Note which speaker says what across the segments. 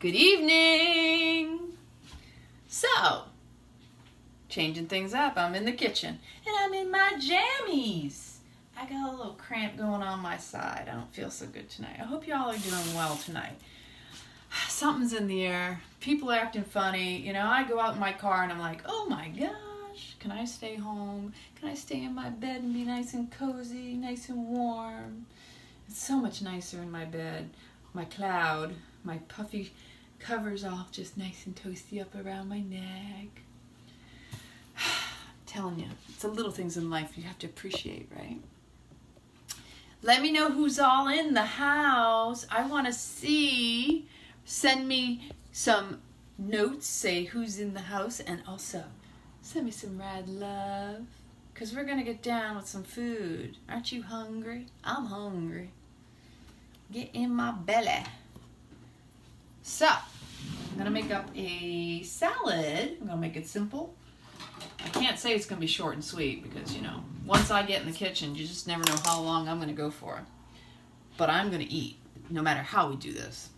Speaker 1: Good evening. So, changing things up. I'm in the kitchen and I'm in my jammies. I got a little cramp going on my side. I don't feel so good tonight. I hope y'all are doing well tonight. Something's in the air. People are acting funny. You know, I go out in my car and I'm like, oh my gosh, can I stay home? Can I stay in my bed and be nice and cozy, nice and warm? It's so much nicer in my bed. My cloud, my puffy covers all just nice and toasty up around my neck. I'm telling you, it's the little things in life you have to appreciate, right? Let me know who's all in the house. I want to see. Send me some notes, say who's in the house, and also send me some rad love, because we're going to get down with some food. Aren't you hungry? I'm hungry. Get in my belly. So, I'm going to make up a salad. I'm going to make it simple. I can't say it's going to be short and sweet because, you know, once I get in the kitchen, you just never know how long I'm going to go for. But I'm going to eat, no matter how we do this.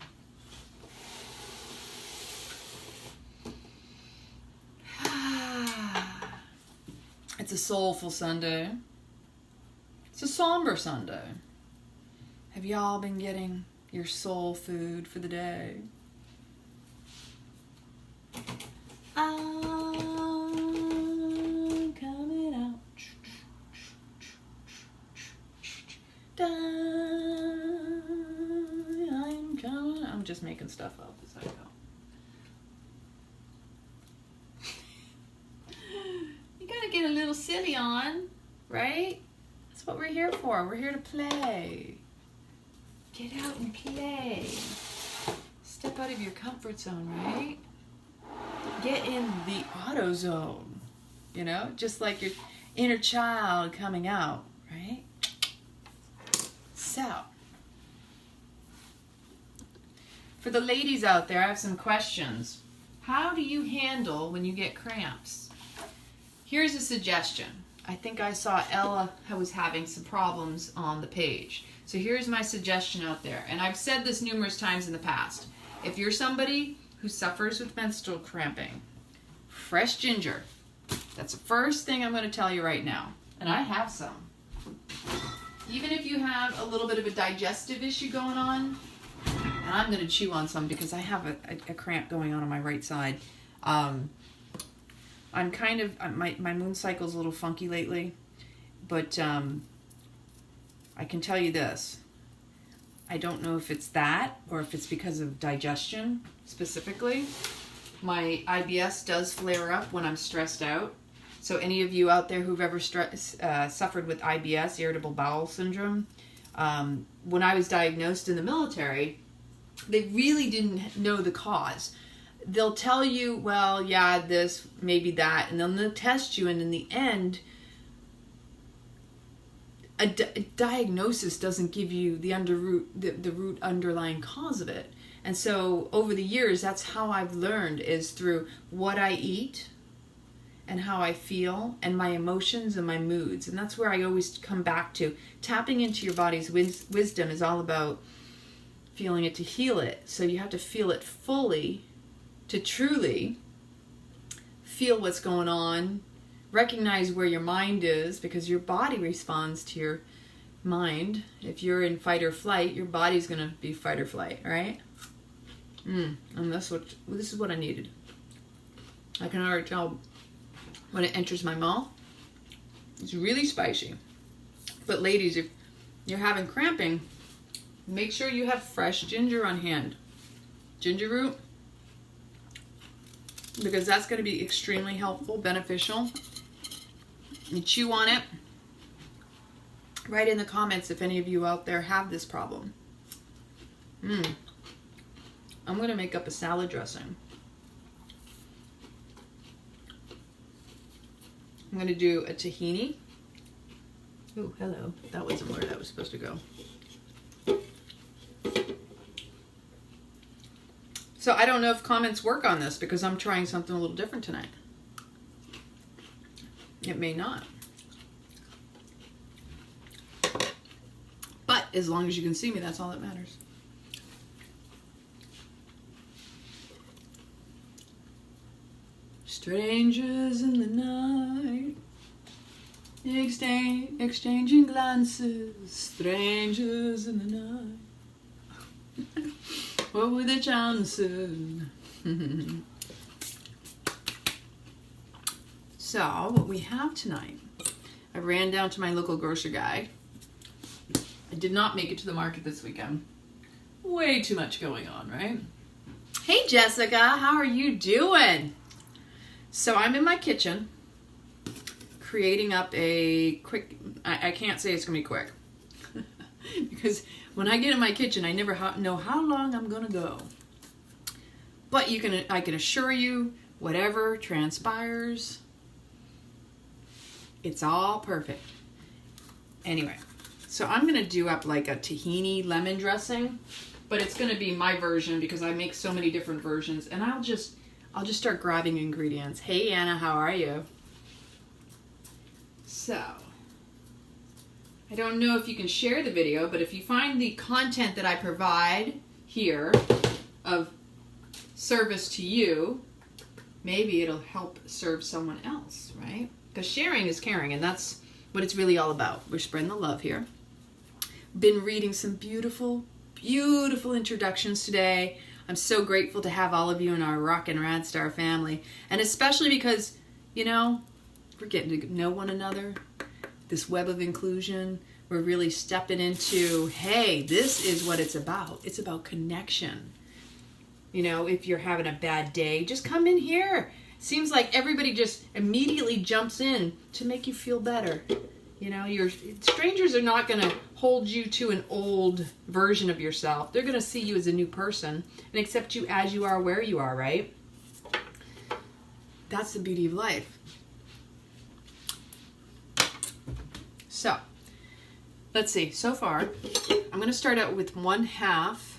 Speaker 1: It's a soulful Sunday. It's a somber Sunday. Have y'all been getting your soul food for the day? I'm coming out. I'm coming. I'm just making stuff up as I go. You gotta get a little silly on, right? That's what we're here for. We're here to play. Get out and play. Step out of your comfort zone, right? Get in the auto zone, you know, just like your inner child coming out, right? So, for the ladies out there, I have some questions. How do you handle when you get cramps? Here's a suggestion. I think I saw Ella was having some problems on the page. So here's my suggestion out there. And I've said this numerous times in the past. If you're somebody who suffers with menstrual cramping, fresh ginger. That's the first thing I'm going to tell you right now. And I have some. Even if you have a little bit of a digestive issue going on, and I'm going to chew on some because I have a cramp going on my right side. I'm kind of, my moon cycle's a little funky lately, but I can tell you this. I don't know if it's that or if it's because of digestion specifically. My IBS does flare up when I'm stressed out. So any of you out there who've ever suffered with IBS, irritable bowel syndrome, when I was diagnosed in the military, they really didn't know the cause. They'll tell you, well, yeah, this, maybe that, and then they'll test you, and in the end, a diagnosis doesn't give you the root underlying cause of it. And so over the years, that's how I've learned, is through what I eat and how I feel and my emotions and my moods. And that's where I always come back to. Tapping into your body's wisdom is all about feeling it to heal it. So you have to feel it fully to truly feel what's going on, recognize where your mind is, because your body responds to your mind. If you're in fight or flight, your body's going to be fight or flight, right? And this is what I needed. I can already tell when it enters my mouth. It's really spicy. But ladies, if you're having cramping, make sure you have fresh ginger on hand. Ginger root, because that's going to be extremely helpful, beneficial. You chew on it. Write in the comments if any of you out there have this problem. I'm going to make up a salad dressing. I'm going to do a tahini. Oh, hello. That wasn't where that was supposed to go. So I don't know if comments work on this because I'm trying something a little different tonight. It may not. But as long as you can see me, that's all that matters. Strangers in the night, exchanging glances. Strangers in the night. What were the chances? So, what we have tonight, I ran down to my local grocery guy. I did not make it to the market this weekend. Way too much going on, right? Hey Jessica, how are you doing? So I'm in my kitchen creating up a quick, I can't say it's gonna be quick because when I get in my kitchen I never know how long I'm gonna go. But I can assure you, whatever transpires, it's all perfect. Anyway, so I'm gonna do up like a tahini lemon dressing, but it's gonna be my version because I make so many different versions, and I'll just start grabbing ingredients. Hey Anna, how are you? So, I don't know if you can share the video, but if you find the content that I provide here of service to you, maybe it'll help serve someone else, right? Because sharing is caring, and that's what it's really all about. We're spreading the love here. Been reading some beautiful, beautiful introductions today. I'm so grateful to have all of you in our Rock and Rad Star family. And especially because, you know, we're getting to know one another. This web of inclusion. We're really stepping into, hey, this is what it's about. It's about connection. You know, if you're having a bad day, just come in here. Seems like everybody just immediately jumps in to make you feel better. You know, strangers are not going to hold you to an old version of yourself. They're going to see you as a new person and accept you as you are, where you are, right? That's the beauty of life. So, let's see. So far, I'm going to start out with 1/2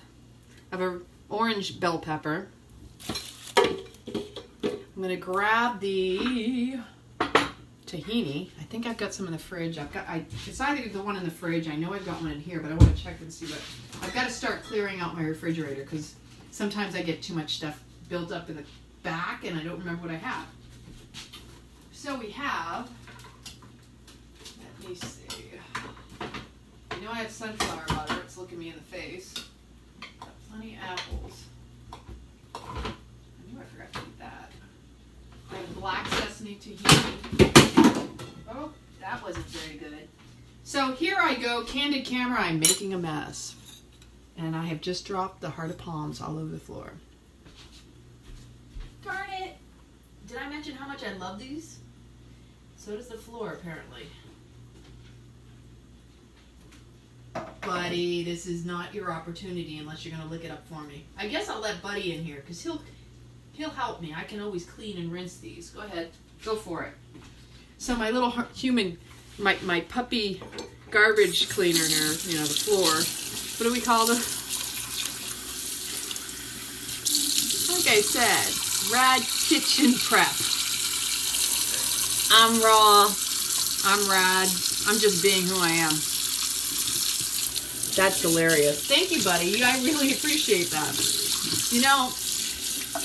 Speaker 1: of an orange bell pepper. I'm going to grab the tahini. I think I've got some in the fridge. It's either the one in the fridge. I know I've got one in here, but I want to check and see what. I've got to start clearing out my refrigerator because sometimes I get too much stuff built up in the back and I don't remember what I have. So we have, let me see. I know I have sunflower butter. It's looking me in the face. Got plenty of apples. I knew I forgot to eat that. I have black sesame tahini. Oh, that wasn't very good. So here I go, candid camera, I'm making a mess. And I have just dropped the heart of palms all over the floor. Darn it! Did I mention how much I love these? So does the floor, apparently. Buddy, this is not your opportunity unless you're going to lick it up for me. I guess I'll let Buddy in here because he'll help me. I can always clean and rinse these. Go ahead. Go for it. So my little human, my puppy garbage cleaner here, you know, the floor. What do we call them? Like I said, Rad Kitchen Prep. I'm raw. I'm rad. I'm just being who I am. That's hilarious. Thank you, buddy. I really appreciate that. You know,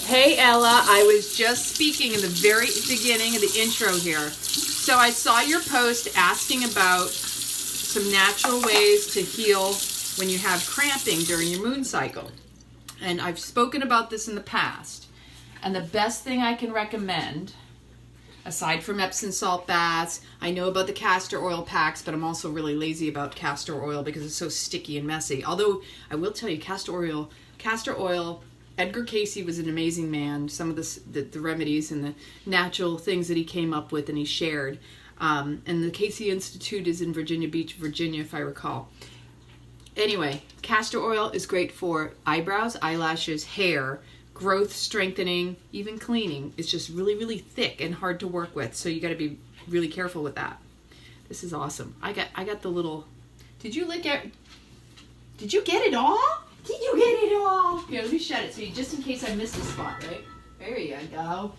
Speaker 1: hey, Ella, I was just speaking in the very beginning of the intro here. So I saw your post asking about some natural ways to heal when you have cramping during your moon cycle. And I've spoken about this in the past. And the best thing I can recommend, aside from Epsom salt baths, I know about the castor oil packs, but I'm also really lazy about castor oil because it's so sticky and messy. Although I will tell you, castor oil, Edgar Cayce was an amazing man. Some of the remedies and the natural things that he came up with and he shared. And the Cayce Institute is in Virginia Beach, Virginia, if I recall. Anyway, castor oil is great for eyebrows, eyelashes, hair, growth strengthening, even cleaning. It's just really, really thick and hard to work with, so you got to be really careful with that. This is awesome. I got the little. Did you get it all? Did you get it all? Here, let me shut it so you, just in case I missed a spot, right? There you go.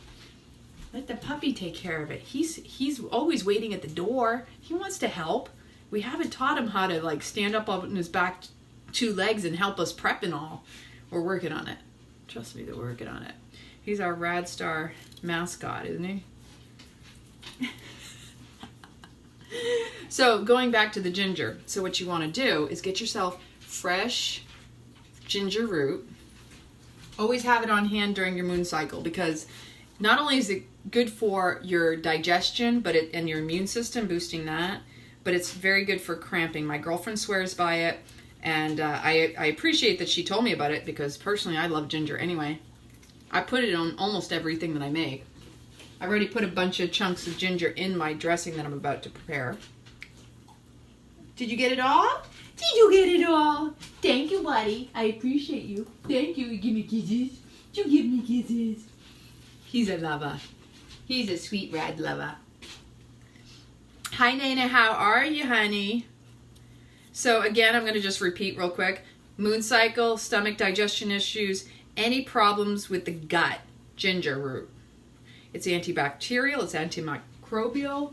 Speaker 1: Let the puppy take care of it. He's always waiting at the door. He wants to help. We haven't taught him how to like stand up on his back 2 legs and help us prep and all. We're working on it. Trust me, they're working on it. He's our Rad Star mascot, isn't he? So going back to the ginger. So what you want to do is get yourself fresh ginger root. Always have it on hand during your moon cycle, because not only is it good for your digestion and your immune system, boosting that, but it's very good for cramping. My girlfriend swears by it, and I appreciate that she told me about it, because personally I love ginger anyway. I put it on almost everything that I make. I've already put a bunch of chunks of ginger in my dressing that I'm about to prepare. Did you get it all? Did you get it all? Thank you, buddy. I appreciate you. Thank you. You give me kisses. You give me kisses. He's a lover. He's a sweet rad lover. Hi, Nana. How are you, honey? So again, I'm going to just repeat real quick. Moon cycle, stomach digestion issues, any problems with the gut, ginger root. It's antibacterial, it's antimicrobial,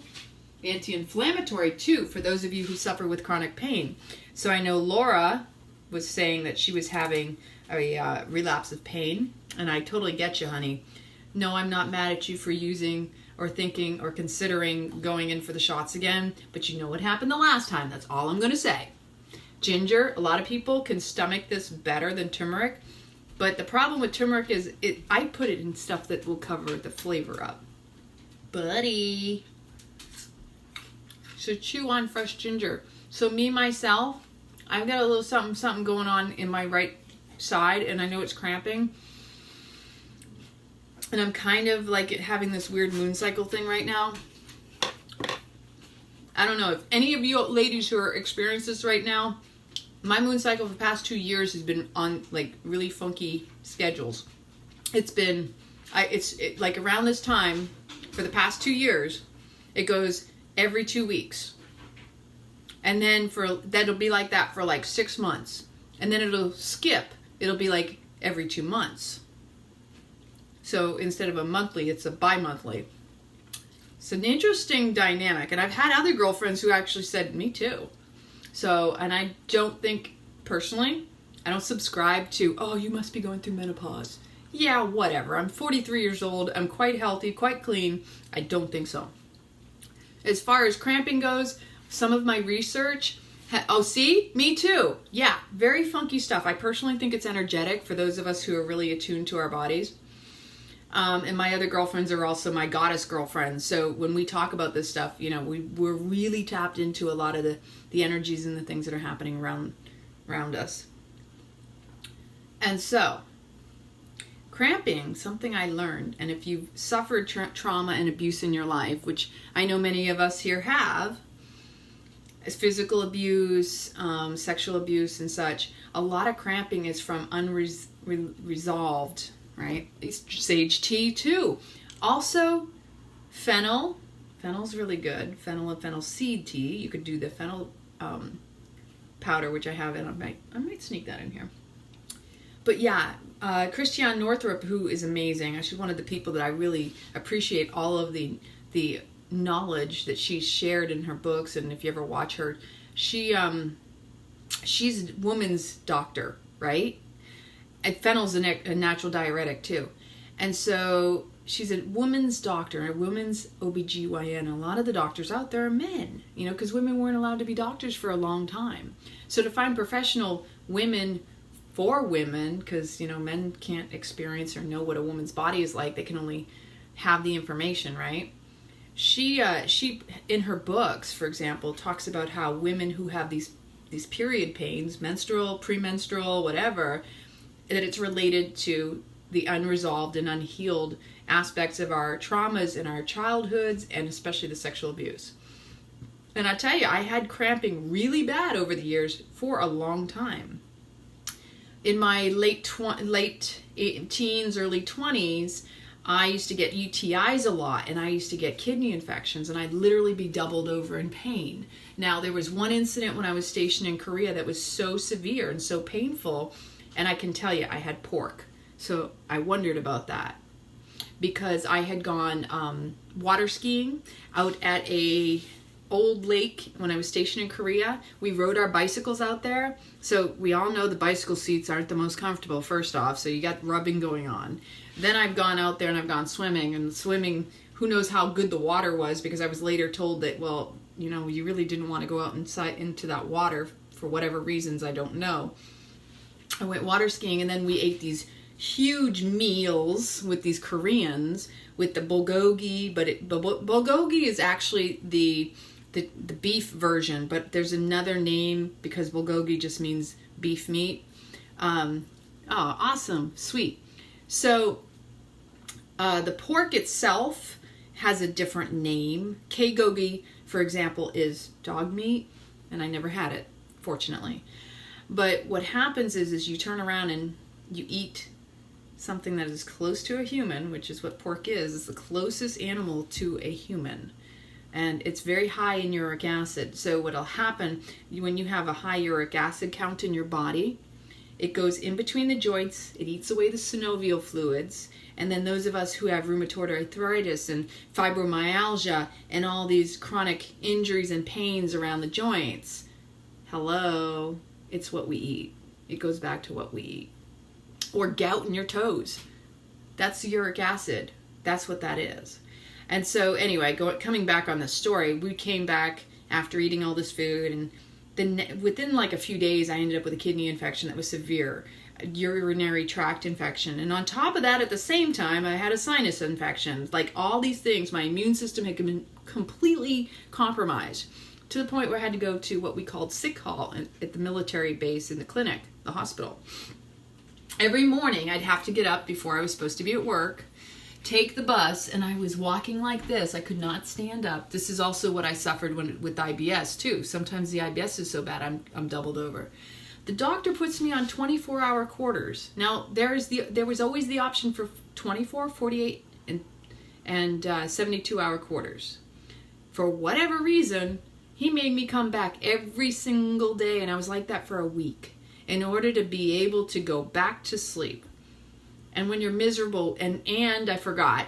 Speaker 1: anti-inflammatory too, for those of you who suffer with chronic pain. So I know Laura was saying that she was having a relapse of pain, and I totally get you, honey. No, I'm not mad at you for using or thinking or considering going in for the shots again, but you know what happened the last time. That's all I'm going to say. Ginger, a lot of people can stomach this better than turmeric, but the problem with turmeric is I put it in stuff that will cover the flavor up. Buddy. So chew on fresh ginger. So me, myself, I've got a little something going on in my right side, and I know it's cramping. And I'm kind of like having this weird moon cycle thing right now. I don't know if any of you ladies who are experiencing this right now. My moon cycle for the past 2 years has been on like really funky schedules. It's been, like around this time for the past 2 years, it goes every 2 weeks. And then that'll be like that for like 6 months. And then it'll skip. It'll be like every 2 months. So instead of a monthly, it's a bi-monthly. It's an interesting dynamic. And I've had other girlfriends who actually said, me too. So, and I don't think, personally, I don't subscribe to, oh, you must be going through menopause. Yeah, whatever. I'm 43 years old. I'm quite healthy, quite clean. I don't think so. As far as cramping goes, some of my research, oh, see? Me too. Yeah, very funky stuff. I personally think it's energetic for those of us who are really attuned to our bodies. And my other girlfriends are also my goddess girlfriends. So when we talk about this stuff, you know, we're really tapped into a lot of the energies and the things that are happening around us. And so, cramping, something I learned, and if you've suffered trauma and abuse in your life, which I know many of us here have, as physical abuse, sexual abuse and such, a lot of cramping is from unresolved, right? Sage tea too. Also, fennel. Fennel's really good. Fennel and fennel seed tea. You could do the fennel powder, which I have in. I might sneak that in here. But yeah, Christiane Northrup, who is amazing. She's one of the people that I really appreciate all of the knowledge that she's shared in her books. And if you ever watch her, she's a woman's doctor, right? And fennel's a natural diuretic too. And so she's a woman's doctor, a woman's OBGYN. A lot of the doctors out there are men, you know, because women weren't allowed to be doctors for a long time. So to find professional women for women, because, you know, men can't experience or know what a woman's body is like. They can only have the information, right? She in her books, for example, talks about how women who have these period pains, menstrual, premenstrual, whatever, that it's related to the unresolved and unhealed aspects of our traumas in our childhoods, and especially the sexual abuse. And I tell you, I had cramping really bad over the years for a long time. In my late teens, early 20s, I used to get UTIs a lot, and I used to get kidney infections, and I'd literally be doubled over in pain. Now, there was one incident when I was stationed in Korea that was so severe and so painful, and I can tell you, I had pork. So I wondered about that, because I had gone water skiing out at a old lake when I was stationed in Korea. We rode our bicycles out there. So we all know the bicycle seats aren't the most comfortable, first off. So you got rubbing going on. Then I've gone out there and I've gone swimming. And swimming, who knows how good the water was, because I was later told that, well, you know, you really didn't want to go out into that water for whatever reasons, I don't know. I went water skiing, and then we ate these huge meals with these Koreans with the bulgogi, but bulgogi is actually the beef version, but there's another name because bulgogi just means beef meat. Oh, awesome, sweet. So the pork itself has a different name. Kgogi, for example, is dog meat, and I never had it, fortunately. But what happens is you turn around and you eat something that is close to a human, which is what pork is. It's the closest animal to a human. And it's very high in uric acid. So what'll happen when you have a high uric acid count in your body, it goes in between the joints, it eats away the synovial fluids, and then those of us who have rheumatoid arthritis and fibromyalgia and all these chronic injuries and pains around the joints, hello, it's what we eat. It goes back to what we eat. Or gout in your toes. That's uric acid. That's what that is. And so anyway, coming back on the story, we came back after eating all this food, and then within like a few days, I ended up with a kidney infection that was severe, a urinary tract infection. And on top of that, at the same time, I had a sinus infection. Like all these things, my immune system had been completely compromised to the point where I had to go to what we called sick hall at the military base in the clinic, the hospital. Every morning, I'd have to get up before I was supposed to be at work, take the bus, and I was walking like this. I could not stand up. This is also what I suffered with IBS too. Sometimes the IBS is so bad I'm doubled over. The doctor puts me on 24-hour quarters. Now there was always the option for 24, 48, and 72-hour quarters. For whatever reason, he made me come back every single day, and I was like that for a week in order to be able to go back to sleep. And when you're miserable, and I forgot,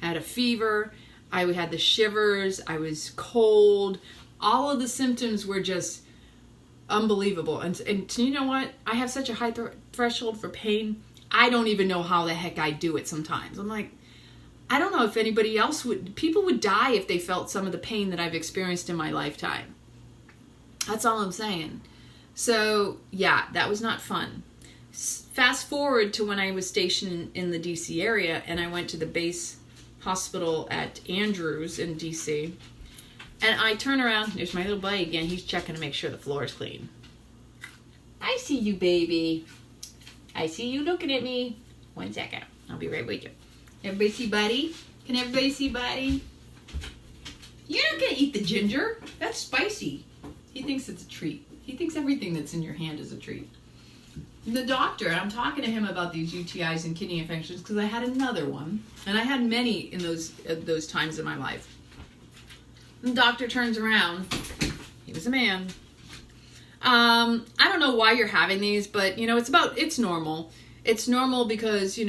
Speaker 1: I had a fever, I had the shivers, I was cold, all of the symptoms were just unbelievable. And you know what? I have such a high threshold for pain, I don't even know how the heck I do it sometimes. I'm like, I don't know if anybody else people would die if they felt some of the pain that I've experienced in my lifetime. That's all I'm saying. So yeah, that was not fun. Fast forward to when I was stationed in the DC area, and I went to the base hospital at Andrews in DC, and I turn around, there's my little buddy again, he's checking to make sure the floor is clean. I see you, baby. I see you looking at me. 1 second, I'll be right with you. Everybody see Buddy? Can everybody see Buddy? You're not gonna eat the ginger. That's spicy. He thinks it's a treat. He thinks everything that's in your hand is a treat. The doctor, I'm talking to him about these UTIs and kidney infections because I had another one, and I had many in those times in my life. And the doctor turns around. He was a man. I don't know why you're having these, but you know it's normal. It's normal because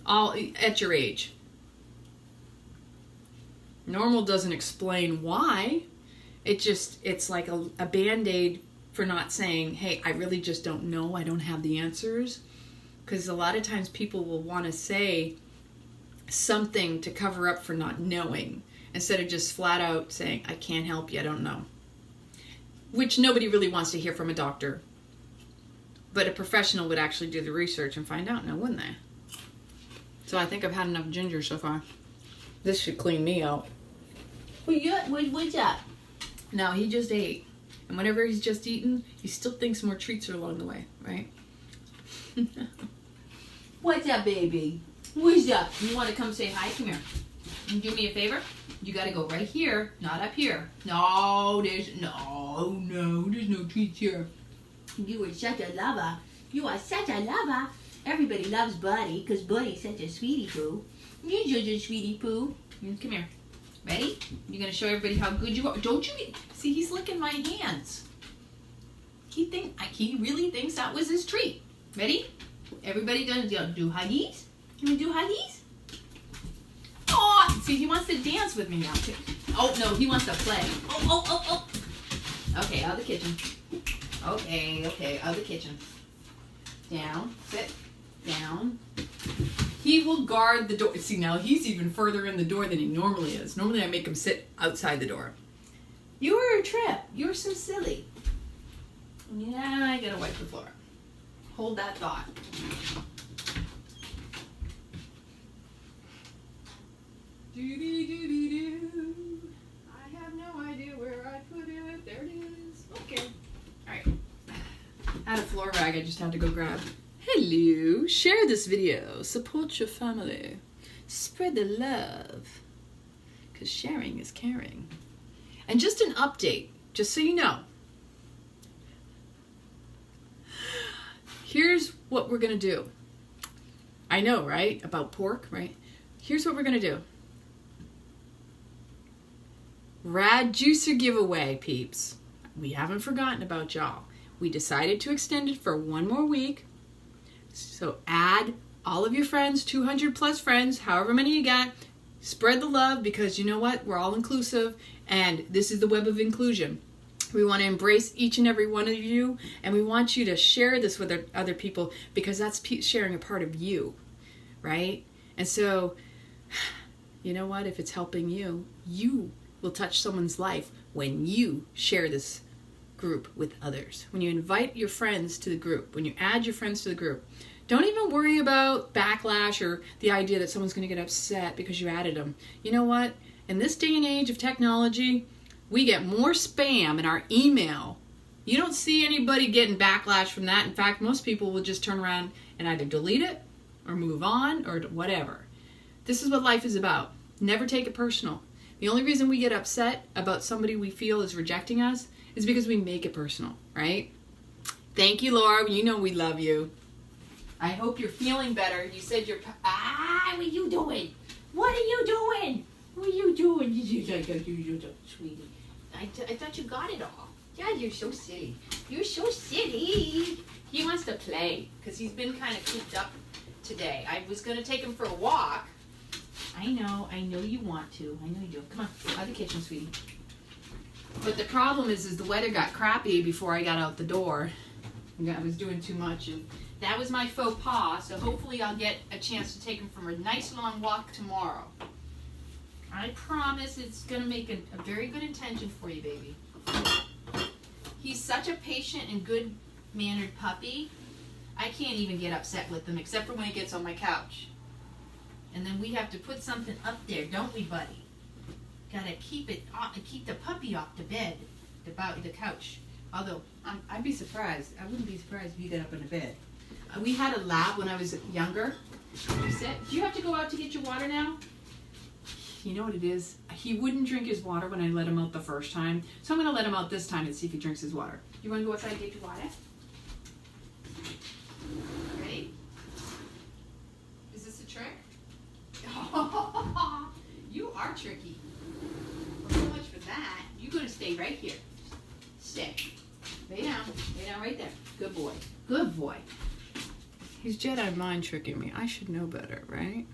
Speaker 1: all at your age. Normal doesn't explain why. It's like a Band-Aid for not saying, hey, I really just don't know. I don't have the answers. Because a lot of times people will want to say something to cover up for not knowing instead of just flat out saying, I can't help you, I don't know. Which nobody really wants to hear from a doctor. But a professional would actually do the research and find out now, wouldn't they? So I think I've had enough ginger so far. This should clean me out. What's up? No, he just ate. And whenever he's just eaten, he still thinks more treats are along the way, right? What's up, baby? What's up? You want to come say hi? Come here. And do me a favor. You got to go right here, not up here. No, there's no treats here. You are such a lover. You are such a lover. Everybody loves Buddy because Buddy's such a sweetie poo. You're just a sweetie poo. Come here. Ready? You're going to show everybody how good you are. Don't you see, he's licking my hands. He really thinks that was his treat. Ready? Everybody gonna do huggies? Can we do huggies? Oh, see? See, he wants to dance with me now, too. Oh, no, he wants to play. Oh. Okay, out of the kitchen. Okay, out of the kitchen. Down, sit, down. He will guard the door. See, now he's even further in the door than he normally is. Normally I make him sit outside the door. You were a trip. You're so silly. Yeah, I gotta wipe the floor. Hold that thought. I have no idea where I put it. There it is. Okay. Alright. I had a floor rag I just had to go grab. Hello. Share this video. Support your family. Spread the love. Because sharing is caring. And just an update, just so you know. Here's what we're going to do. I know, right? About pork, right? Here's what we're going to do. Rad Juicer giveaway, peeps. We haven't forgotten about y'all. We decided to extend it for one more week. So add all of your friends, 200 plus friends, however many you got. Spread the love, because you know what? We're all inclusive, and this is the web of inclusion. We want to embrace each and every one of you, and we want you to share this with other people, because that's sharing a part of you, right? And so, you know what? If it's helping you, you will touch someone's life when you share this group with others. When you invite your friends to the group, when you add your friends to the group, don't even worry about backlash or the idea that someone's going to get upset because you added them. You know what? In this day and age of technology, we get more spam in our email. You don't see anybody getting backlash from that. In fact, most people will just turn around and either delete it or move on or whatever. This is what life is about. Never take it personal. The only reason we get upset about somebody we feel is rejecting us is because we make it personal, right? Thank you, Laura. You know we love you. I hope you're feeling better. You said you're... what are you doing? What are you doing? What are you doing? Sweetie. I thought you got it all. Yeah, you're so silly. You're so silly. He wants to play because he's been kind of cooped up today. I was going to take him for a walk. I know you want to. I know you do. Come on, out of the kitchen, sweetie. But the problem is the weather got crappy before I got out the door. I was doing too much, and that was my faux pas, so hopefully I'll get a chance to take him for a nice long walk tomorrow. I promise it's going to make a very good intention for you, baby. He's such a patient and good-mannered puppy. I can't even get upset with him, except for when he gets on my couch. And then we have to put something up there, don't we, buddy? Gotta keep the puppy off the bed, the couch. Although, I'd be surprised. I wouldn't be surprised if you got up in the bed. We had a lab when I was younger. Do you have to go out to get your water now? You know what it is? He wouldn't drink his water when I let him out the first time. So I'm going to let him out this time and see if he drinks his water. You want to go outside and get your water? Ready? Is this a trick? You are tricky. Well, so much for that. You're going to stay right here. Stay. Lay down. Lay down right there. Good boy. Good boy. He's Jedi mind tricking me. I should know better, right?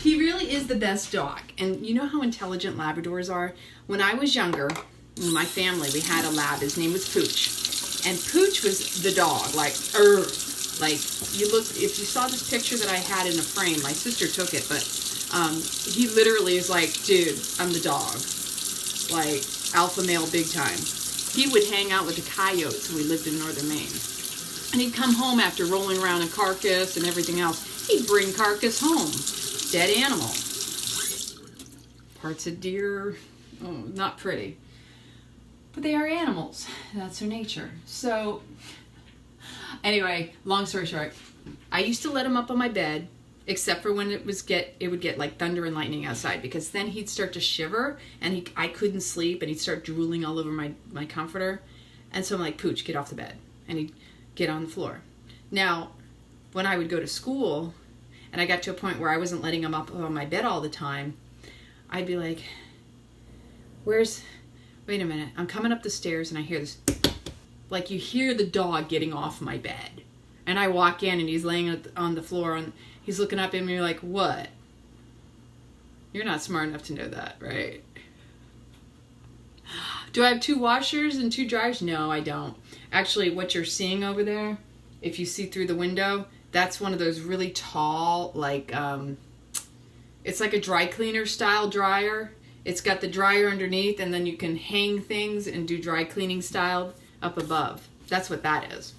Speaker 1: He really is the best dog. And you know how intelligent Labradors are? When I was younger, in my family, we had a lab. His name was Pooch. And Pooch was the dog. Like, you look, if you saw this picture that I had in a frame, my sister took it, but he literally is like, dude, I'm the dog. Like, alpha male big time. He would hang out with the coyotes when we lived in northern Maine. And he'd come home after rolling around in carcass and everything else. He'd bring carcass home. Dead animal. Parts of deer. Oh, not pretty. But they are animals. That's their nature. So, anyway, long story short, I used to let him up on my bed, except for when it would get like thunder and lightning outside, because then he'd start to shiver and I couldn't sleep, and he'd start drooling all over my comforter. And so I'm like, Pooch, get off the bed. And he'd get on the floor. Now, when I would go to school and I got to a point where I wasn't letting him up on my bed all the time, I'd be like, wait a minute, I'm coming up the stairs and I hear this, like you hear the dog getting off my bed. And I walk in and he's laying on the floor and he's looking up at me like, what? You're not smart enough to know that, right? Do I have 2 washers and 2 dryers? No, I don't. Actually, what you're seeing over there, if you see through the window, that's one of those really tall, like, it's like a dry cleaner style dryer. It's got the dryer underneath, and then you can hang things and do dry cleaning style up above. That's what that is.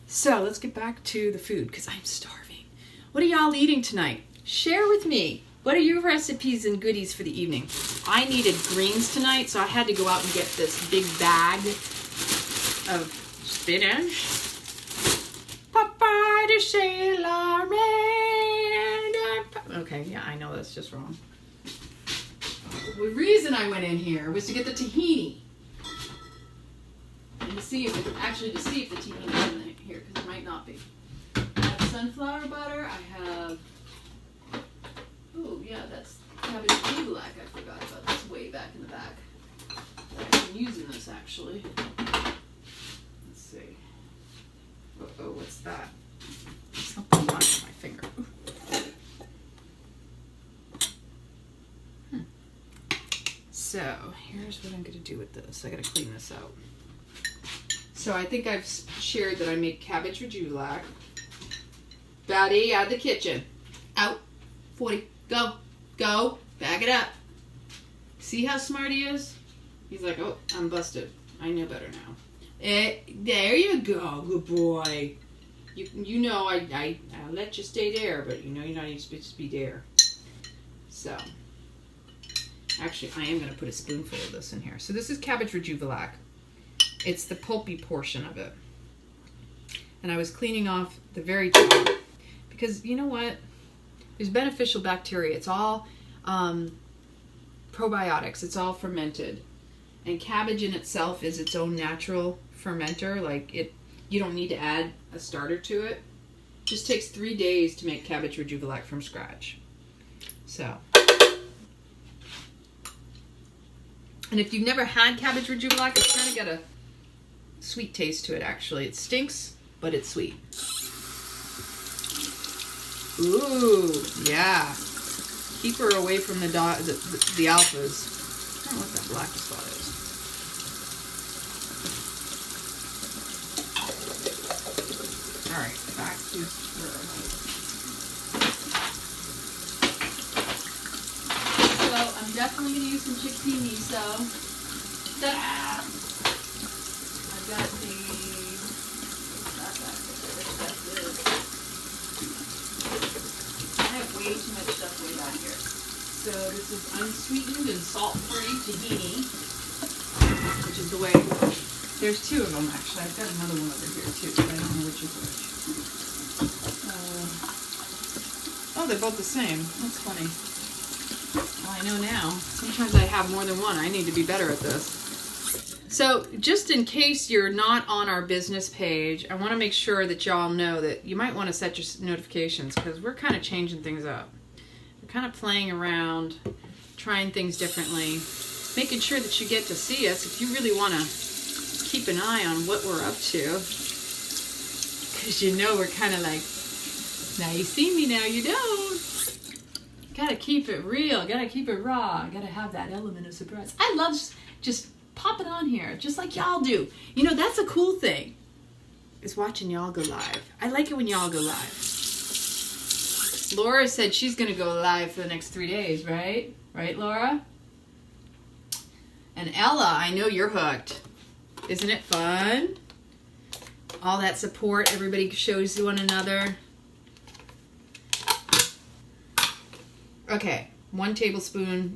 Speaker 1: So let's get back to the food because I'm starving. What are y'all eating tonight? Share with me. What are your recipes and goodies for the evening? I needed greens tonight, so I had to go out and get this big bag of spinach. Popeye the Sailor Man. Okay, yeah, I know that's just wrong. The reason I went in here was to get the tahini. And to see if the tahini is in here, because it might not be. I have sunflower butter. I have, oh yeah, that's cabbage black. I forgot about this way back in the back. I've been using this actually. Let's see. Uh-oh, what's that? Something on my finger. So, here's what I'm going to do with this. I got to clean this out. So, I think I've shared that I make cabbage rajoulac. Batty, out of the kitchen. Out. 40. Go. Go. Bag it up. See how smart he is? He's like, oh, I'm busted. I know better now. There you go. Good boy. You know I'll let you stay there, but you know you're not even supposed to be there. So, actually, I am going to put a spoonful of this in here. So this is cabbage rajoulac. It's the pulpy portion of it. And I was cleaning off the very top. Because, you know what? There's beneficial bacteria. It's all probiotics. It's all fermented. And cabbage in itself is its own natural fermenter. Like, you don't need to add a starter to it. It just takes 3 days to make cabbage rajoulac from scratch. So... And if you've never had cabbage rajoulac, it's kind of got a sweet taste to it, actually. It stinks, but it's sweet. Ooh, yeah. Keep her away from the alphas. I don't know what that black spot is. All right, back to her. I'm definitely going to use some chickpea miso. Ta-da! I've got the... I have way too much stuff way back here. So this is unsweetened and salt-free tahini, which is the way... There's 2 of them, actually. I've got another one over here, too, but I don't know which is which. Oh, they're both the same. That's funny. Well, I know now. Sometimes I have more than one. I need to be better at this. So, just in case you're not on our business page, I want to make sure that y'all know that you might want to set your notifications because we're kind of changing things up. We're kind of playing around, trying things differently, making sure that you get to see us if you really want to keep an eye on what we're up to. Because you know we're kind of like, now you see me, now you don't. Gotta keep it real, gotta keep it raw, gotta have that element of surprise. I love just popping on here, just like y'all do. You know, that's a cool thing, is watching y'all go live. I like it when y'all go live. Laura said she's gonna go live for the next 3 days, right? Right, Laura? And Ella, I know you're hooked. Isn't it fun? All that support everybody shows one another. Okay, 1 tablespoon,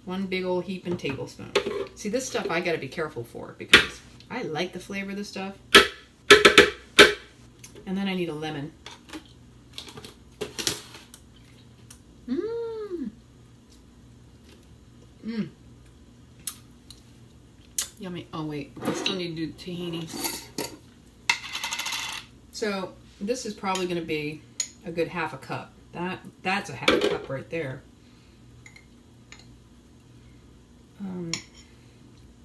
Speaker 1: one big old heaping tablespoon. See, this stuff I gotta be careful for because I like the flavor of this stuff. And then I need a lemon. Yummy. Oh wait, I still need to do tahini. So this is probably gonna be a good half a cup. That's a half a cup right there. I'm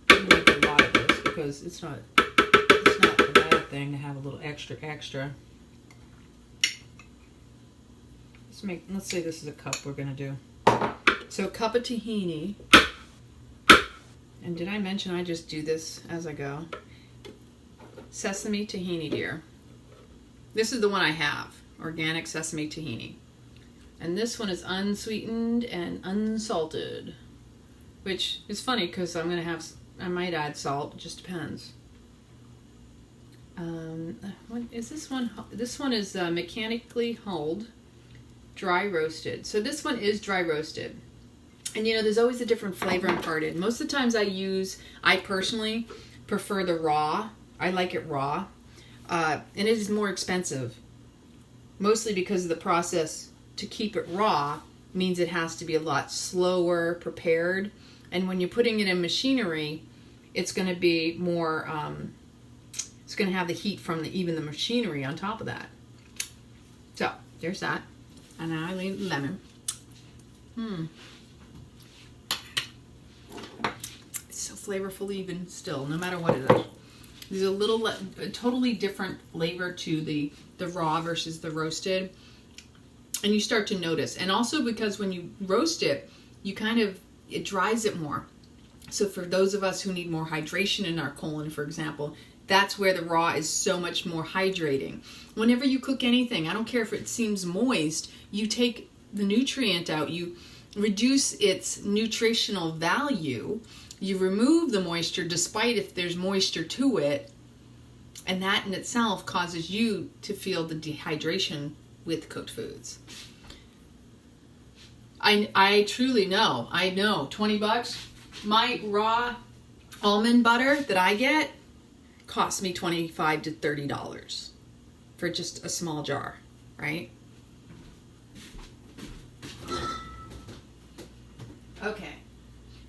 Speaker 1: gonna make a lot of this because it's not bad. good thing to have a little extra. Let's say this is a cup we're gonna do. So a cup of tahini. And did I mention I just do this as I go? Sesame tahini, dear. This is the one I have, organic sesame tahini. And this one is unsweetened and unsalted, which is funny because I might add salt, it just depends. What is this one? This one is mechanically hulled, dry roasted. So this one is dry roasted. And you know, there's always a different flavor imparted. Most of the times I personally prefer the raw. I like it raw. And it is more expensive. Mostly because of the process to keep it raw means it has to be a lot slower prepared. And when you're putting it in machinery, it's going to be more, it's going to have the heat from even the machinery on top of that. So, there's that. And now I leave lemon. It's so flavorful even still, no matter what it is. There's a totally different flavor to the raw versus the roasted. And you start to notice. And also because when you roast it, it dries it more. So for those of us who need more hydration in our colon, for example, that's where the raw is so much more hydrating. Whenever you cook anything, I don't care if it seems moist, you take the nutrient out, you reduce its nutritional value, you remove the moisture despite if there's moisture to it, and that in itself causes you to feel the dehydration with cooked foods. I truly know. I know. $20. My raw almond butter that I get costs me $25 to $30 for just a small jar, right? Okay.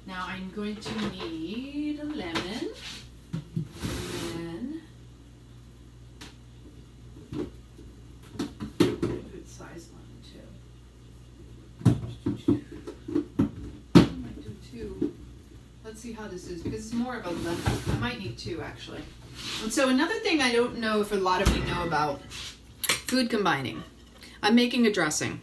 Speaker 1: Now I'm going to need a lemon. And good size lemon too. I might do two. Let's see how this is because it's more of a lemon. I might need two actually. And so another thing I don't know if a lot of you know about food combining. I'm making a dressing.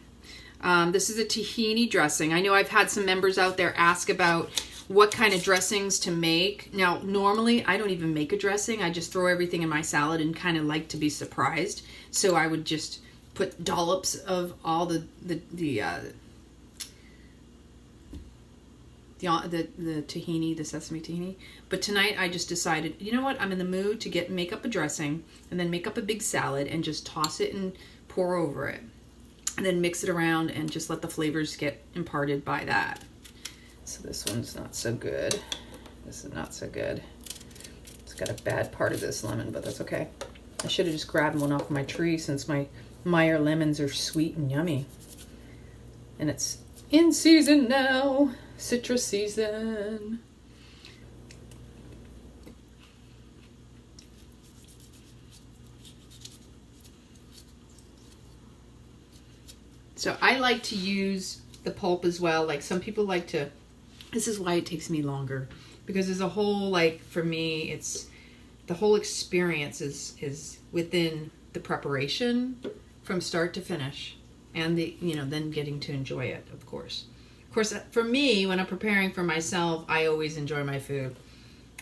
Speaker 1: This is a tahini dressing. I know I've had some members out there ask about what kind of dressings to make. Now, normally I don't even make a dressing. I just throw everything in my salad and kind of like to be surprised. So I would just put dollops of all the tahini, the sesame tahini. But tonight I just decided, you know what? I'm in the mood to make up a dressing and then make up a big salad and just toss it and pour over it. And then mix it around and just let the flavors get imparted by that. So this one's not so good. This is not so good. It's got a bad part of this lemon, but that's okay. I should have just grabbed one off my tree since my Meyer lemons are sweet and yummy. And it's in season now. Citrus season. So I like to use the pulp as well. Like some people like to, this is why it takes me longer. Because there's a whole, like for me, it's, the whole experience is within the preparation from start to finish. And then getting to enjoy it, of course. Of course, for me, when I'm preparing for myself, I always enjoy my food.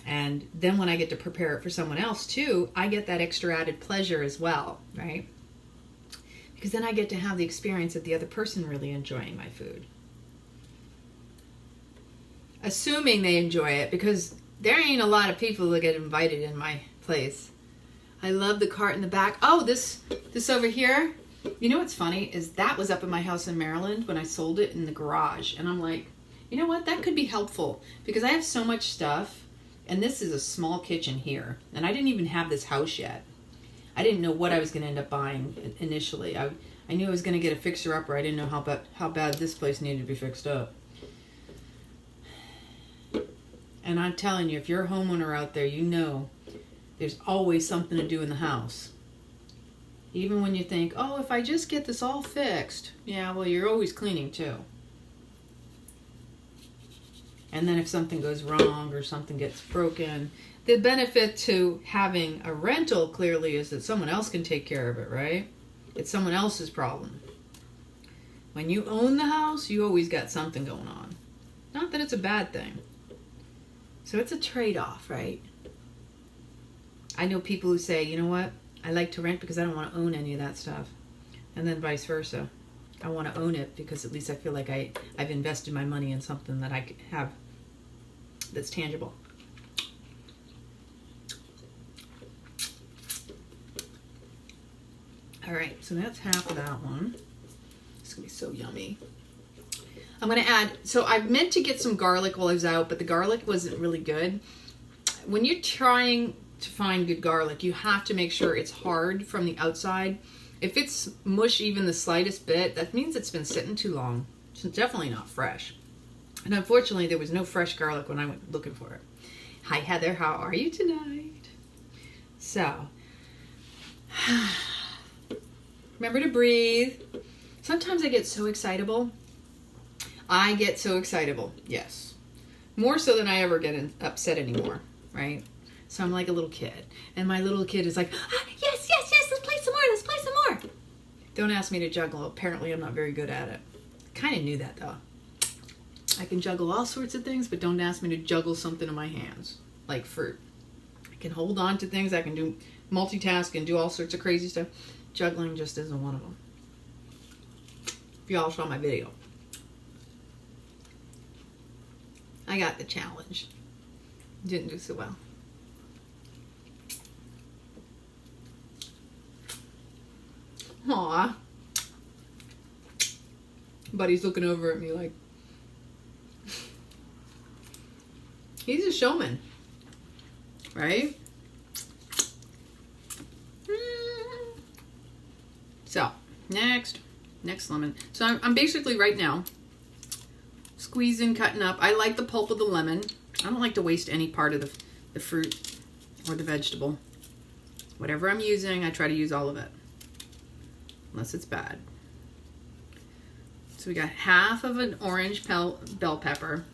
Speaker 1: And then when I get to prepare it for someone else too, I get that extra added pleasure as well, right? Because then I get to have the experience of the other person really enjoying my food. Assuming they enjoy it, because there ain't a lot of people that get invited in my place. I love the cart in the back. Oh, this over here. You know what's funny is that was up in my house in Maryland when I sold it in the garage. And I'm like, you know what? That could be helpful because I have so much stuff. And this is a small kitchen here. And I didn't even have this house yet. I didn't know what I was going to end up buying initially. I knew I was going to get a fixer-upper. I didn't know how bad this place needed to be fixed up. And I'm telling you, if you're a homeowner out there, you know there's always something to do in the house. Even when you think, oh, if I just get this all fixed. Yeah, well, you're always cleaning too. And then if something goes wrong or something gets broken, The benefit to having a rental clearly is that someone else can take care of it, right? It's someone else's problem. When you own the house, you always got something going on. Not that it's a bad thing. So it's a trade-off, right? I know people who say, you know what? I like to rent because I don't want to own any of that stuff. And then vice versa. I want to own it because at least I feel like I've invested my money in something that I have that's tangible. All right, so that's half of that one. It's gonna be so yummy. I'm gonna add, so I meant to get some garlic while I was out, but the garlic wasn't really good. When you're trying to find good garlic, you have to make sure it's hard from the outside. If it's mush even the slightest bit, that means it's been sitting too long. It's definitely not fresh. And unfortunately, there was no fresh garlic when I went looking for it. Hi, Heather. How are you tonight? So, remember to breathe. Sometimes I get so excitable. Yes. More so than I ever get upset anymore, right? So I'm like a little kid. And my little kid is like, yes, let's play some more. Don't ask me to juggle. Apparently I'm not very good at it. Kind of knew that though. I can juggle all sorts of things, but don't ask me to juggle something in my hands, like fruit. I can hold on to things. I can do multitask and do all sorts of crazy stuff. Juggling just isn't one of them. If y'all saw my video. I got the challenge. Didn't do so well. Aw. Buddy's looking over at me like, he's a showman, right? So, next lemon. So I'm basically right now squeezing, cutting up. I like the pulp of the lemon. I don't like to waste any part of the fruit or the vegetable. Whatever I'm using, I try to use all of it. Unless it's bad. So we got half of an orange bell pepper.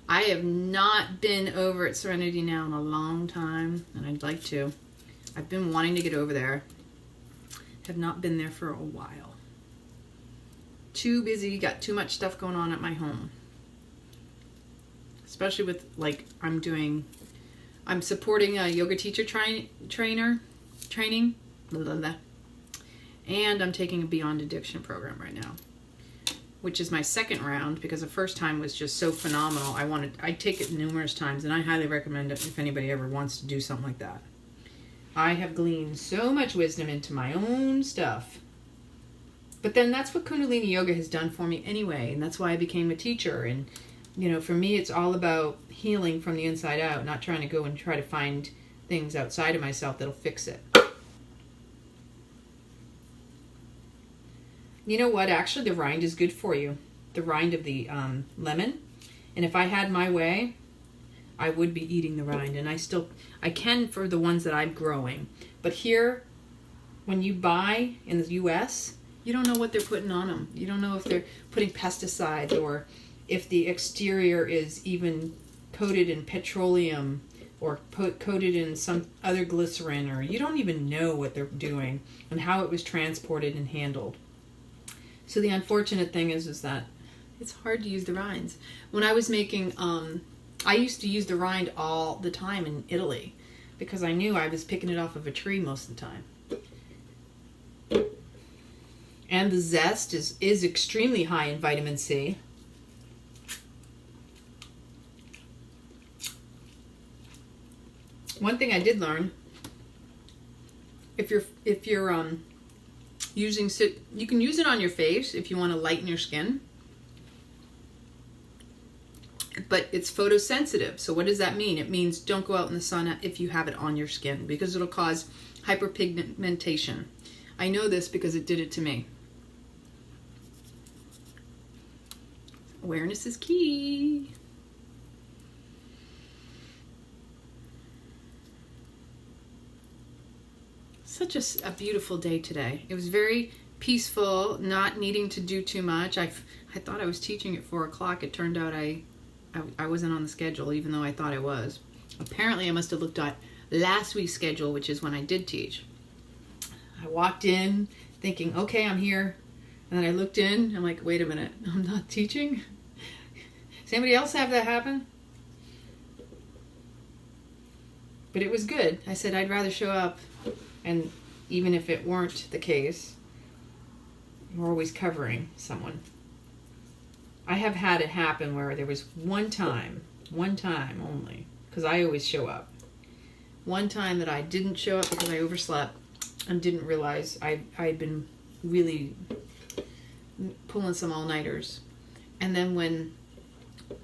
Speaker 1: I have not been over at Serenity Now in a long time, and I'd like to. I've been wanting to get over there. Have not been there for a while. Too busy, got too much stuff going on at my home. Especially with, like, I'm supporting a yoga teacher training, blah, blah, blah. And I'm taking a Beyond Addiction program right now, which is my second round because the first time was just so phenomenal. I take it numerous times, and I highly recommend it if anybody ever wants to do something like that. I have gleaned so much wisdom into my own stuff. But then that's what Kundalini Yoga has done for me anyway, and that's why I became a teacher. And, you know, for me, it's all about healing from the inside out, not trying to go and try to find things outside of myself that'll fix it. You know what? Actually, the rind is good for you. The rind of the lemon. And if I had my way, I would be eating the rind. And I can for the ones that I'm growing. But here, when you buy in the U.S., you don't know what they're putting on them. You don't know if they're putting pesticides or if the exterior is even coated in petroleum or coated in some other glycerin, or you don't even know what they're doing and how it was transported and handled. So the unfortunate thing is that it's hard to use the rinds. When I was making, I used to use the rind all the time in Italy because I knew I was picking it off of a tree most of the time. And the zest is extremely high in vitamin C. One thing I did learn, if you're using, you can use it on your face if you want to lighten your skin, but it's photosensitive. So what does that mean? It means don't go out in the sun if you have it on your skin because it'll cause hyperpigmentation. I know this because it did it to me. Awareness is key. Such a beautiful day today. It was very peaceful, not needing to do too much. I thought I was teaching at 4 o'clock. It turned out I wasn't on the schedule, even though I thought I was. Apparently I must have looked at last week's schedule, which is when I did teach. I walked in thinking, okay, I'm here. And then I looked in, I'm like, wait a minute, I'm not teaching? Does anybody else have that happen? But it was good. I said I'd rather show up, and even if it weren't the case, we're always covering someone. I have had it happen where there was one time only, because I always show up. One time that I didn't show up because I overslept and didn't realize I'd been really pulling some all-nighters. And then when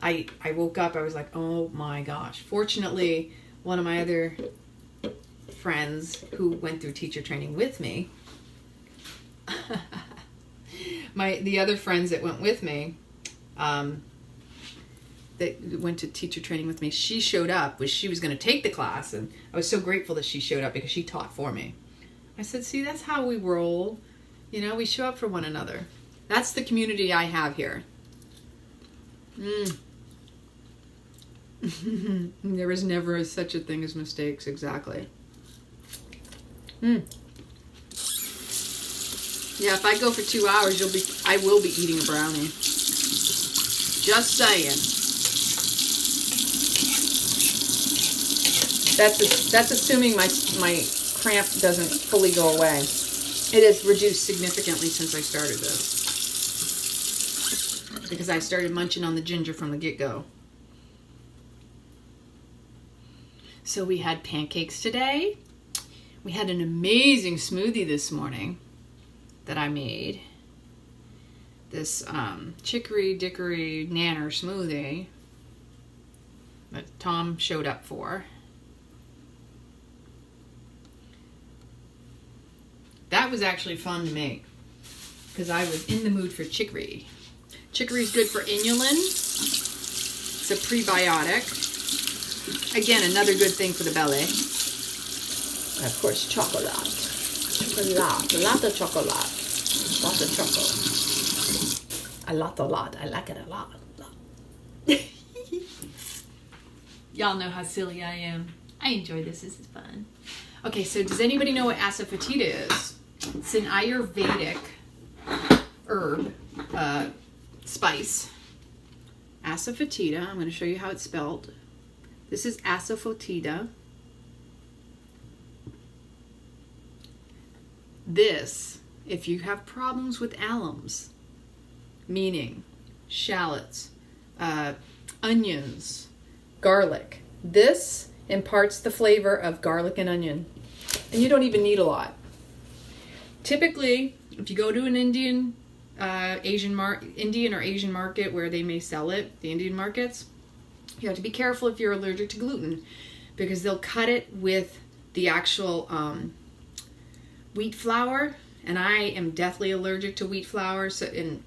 Speaker 1: I woke up, I was like, oh my gosh. Fortunately, one of my other friends who went through teacher training with me, the other friends that went with me, that went to teacher training with me, she showed up. She was going to take the class, and I was so grateful that she showed up because she taught for me. I said, see, that's how we roll. You know, we show up for one another. That's the community I have here. There is never such a thing as mistakes, exactly. Yeah, if I go for 2 hours, I will be eating a brownie. Just saying. That's assuming my cramp doesn't fully go away. It has reduced significantly since I started this. Because I started munching on the ginger from the get-go. So we had pancakes today. We had an amazing smoothie this morning that I made. This chicory dickory nanner smoothie that Tom showed up for. That was actually fun to make because I was in the mood for chicory. Chicory is good for inulin. It's a prebiotic. Again, another good thing for the belly. And of course, chocolate. A lot of chocolate. Lots of chocolate. A lot. I like it a lot. Y'all know how silly I am. I enjoy this. This is fun. Okay, so does anybody know what asafoetida is? It's an Ayurvedic herb, spice. Asafoetida. I'm going to show you how it's spelled. This is asafoetida. This, if you have problems with alums, meaning shallots, onions, garlic, this imparts the flavor of garlic and onion. And you don't even need a lot. Typically, if you go to an Indian or Asian market where they may sell it, the Indian markets, you have to be careful if you're allergic to gluten because they'll cut it with the actual wheat flour, and I am deathly allergic to wheat flour and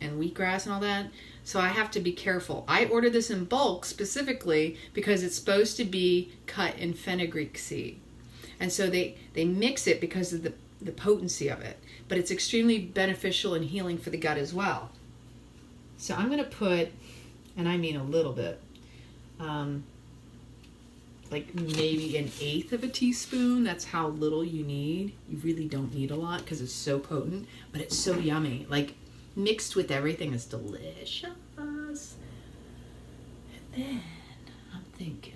Speaker 1: wheatgrass and all that. So I have to be careful. I ordered this in bulk specifically because it's supposed to be cut in fenugreek seed. And so they mix it because of the potency of it. But it's extremely beneficial and healing for the gut as well. So I'm going to put, and I mean a little bit, like maybe 1/8 of a teaspoon. That's how little you need. You really don't need a lot because it's so potent, but it's so yummy. Like, mixed with everything is delicious. And then I'm thinking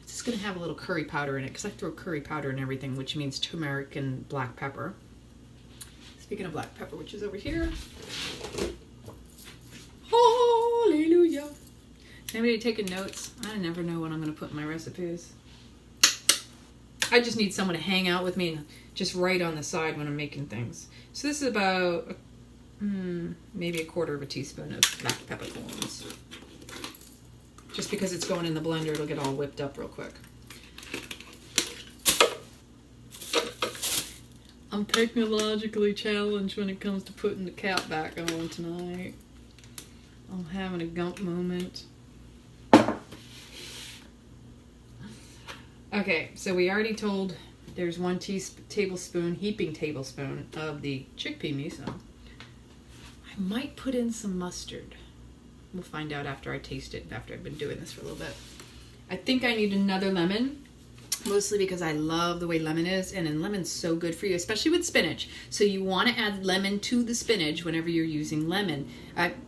Speaker 1: it's just going to have a little curry powder in it because I throw curry powder in everything, which means turmeric and black pepper. Speaking of black pepper, which is over here. Hallelujah. Anybody taking notes? I never know what I'm going to put in my recipes. I just need someone to hang out with me and just write on the side when I'm making things. So this is about maybe 1/4 of a teaspoon of black peppercorns. Just because it's going in the blender, it'll get all whipped up real quick. I'm technologically challenged when it comes to putting the cap back on tonight. I'm having a gump moment. Okay, so we already told there's 1 heaping tablespoon of the chickpea miso. I might put in some mustard. We'll find out after I taste it, after I've been doing this for a little bit. I think I need another lemon, mostly because I love the way lemon is, and then lemon's so good for you, especially with spinach. So you want to add lemon to the spinach whenever you're using lemon,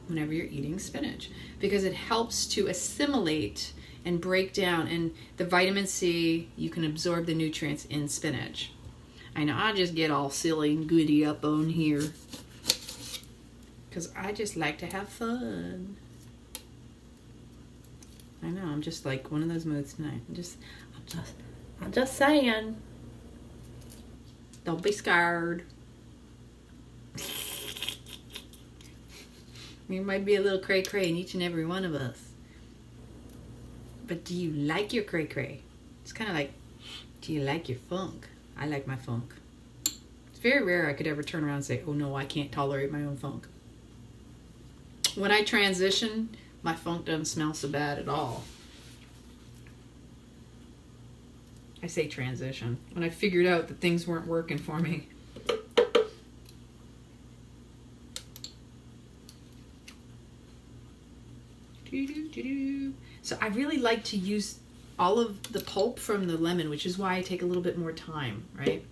Speaker 1: whenever you're eating spinach, because it helps to assimilate and break down, and the vitamin C, you can absorb the nutrients in spinach. I know I just get all silly and goody up on here because I just like to have fun. I know, I'm just like one of those moods tonight. I'm just saying. Don't be scared. We might be a little cray-cray in each and every one of us. But do you like your cray-cray? It's kind of like, do you like your funk? I like my funk. It's very rare I could ever turn around and say, oh no, I can't tolerate my own funk. When I transition, my funk doesn't smell so bad at all. I say transition. When I figured out that things weren't working for me. So I really like to use all of the pulp from the lemon, which is why I take a little bit more time, right?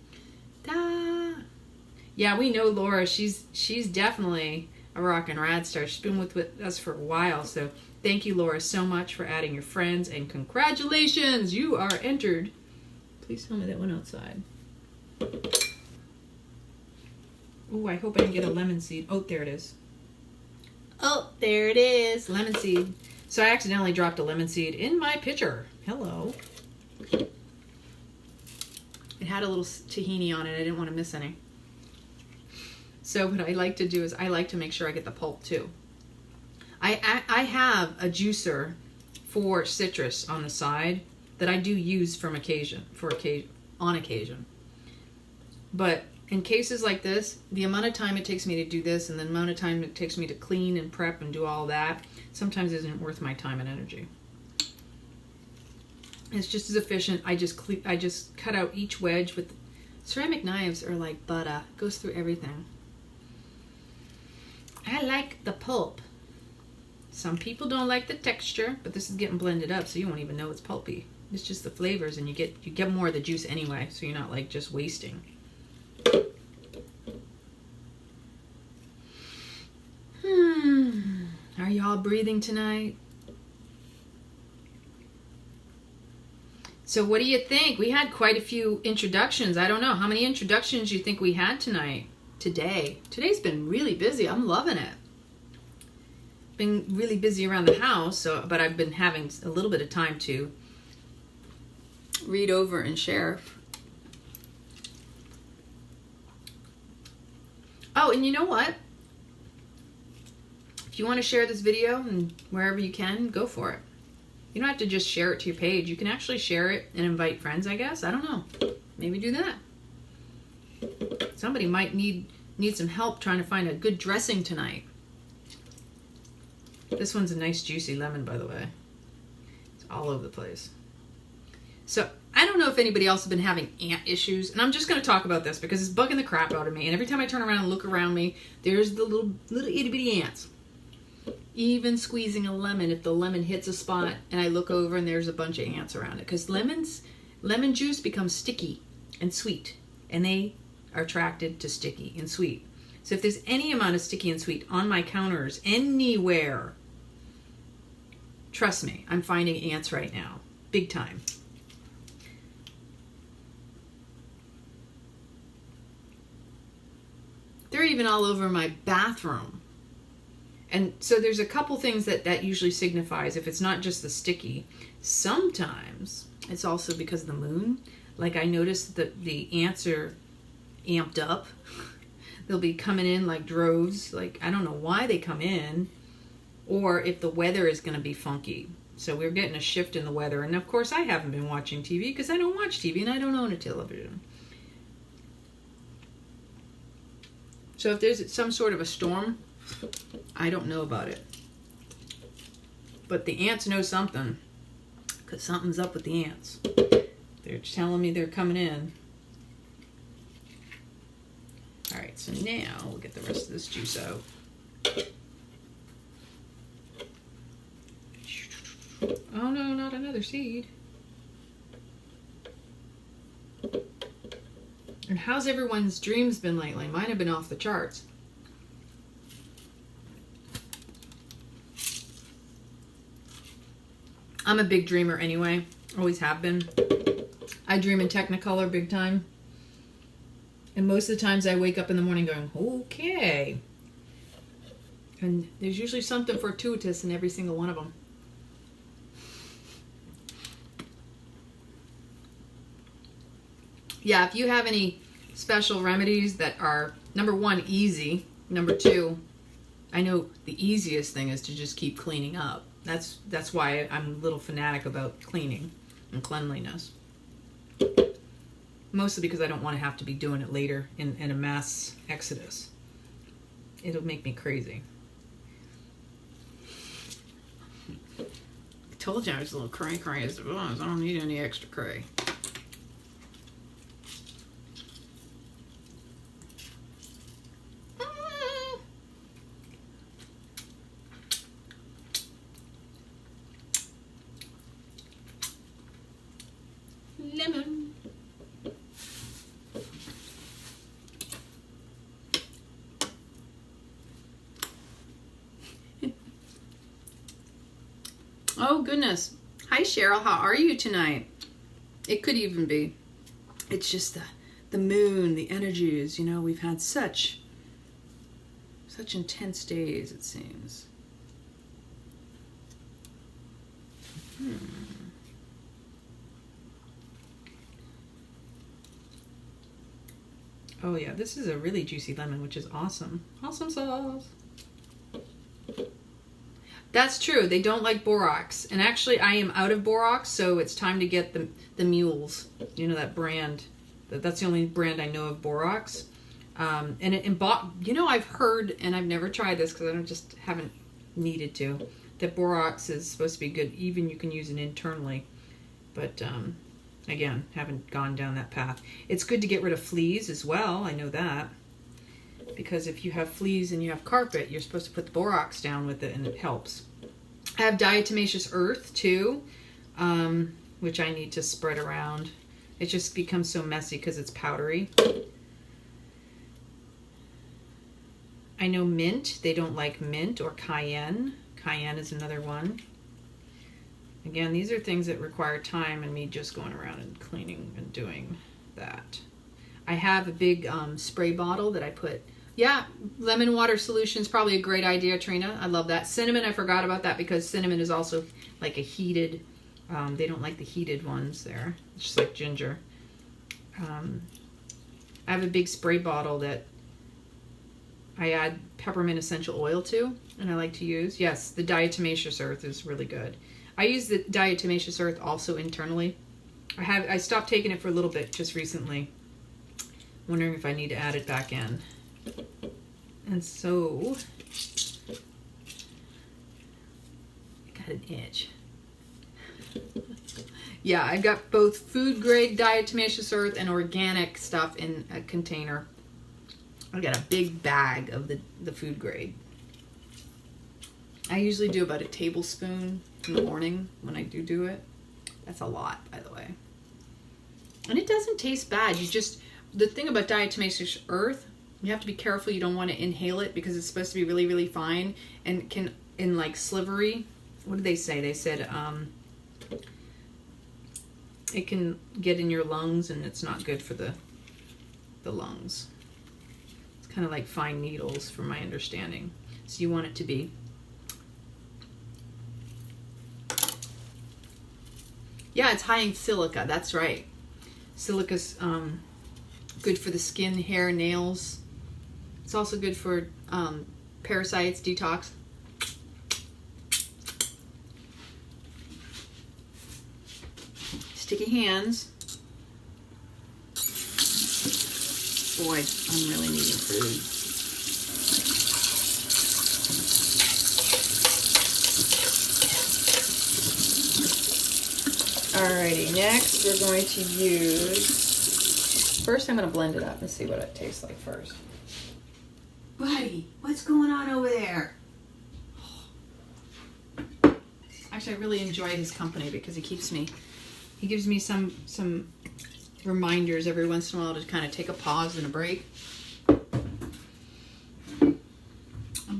Speaker 1: Yeah, we know Laura. She's definitely a rockin' rad star. She's been with us for a while, so thank you, Laura, so much for adding your friends, and congratulations, you are entered. Please tell me that went outside. Oh, I hope I can get a lemon seed. Oh, there it is. Oh, there it is, lemon seed. So I accidentally dropped a lemon seed in my pitcher. Hello. It had a little tahini on it. I didn't want to miss any. So what I like to do is I like to make sure I get the pulp too. I have a juicer for citrus on the side that I do use on occasion. But in cases like this, the amount of time it takes me to do this and the amount of time it takes me to clean and prep and do all that sometimes isn't worth my time and energy. It's just as efficient. I just cut out each wedge with ceramic knives are like butter. Goes through everything. I like the pulp. Some people don't like the texture, but this is getting blended up, so you won't even know it's pulpy. It's just the flavors, and you get more of the juice anyway, so you're not like just wasting. Are y'all breathing tonight? So what do you think? We had quite a few introductions. I don't know. How many introductions you think we had tonight? Today's been really busy. I'm loving it. Been really busy around the house, but I've been having a little bit of time to read over and share. Oh, and you know what? If you want to share this video and wherever you can, go for it. You don't have to just share it to your page. You can actually share it and invite friends, I guess. I don't know. Maybe do that. Somebody might need some help trying to find a good dressing tonight. This one's a nice juicy lemon, by the way. It's all over the place. So I don't know if anybody else has been having ant issues, and I'm just going to talk about this because it's bugging the crap out of me. And every time I turn around and look around me, there's the little itty bitty ants. Even squeezing a lemon, if the lemon hits a spot and I look over and there's a bunch of ants around it, because lemon juice becomes sticky and sweet, and they are attracted to sticky and sweet. So if there's any amount of sticky and sweet on my counters anywhere, trust me, I'm finding ants right now, big time. They're even all over my bathroom. And so there's a couple things that usually signifies if it's not just the sticky. Sometimes it's also because of the moon. Like I noticed that the ants are amped up. They'll be coming in like droves. Like I don't know why they come in, or if the weather is going to be funky. So we're getting a shift in the weather. And of course I haven't been watching TV because I don't watch TV and I don't own a television. So if there's some sort of a storm, I don't know about it. But the ants know something, because something's up with the ants. They're telling me they're coming in. All right, so now we'll get the rest of this juice out. Oh no, not another seed. And how's everyone's dreams been lately? Mine have been off the charts. I'm a big dreamer anyway. Always have been. I dream in Technicolor big time. And most of the times I wake up in the morning going, okay. And there's usually something fortuitous in every single one of them. Yeah, if you have any special remedies that are, number one, easy. Number two, I know the easiest thing is to just keep cleaning up. That's why I'm a little fanatic about cleaning and cleanliness. Mostly because I don't want to have to be doing it later in a mass exodus. It'll make me crazy. I told you I was a little cray as it was. I don't need any extra cray. Lemon. Oh goodness. Hi Cheryl, how are you tonight? It could even be. It's just the moon, the energies, you know, we've had such intense days, it seems. Oh yeah, this is a really juicy lemon, which is awesome. Awesome sauce. That's true. They don't like borax. And actually, I am out of borax, so it's time to get the mules. You know, that brand. That's the only brand I know of borax. You know, I've heard, and I've never tried this because I just haven't needed to, that borax is supposed to be good. Even you can use it internally. But, again, haven't gone down that path. It's good to get rid of fleas as well. I know that. Because if you have fleas and you have carpet, you're supposed to put the borax down with it and it helps. I have diatomaceous earth too, which I need to spread around. It just becomes so messy because it's powdery. I know mint. They don't like mint or cayenne. Cayenne is another one. Again, these are things that require time and me just going around and cleaning and doing that. I have a big spray bottle that I put. Yeah, lemon water solution is probably a great idea, Trina. I love that. Cinnamon, I forgot about that because cinnamon is also like a heated, they don't like the heated ones there. It's just like ginger. I have a big spray bottle that I add peppermint essential oil to, and I like to use. Yes, the diatomaceous earth is really good. I use the diatomaceous earth also internally. I stopped taking it for a little bit just recently. Wondering if I need to add it back in. And so, I got an itch. Yeah, I got both food grade diatomaceous earth and organic stuff in a container. I got a big bag of the food grade. I usually do about a tablespoon in the morning when I do it. That's a lot, by the way. And it doesn't taste bad. The thing about diatomaceous earth, you have to be careful. You don't want to inhale it because it's supposed to be really, really fine and can, in like slivery, what did they say? They said it can get in your lungs and it's not good for the lungs. It's kind of like fine needles from my understanding. So you want it to be. Yeah, it's high in silica. That's right. Silica's good for the skin, hair, nails. It's also good for parasites, detox. Sticky hands. Boy, I'm really needing food. Alrighty, next we're going to use, first I'm going to blend it up and see what it tastes like first. Buddy, what's going on over there? Actually, I really enjoy his company because he gives me some reminders every once in a while to kind of take a pause and a break. I'm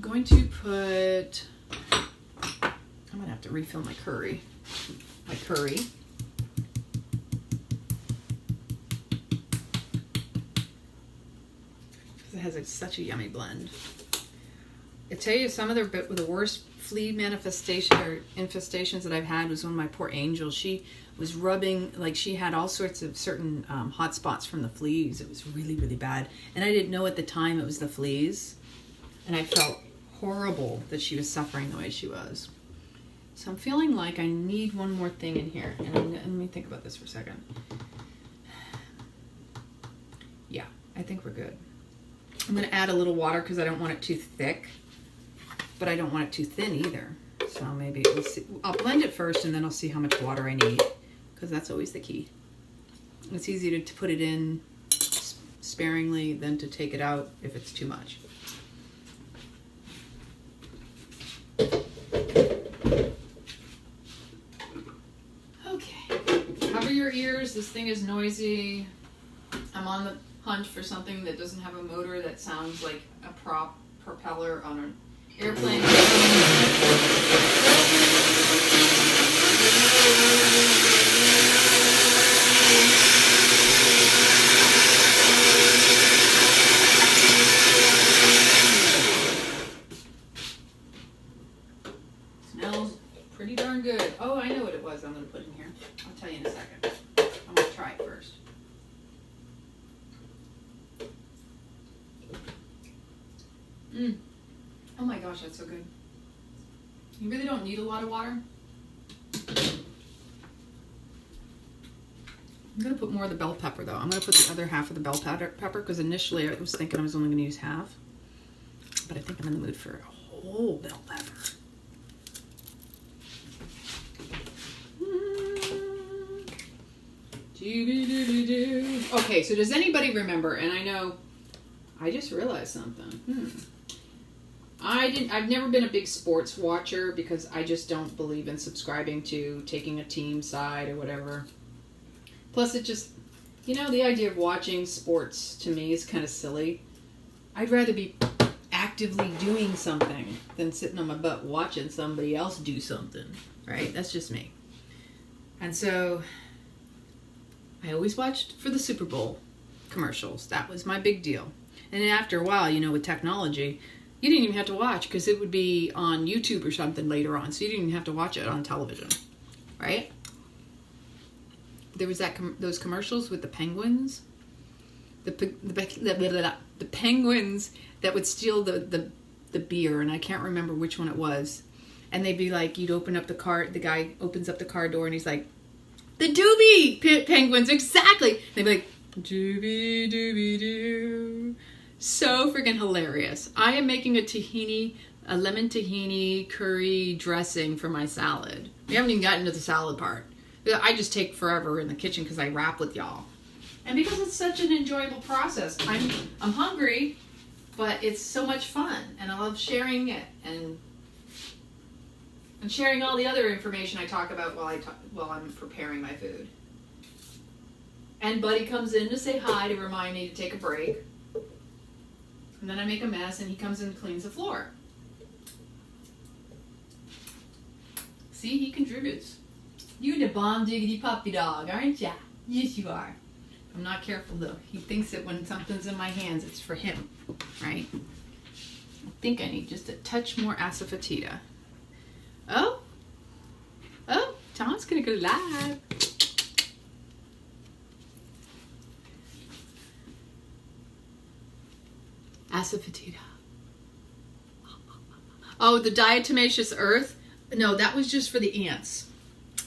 Speaker 1: going to put, I'm gonna have to refill my curry. It has such a yummy blend. I tell you, some of the worst flea infestations that I've had was when my poor Angel, she was rubbing, like she had all sorts of certain hot spots from the fleas. It was really, really bad. And I didn't know at the time it was the fleas. And I felt horrible that she was suffering the way she was. So I'm feeling like I need one more thing in here. And let me think about this for a second. Yeah, I think we're good. I'm going to add a little water because I don't want it too thick, but I don't want it too thin either. So maybe I'll blend it first and then I'll see how much water I need, because that's always the key. It's easier to put it in sparingly than to take it out if it's too much. Okay, cover your ears. This thing is noisy. I'm on the hunt for something that doesn't have a motor that sounds like a propeller on an airplane. Smells pretty darn good. Oh, I know what it was I'm going to put in here. I'll tell you in a second. I'm going to try it first. Oh my gosh, that's so good. You really don't need a lot of water. I'm going to put more of the bell pepper though. I'm going to put the other half of the bell pepper because initially I was thinking I was only going to use half. But I think I'm in the mood for a whole bell pepper. Okay, so does anybody remember, and I know, I just realized something. I've never been a big sports watcher because I just don't believe in subscribing to taking a team side or whatever. Plus it just, the idea of watching sports to me is kind of silly. I'd rather be actively doing something than sitting on my butt watching somebody else do something, right? That's just me. And so I always watched for the Super Bowl commercials. That was my big deal. And then after a while, with technology, you didn't even have to watch because it would be on YouTube or something later on. So you didn't even have to watch it on television, right? There was those commercials with the penguins. The penguins that would steal the beer, and I can't remember which one it was. And they'd be like, you'd open up the car, the guy opens up the car door and he's like, the doobie penguins, exactly. They'd be like, doobie doobie doo. So freaking hilarious. I am making a lemon tahini curry dressing for my salad. We haven't even gotten to the salad part. I just take forever in the kitchen because I rap with y'all. And because it's such an enjoyable process. I'm hungry, but it's so much fun. And I love sharing it and sharing all the other information I talk about while I'm preparing my food. And Buddy comes in to say hi to remind me to take a break. And then I make a mess and he comes in and cleans the floor. See, he contributes. You're the bomb diggity puppy dog, aren't ya? Yes, you are. I'm not careful though. He thinks that when something's in my hands, it's for him, right? I think I need just a touch more asafoetida. Oh, Tom's gonna go live. Asafoetida. Oh, the diatomaceous earth? No, that was just for the ants.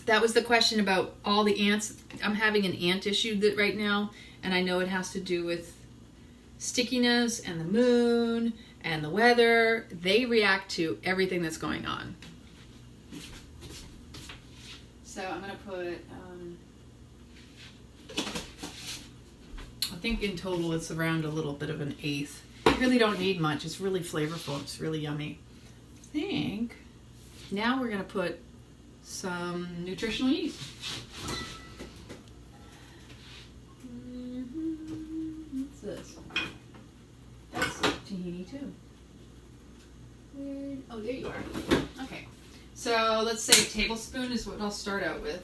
Speaker 1: That was the question about all the ants. I'm having an ant issue right now, and I know it has to do with stickiness and the moon and the weather. They react to everything that's going on. So I'm going to put, I think in total it's around a little bit of an eighth. You really don't need much. It's really flavorful. It's really yummy. I think now we're going to put some nutritional yeast. What's this? That's tahini too. Oh, there you are. Okay. So let's say a tablespoon is what I'll start out with.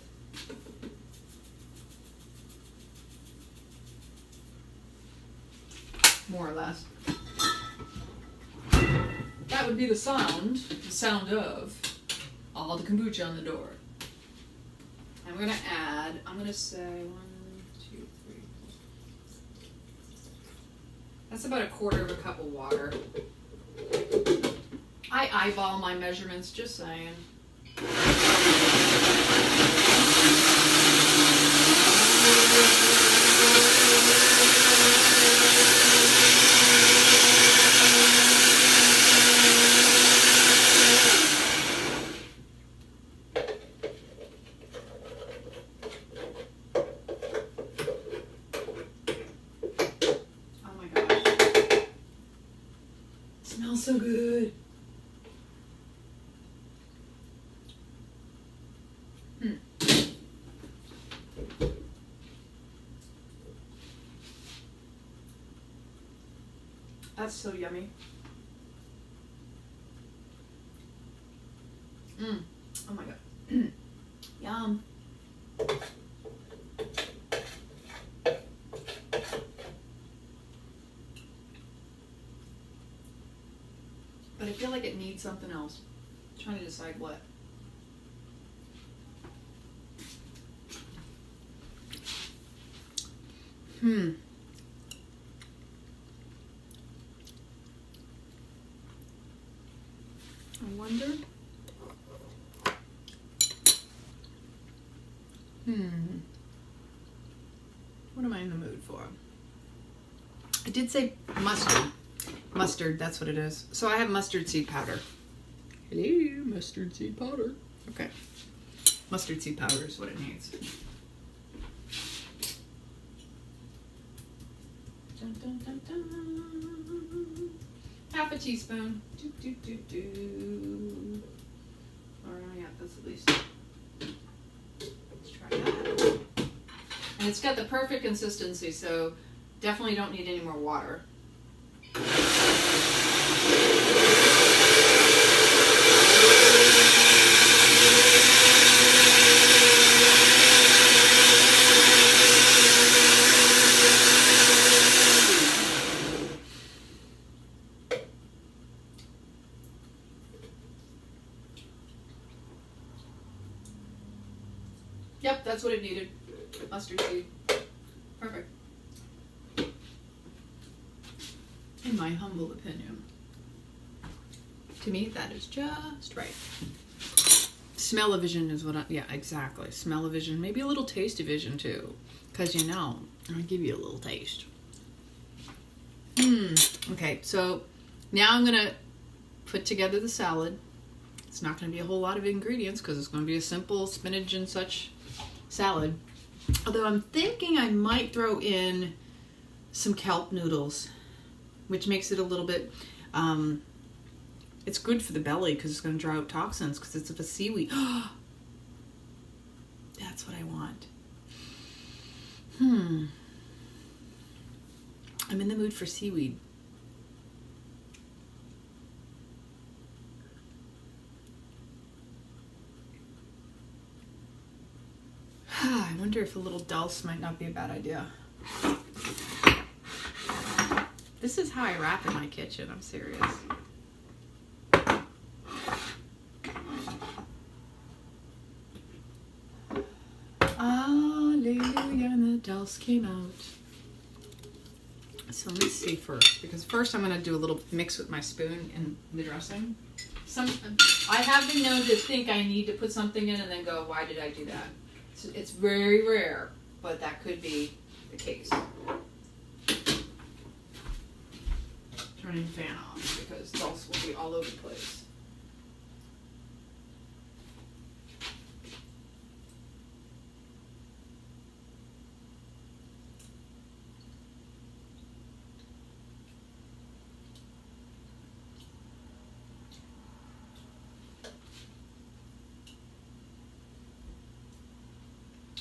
Speaker 1: More or less. That would be the sound of all the kombucha on the door. And we're going to add, I'm going to say 1, 2, 3, 4. That's about 1/4 cup of water. I eyeball my measurements, just saying. Smells so good. That's so yummy. Oh my god. Yum. But I feel like it needs something else. I'm trying to decide what. I wonder. What am I in the mood for? I did say mustard. Mustard, that's what it is. So I have mustard seed powder. Hello, mustard seed powder. Okay. Mustard seed powder is what it needs. Dun, dun, dun, dun. Half a teaspoon. Do, do, do, do. Or, yeah, that's at least. Let's try that. And it's got the perfect consistency, so definitely don't need any more water. Yep, that's what it needed. Mustard seed. Perfect. In my humble opinion. To me, that is just right. Smell-o-vision is what I... Yeah, exactly. Smell-o-vision. Maybe a little taste-o-vision, too. Because, you know, I'll give you a little taste. Okay, so now I'm going to put together the salad. It's not going to be a whole lot of ingredients because it's going to be a simple spinach and such salad. Although I'm thinking I might throw in some kelp noodles, which makes it a little bit, it's good for the belly because it's going to draw out toxins because it's of a seaweed. That's what I want. I'm in the mood for seaweed. I wonder if a little dulse might not be a bad idea. This is how I wrap in my kitchen, I'm serious. Hallelujah, and the dulse came out. So let me see first, because first I'm going to do a little mix with my spoon in the dressing. I have been known to think I need to put something in and then go, why did I do that? So it's very rare, but that could be the case. Turning the fan off because dulse will be all over the place.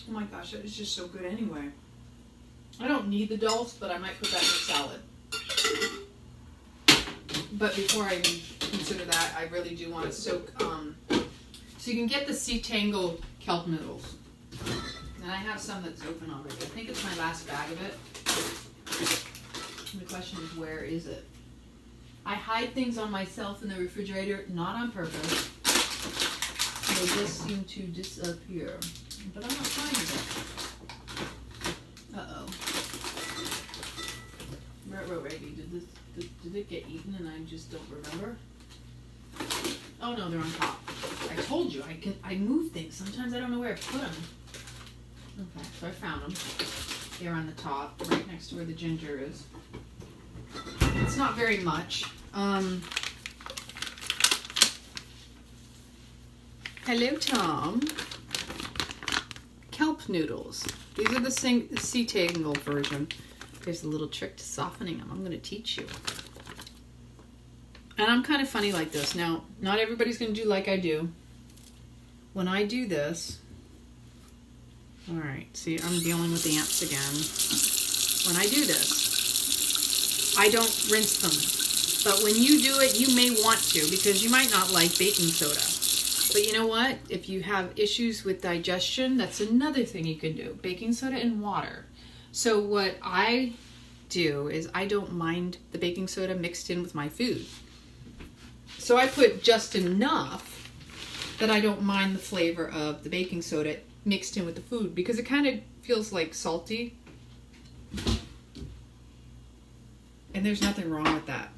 Speaker 1: Oh my gosh, that is just so good anyway. I don't need the dulse, but I might put that in a salad. But before I even consider that, I really do want to soak. So you can get the sea tangled kelp noodles. And I have some that's open already. I think it's my last bag of it. And the question is, where is it? I hide things on myself in the refrigerator, not on purpose. They just seem to disappear. But I'm not finding it. Uh-oh. Reggie, did it get eaten and I just don't remember? Oh no, they're on top. I told you, I move things. Sometimes I don't know where I put them. Okay, so I found them. They're on the top, right next to where the ginger is. It's not very much. Hello, Tom. Kelp noodles. These are the sea tangle version. There's a little trick to softening them. I'm going to teach you. And I'm kind of funny like this. Now, not everybody's going to do like I do. When I do this, all right, see, I'm dealing with the ants again. When I do this, I don't rinse them. But when you do it, you may want to, because you might not like baking soda. But you know what? If you have issues with digestion, that's another thing you can do. Baking soda and water. So what I do is I don't mind the baking soda mixed in with my food. So I put just enough that I don't mind the flavor of the baking soda mixed in with the food, because it kind of feels like salty. And there's nothing wrong with that.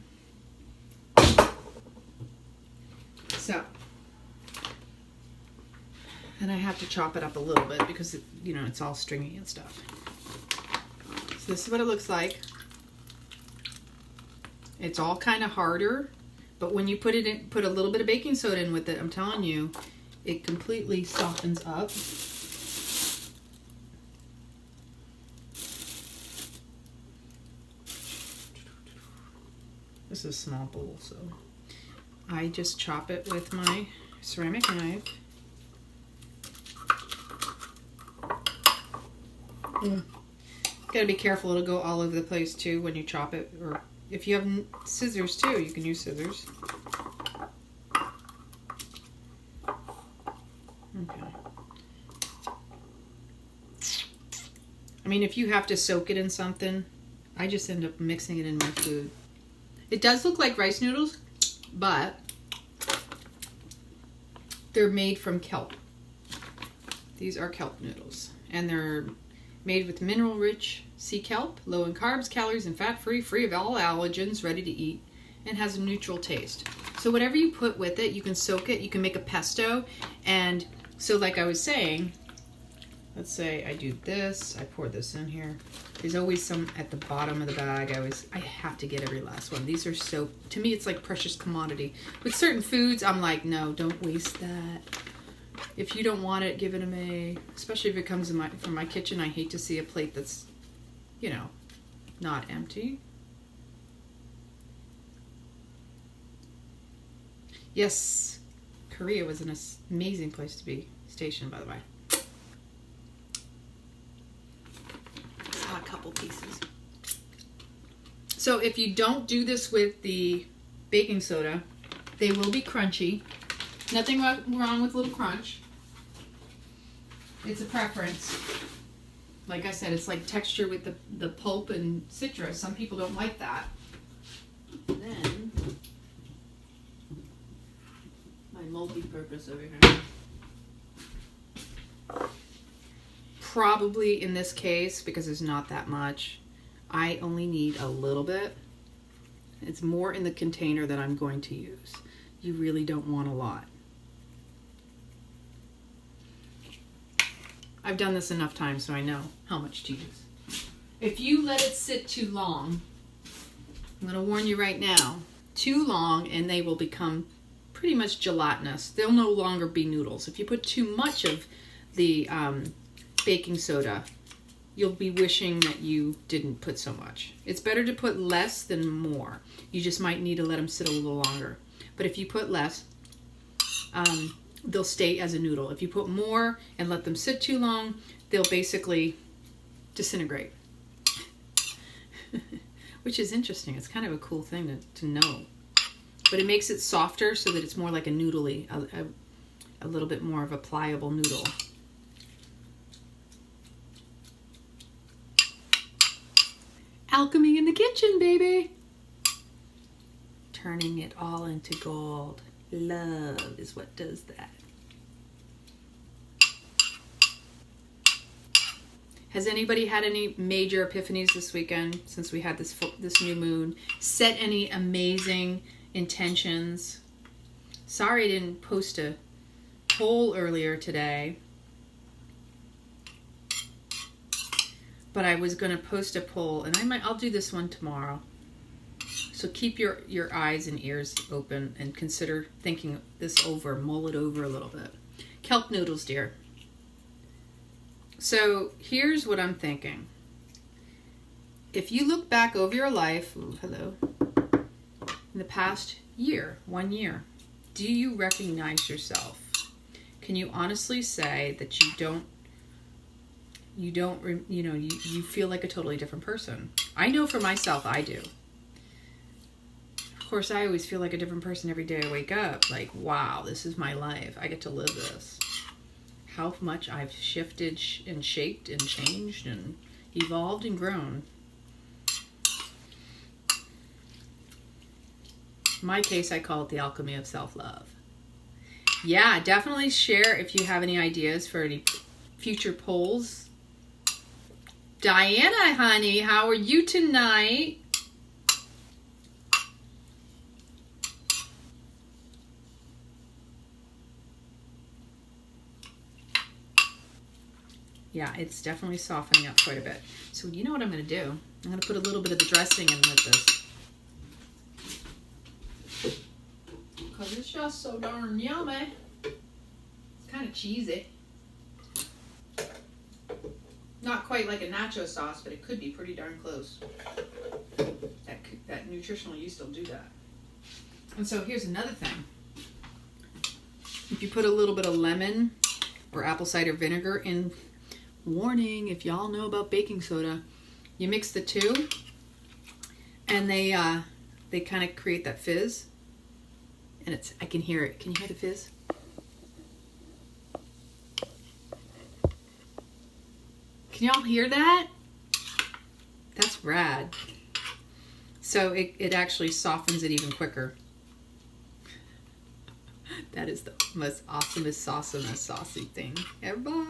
Speaker 1: So, and I have to chop it up a little bit because it, you know, it's all stringy and stuff. So this is what it looks like. It's all kind of harder, but when you put it in, put a little bit of baking soda in with it, I'm telling you, it completely softens up. This is a small bowl, so I just chop it with my ceramic knife. Gotta be careful, it'll go all over the place too when you chop it, or if you have scissors too, you can use scissors. Okay. I mean, if you have to soak it in something, I just end up mixing it in my food. It does look like rice noodles, but they're made from kelp. These are kelp noodles, and they're made with mineral-rich sea kelp, low in carbs, calories, and fat-free, free of all allergens, ready to eat, and has a neutral taste. So whatever you put with it, you can soak it, you can make a pesto, and so like I was saying, let's say I do this, I pour this in here. There's always some at the bottom of the bag. I have to get every last one. These are so, to me, it's like precious commodity. With certain foods, I'm like, no, don't waste that. If you don't want it, give it to me. Especially if it comes in from my kitchen. I hate to see a plate that's, you know, not empty. Yes, Korea was an amazing place to be stationed, by the way. A couple pieces. So if you don't do this with the baking soda, they will be crunchy. Nothing wrong with a little crunch. It's a preference. Like I said, it's like texture with the pulp and citrus. Some people don't like that. Then my multi-purpose over here. Probably in this case, because there's not that much, I only need a little bit. It's more in the container that I'm going to use. You really don't want a lot. I've done this enough times so I know how much to use. If you let it sit too long, I'm going to warn you right now, too long and they will become pretty much gelatinous. They'll no longer be noodles. If you put too much of the baking soda, you'll be wishing that you didn't put so much. It's better to put less than more. You just might need to let them sit a little longer. But if you put less, they'll stay as a noodle. If you put more and let them sit too long, they'll basically disintegrate. Which is interesting. It's kind of a cool thing to know. But it makes it softer so that it's more like a noodly, a little bit more of a pliable noodle. Alchemy in the kitchen, baby! Turning it all into gold. Love is what does that. Has anybody had any major epiphanies this weekend since we had this new moon? Set any amazing intentions? Sorry I didn't post a poll earlier today. But I was going to post a poll, and I'll do this one tomorrow. So keep your eyes and ears open and consider thinking this over, mull it over a little bit. Kelp noodles, dear. So here's what I'm thinking. If you look back over your life, in the past year, 1 year, do you recognize yourself? Can you honestly say that you feel like a totally different person? I know for myself, I do. Of course, I always feel like a different person every day I wake up. Like, wow, this is my life. I get to live this. How much I've shifted and shaped and changed and evolved and grown. In my case, I call it the alchemy of self-love. Yeah, definitely share if you have any ideas for any future polls. Diana, honey, how are you tonight? Yeah, it's definitely softening up quite a bit. So you know what I'm going to do? I'm going to put a little bit of the dressing in with this. Because it's just so darn yummy. It's kind of cheesy. Not quite like a nacho sauce, but it could be pretty darn close. That nutritional yeast will do that. And so here's another thing. If you put a little bit of lemon or apple cider vinegar in, warning, if y'all know about baking soda, you mix the two and they kind of create that fizz. And I can hear it. Can you hear the fizz? Can y'all hear that? That's rad. So it actually softens it even quicker. That is the most awesomest saucy thing ever.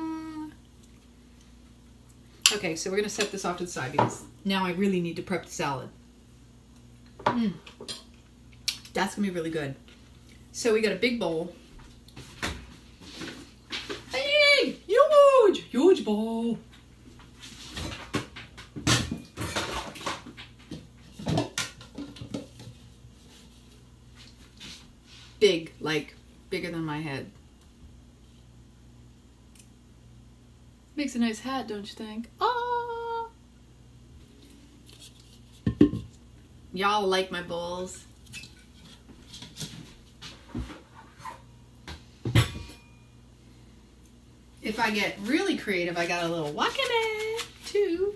Speaker 1: Okay, so we're going to set this off to the side because now I really need to prep the salad. That's going to be really good. So we got a big bowl. Hey, huge bowl. Big, like bigger than my head. Makes a nice hat, don't you think? Oh! Y'all like my bowls? If I get really creative, I got a little wakame too.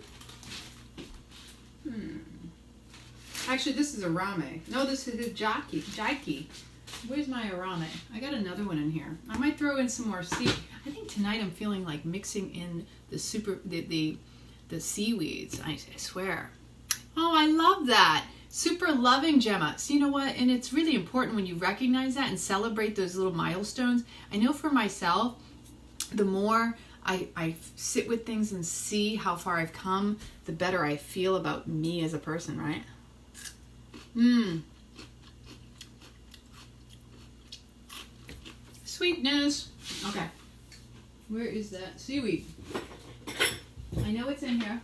Speaker 1: Actually, this is arame. No, this is jaiki. Where's my arame? I got another one in here. I might throw in some more seed. I think tonight I'm feeling like mixing in the seaweeds. I swear. Oh, I love that. Super loving, Gemma. So you know what? And it's really important when you recognize that and celebrate those little milestones. I know for myself, the more I sit with things and see how far I've come, the better I feel about me as a person, right? Sweetness. Okay. Where is that seaweed? I know it's in here.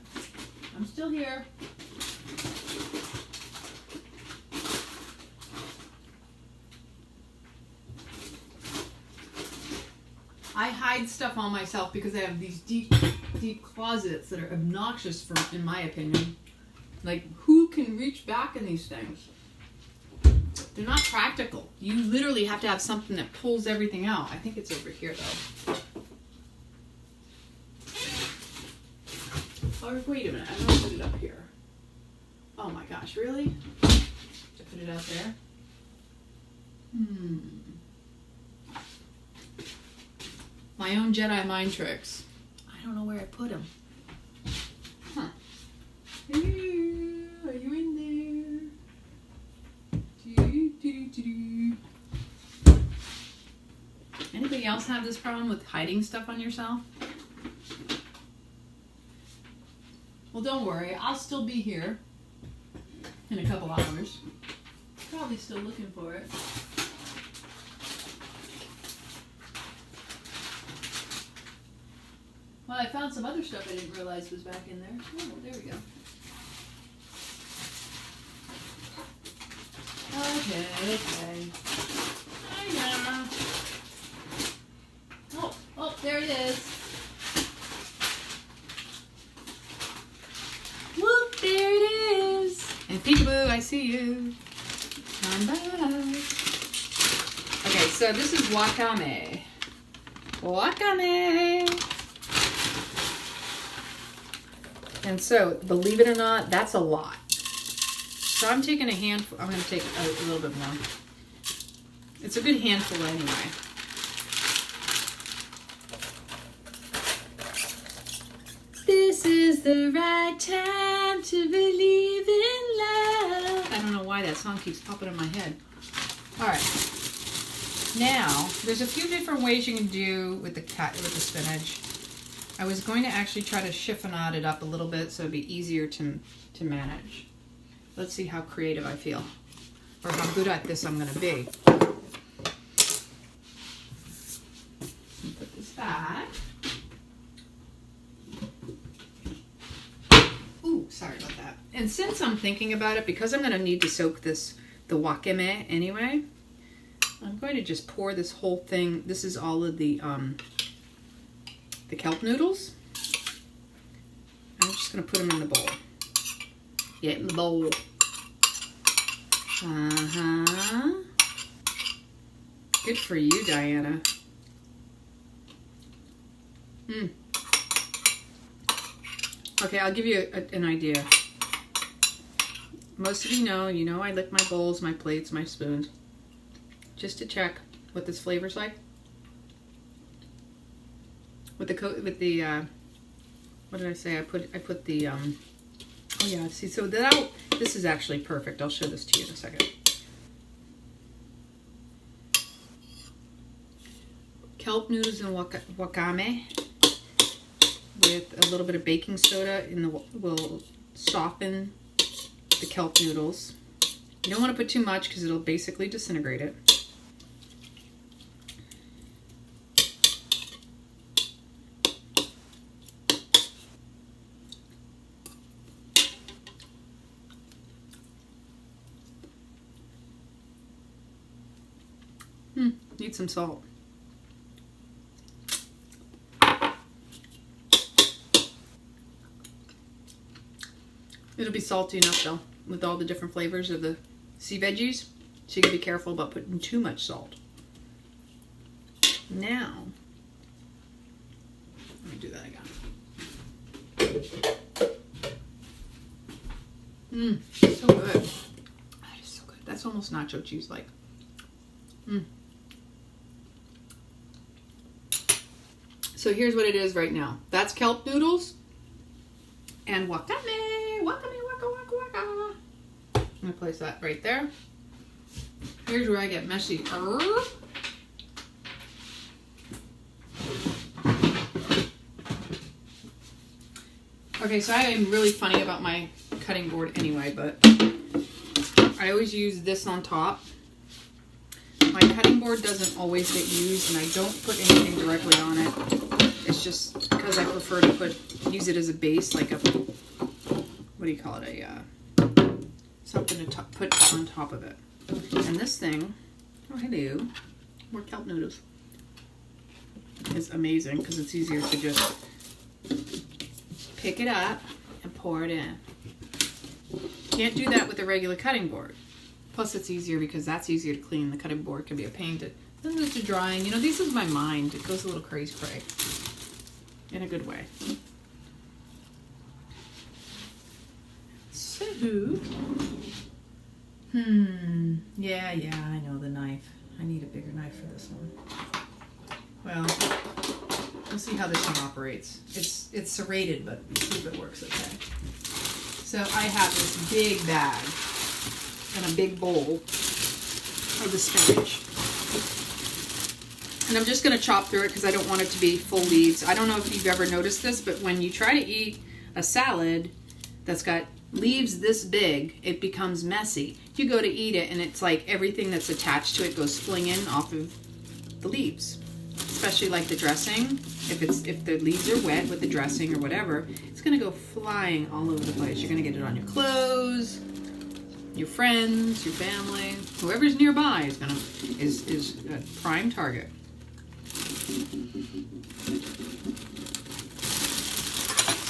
Speaker 1: I'm still here. I hide stuff on myself because I have these deep closets that are obnoxious in my opinion. Like, who can reach back in these things? They're not practical. You literally have to have something that pulls everything out. I think it's over here though. Or wait a minute, I'm gonna put it up here. Oh my gosh, really? Should I put it out there? My own Jedi mind tricks. I don't know where I put them. Huh. Are you in there? Anybody else have this problem with hiding stuff on yourself? Well, don't worry. I'll still be here in a couple hours. Probably still looking for it. Well, I found some other stuff I didn't realize was back in there. Oh, there we go. Okay. I know. Oh, there it is. Whoop, there it is. And peekaboo, I see you. I'm back. Okay, so this is wakame. Wakame. And so, believe it or not, that's a lot. So I'm taking a handful. I'm going to take a little bit more. It's a good handful anyway. This is the right time to believe in love. I don't know why that song keeps popping in my head. All right. Now, there's a few different ways you can do with the spinach. I was going to actually try to chiffonade it up a little bit so it'd be easier to manage. Let's see how creative I feel, or how good at this I'm going to be. Put this back. Ooh, sorry about that. And since I'm thinking about it, because I'm going to need to soak the wakame anyway, I'm going to just pour this whole thing. This is all of the kelp noodles. I'm just going to put them in the bowl. Yeah, in the bowl. Uh-huh. Good for you, Diana. Okay, I'll give you an idea. Most of you know I lick my bowls, my plates, my spoons. Just to check what this flavor's like. With the what did I say? I put the oh yeah, see, so this is actually perfect. I'll show this to you in a second. Kelp noodles and wakame with a little bit of baking soda will soften the kelp noodles. You don't want to put too much because it'll basically disintegrate it. Need some salt. It'll be salty enough though, with all the different flavors of the sea veggies. So you can be careful about putting too much salt. Now, let me do that again. So good. That is so good. That's almost nacho cheese like. So here's what it is right now. That's kelp noodles and wakame. Wakame, waka, waka, waka. I'm gonna place that right there. Here's where I get messy. Okay, so I am really funny about my cutting board anyway, but I always use this on top. My cutting board doesn't always get used, and I don't put anything directly on it. It's just because I prefer to use it as a base, like a, what do you call it, something to put on top of it. And this thing, oh hello, more kelp noodles, is amazing because it's easier to just pick it up and pour it in. Can't do that with a regular cutting board. Plus it's easier because that's easier to clean. The cutting board can be a pain to drying. You know, this is my mind. It goes a little crazy in a good way. Who? Yeah, I know the knife. I need a bigger knife for this one. Well, we'll see how this one operates. It's serrated, but we'll see if it works okay. So I have this big bag and a big bowl of the spinach. And I'm just going to chop through it because I don't want it to be full leaves. I don't know if you've ever noticed this, but when you try to eat a salad that's got leaves this big, it becomes messy. You go to eat it and it's like everything that's attached to it goes flinging off of the leaves. Especially like the dressing. If the leaves are wet with the dressing or whatever, it's going to go flying all over the place. You're going to get it on your clothes, your friends, your family, whoever's nearby is a prime target.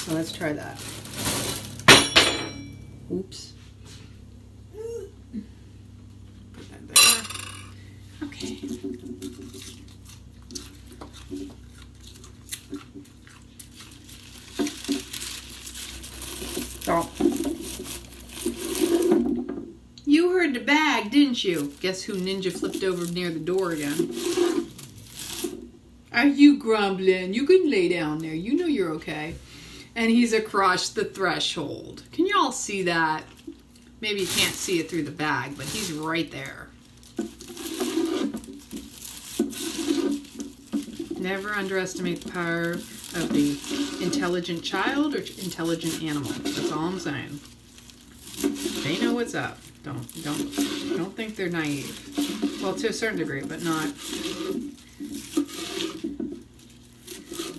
Speaker 1: So let's try that. Oops. Put that there. Okay. So, you heard the bag, didn't you? Guess who ninja flipped over near the door again? Are you grumbling? You can lay down there. You know you're okay. And he's across the threshold. Can y'all see that? Maybe you can't see it through the bag, but he's right there. Never underestimate the power of the intelligent child or intelligent animal. That's all I'm saying. They know what's up. Don't think they're naive. Well, to a certain degree, but not.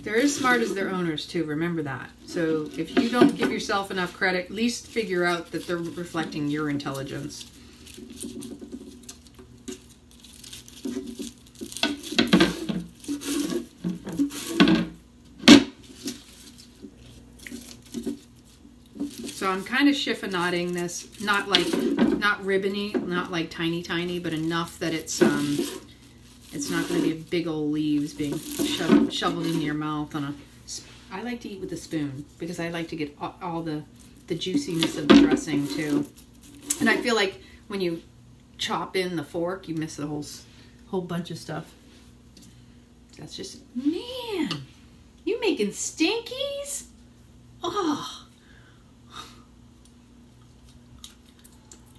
Speaker 1: They're as smart as their owners too. Remember that. So if you don't give yourself enough credit, at least figure out that they're reflecting your intelligence. So I'm kind of chiffonading this, not ribbony, not like tiny, but enough that it's not going to be big old leaves being shoveled into your mouth on a. I like to eat with a spoon because I like to get all the juiciness of the dressing too. And I feel like when you chop in the fork, you miss the whole bunch of stuff. That's just, man, you making stinkies? Oh.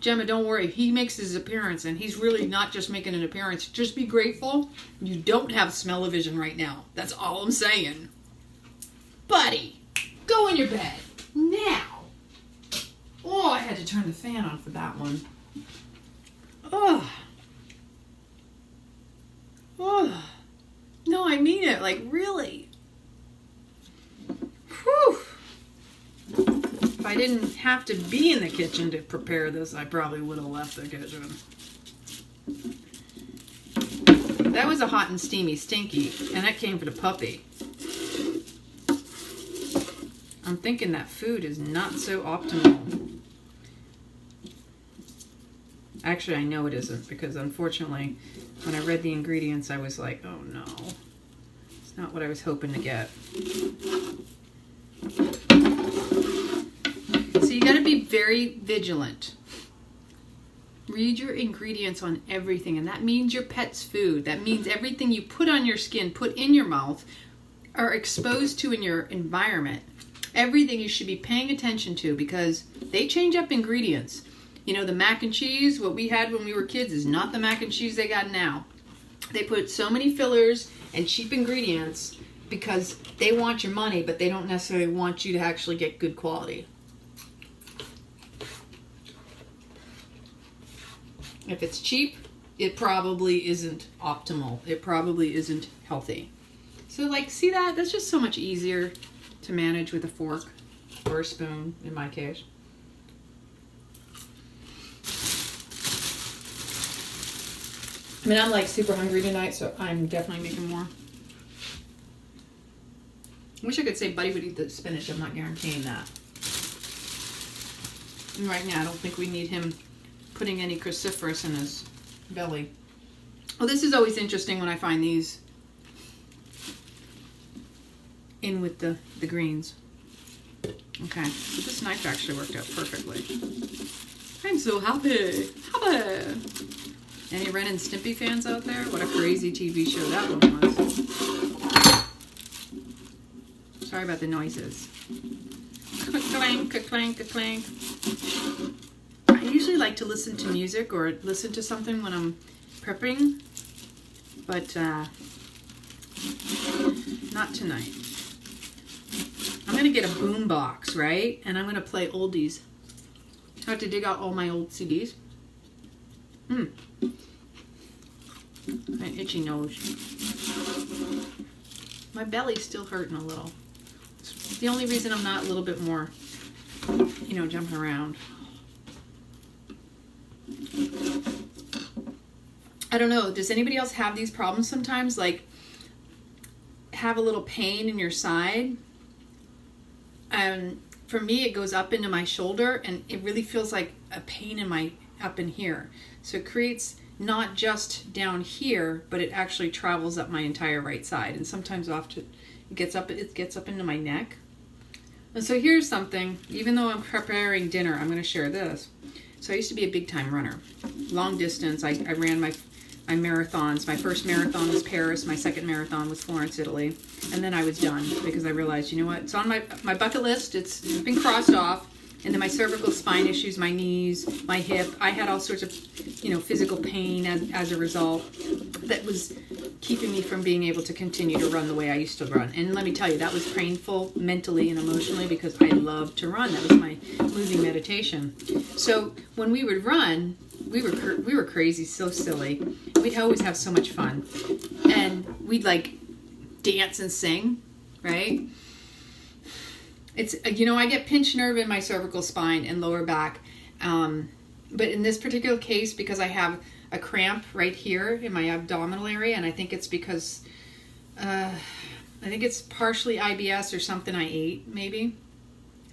Speaker 1: Gemma, don't worry. He makes his appearance, and he's really not just making an appearance. Just be grateful you don't have smell-o-vision right now. That's all I'm saying. Buddy, go in your bed. Now. Oh, I had to turn the fan on for that one. Oh. Oh. No, I mean it. Like, really. Whew. If I didn't have to be in the kitchen to prepare this, I probably would have left the kitchen. That was a hot and steamy stinky, and that came for the puppy. I'm thinking that food is not so optimal. Actually, I know it isn't, because unfortunately, when I read the ingredients, I was like, oh no. It's not what I was hoping to get. So you got to be very vigilant. Read your ingredients on everything, and that means your pet's food. That means everything you put on your skin, put in your mouth, are exposed to in your environment. Everything you should be paying attention to, because they change up ingredients. You know, the mac and cheese, what we had when we were kids, is not the mac and cheese they got now. They put so many fillers and cheap ingredients because they want your money, but they don't necessarily want you to actually get good quality. If it's cheap, it probably isn't optimal. It probably isn't healthy. So, like, see that? That's just so much easier to manage with a fork or a spoon, in my case. I mean, I'm like super hungry tonight, so I'm definitely making more. I wish I could say Buddy would eat the spinach. I'm not guaranteeing that. And right now, I don't think we need him putting any cruciferous in his belly. Well, this is always interesting when I find these in with the greens. Okay, so this knife actually worked out perfectly. I'm so happy. Happy. Any Ren and Stimpy fans out there? What a crazy TV show that one was. Sorry about the noises. Clank, clank, clank. I usually like to listen to music or listen to something when I'm prepping, but not tonight. I'm going to get a boom box, right? And I'm going to play oldies. I have to dig out all my old CDs. My itchy nose. My belly's still hurting a little. It's the only reason I'm not a little bit more, jumping around. I don't know. Does anybody else have these problems sometimes? Like, have a little pain in your side? For me, it goes up into my shoulder, and it really feels like a pain in up in here. So it creates not just down here, but it actually travels up my entire right side, and sometimes it gets up into my neck. And so here's something. Even though I'm preparing dinner, I'm going to share this. So I used to be a big time runner, long distance. I ran my marathons. My first marathon was Paris. My second marathon was Florence, Italy. And then I was done because I realized, you know what? It's on my bucket list. It's been crossed off. And then my cervical spine issues, my knees, my hip. I had all sorts of, physical pain as a result that was keeping me from being able to continue to run the way I used to run. And let me tell you, that was painful mentally and emotionally because I loved to run. That was my moving meditation. So when we would run, we were crazy, so silly. We'd always have so much fun. And we'd dance and sing, right? It's, I get pinched nerve in my cervical spine and lower back. But in this particular case, because I have a cramp right here in my abdominal area, and I think it's because, I think it's partially IBS or something I ate, maybe.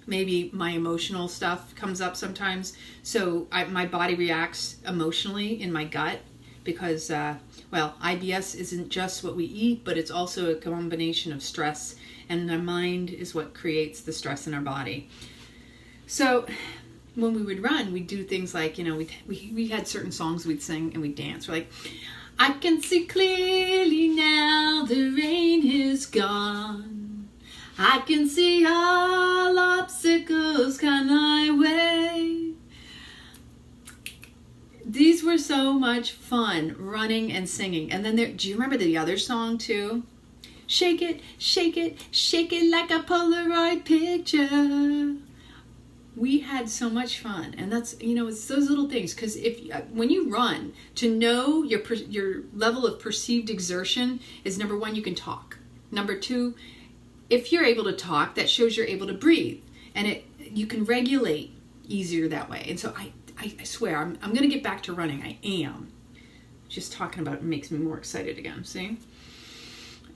Speaker 1: Maybe my emotional stuff comes up sometimes. So my body reacts emotionally in my gut because, IBS isn't just what we eat, but it's also a combination of stress. And our mind is what creates the stress in our body. So when we would run, we'd do things like, we had certain songs we'd sing and we'd dance. We're like, I can see clearly now the rain is gone. I can see all obstacles come my way. These were so much fun, running and singing. And then do you remember the other song too? Shake it, shake it, shake it like a Polaroid picture. We had so much fun, and that's, it's those little things. Because when you run, to know your level of perceived exertion is, number one, you can talk. Number two, if you're able to talk, that shows you're able to breathe, and you can regulate easier that way. And so I swear, I'm going to get back to running. I am. Just talking about it makes me more excited again. See.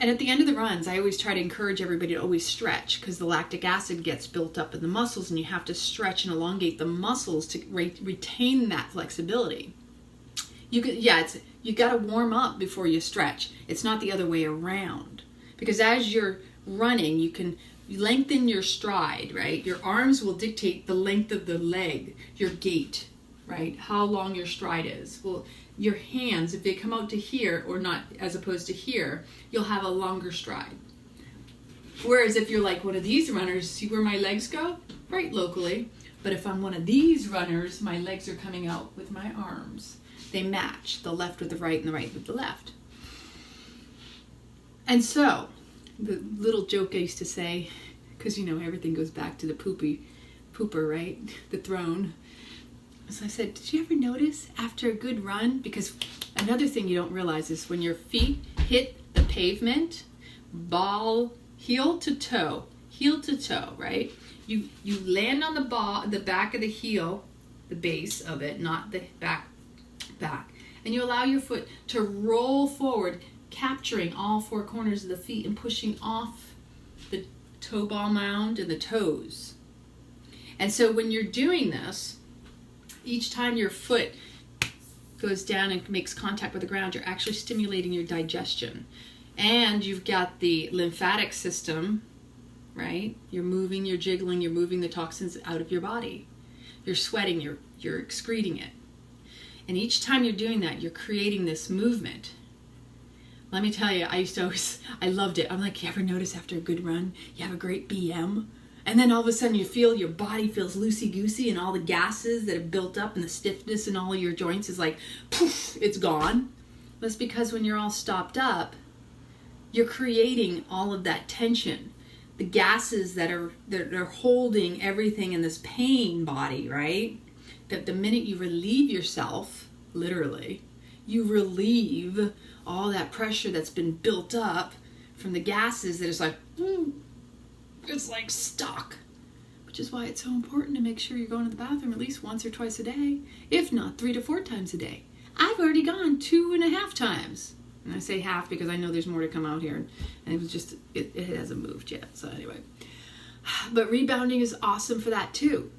Speaker 1: And at the end of the runs, I always try to encourage everybody to always stretch because the lactic acid gets built up in the muscles and you have to stretch and elongate the muscles to retain that flexibility. You got to warm up before you stretch. It's not the other way around. Because as you're running, you can lengthen your stride, right? Your arms will dictate the length of the leg, your gait, right? How long your stride is. Well, your hands, if they come out to here or not, as opposed to here, you'll have a longer stride. Whereas if you're like one of these runners, see where my legs go? Right locally. But if I'm one of these runners, my legs are coming out with my arms. They match, the left with the right and the right with the left. And so, the little joke I used to say, because everything goes back to the pooper, right? The throne. So I said, did you ever notice after a good run? Because another thing you don't realize is when your feet hit the pavement, ball, heel to toe, right? You land on the back of the heel, the base of it, not the back. And you allow your foot to roll forward, capturing all four corners of the feet and pushing off the toe ball mound and the toes. And so when you're doing this, each time your foot goes down and makes contact with the ground, you're actually stimulating your digestion. And you've got the lymphatic system right? You're moving, you're jiggling, you're moving the toxins out of your body. You're sweating, you're excreting it. And each time you're doing that, you're creating this movement. Let me tell you, I loved it. I'm like, you ever notice after a good run, you have a great BM? And then all of a sudden you feel your body feels loosey-goosey and all the gases that have built up and the stiffness in all of your joints is like, poof, it's gone. That's because when you're all stopped up, you're creating all of that tension. The gases that are holding everything in this pain body, right? That the minute you relieve yourself, literally, you relieve all that pressure that's been built up from the gases that is like, it's like stuck. Which is why it's so important to make sure you're going to the bathroom at least once or twice a day, if not 3 to 4 times a day. I've already gone 2.5 times. And I say half because I know there's more to come out here. And it was just, it hasn't moved yet. So anyway. But rebounding is awesome for that too.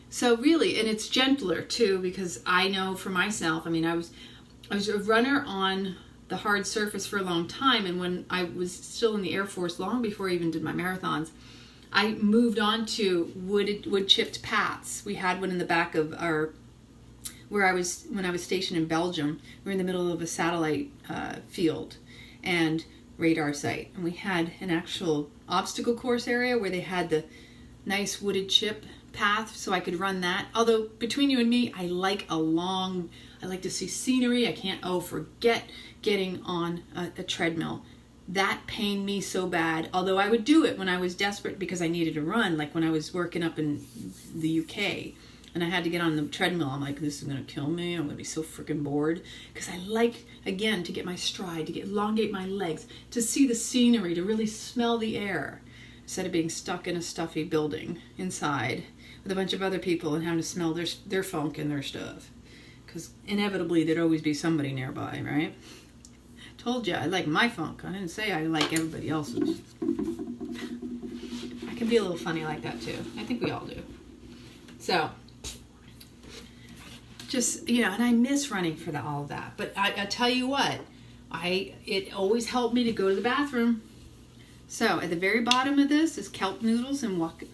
Speaker 1: So really, and it's gentler too, because I know for myself, I mean, I was a runner on the hard surface for a long time. And when I was still in the Air Force, long before I even did my marathons, I moved on to wood chipped paths. We had one in the back of our, when I was stationed in Belgium. We were in the middle of a satellite field and radar site. And we had an actual obstacle course area where they had the nice wooded chip path, so I could run that. Although between you and me, I like to see scenery. I can't forget getting on a treadmill. That pained me so bad. Although I would do it when I was desperate because I needed to run, like when I was working up in the UK and I had to get on the treadmill. I'm like, this is going to kill me. I'm going to be so freaking bored. Because I like, again, to get my stride, to elongate my legs, to see the scenery, to really smell the air, instead of being stuck in a stuffy building inside with a bunch of other people and having to smell their funk and their stuff. Because inevitably there'd always be somebody nearby, right? Told you I like my funk. I didn't say I like everybody else's. I can be a little funny like that too. I think we all do. So, just, and I miss running for all of that. But I tell you what, it always helped me to go to the bathroom. So, at the very bottom of this is kelp noodles and wakame,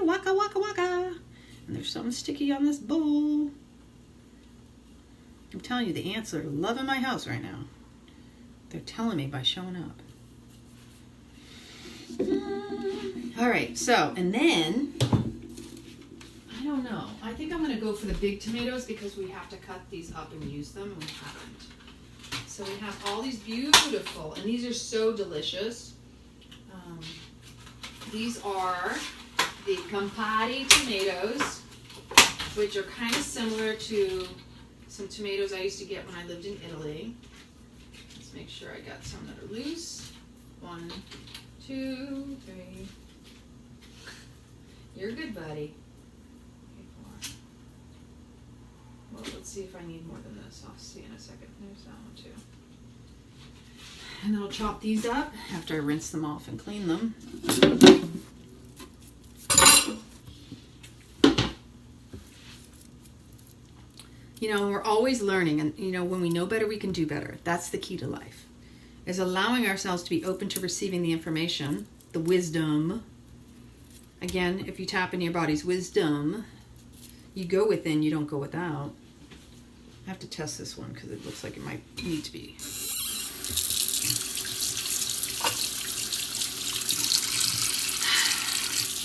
Speaker 1: waka waka waka. And there's something sticky on this bowl. I'm telling you, the ants are loving my house right now. They're telling me by showing up. All right, so, and then, I don't know. I think I'm going to go for the big tomatoes because we have to cut these up and use them, and we haven't. So we have all these beautiful, and these are so delicious. These are the Campari tomatoes, which are kind of similar to some tomatoes I used to get when I lived in Italy. Let's make sure I got some that are loose. 1, 2, 3. You're good, buddy. Okay, 4. Well, let's see if I need more than this. I'll see in a second. There's that one too. And then I'll chop these up after I rinse them off and clean them. We're always learning, and when we know better, we can do better. That's the key to life, is allowing ourselves to be open to receiving the information, the wisdom. Again, if you tap into your body's wisdom, you go within, you don't go without. I have to test this one because it looks like it might need to be.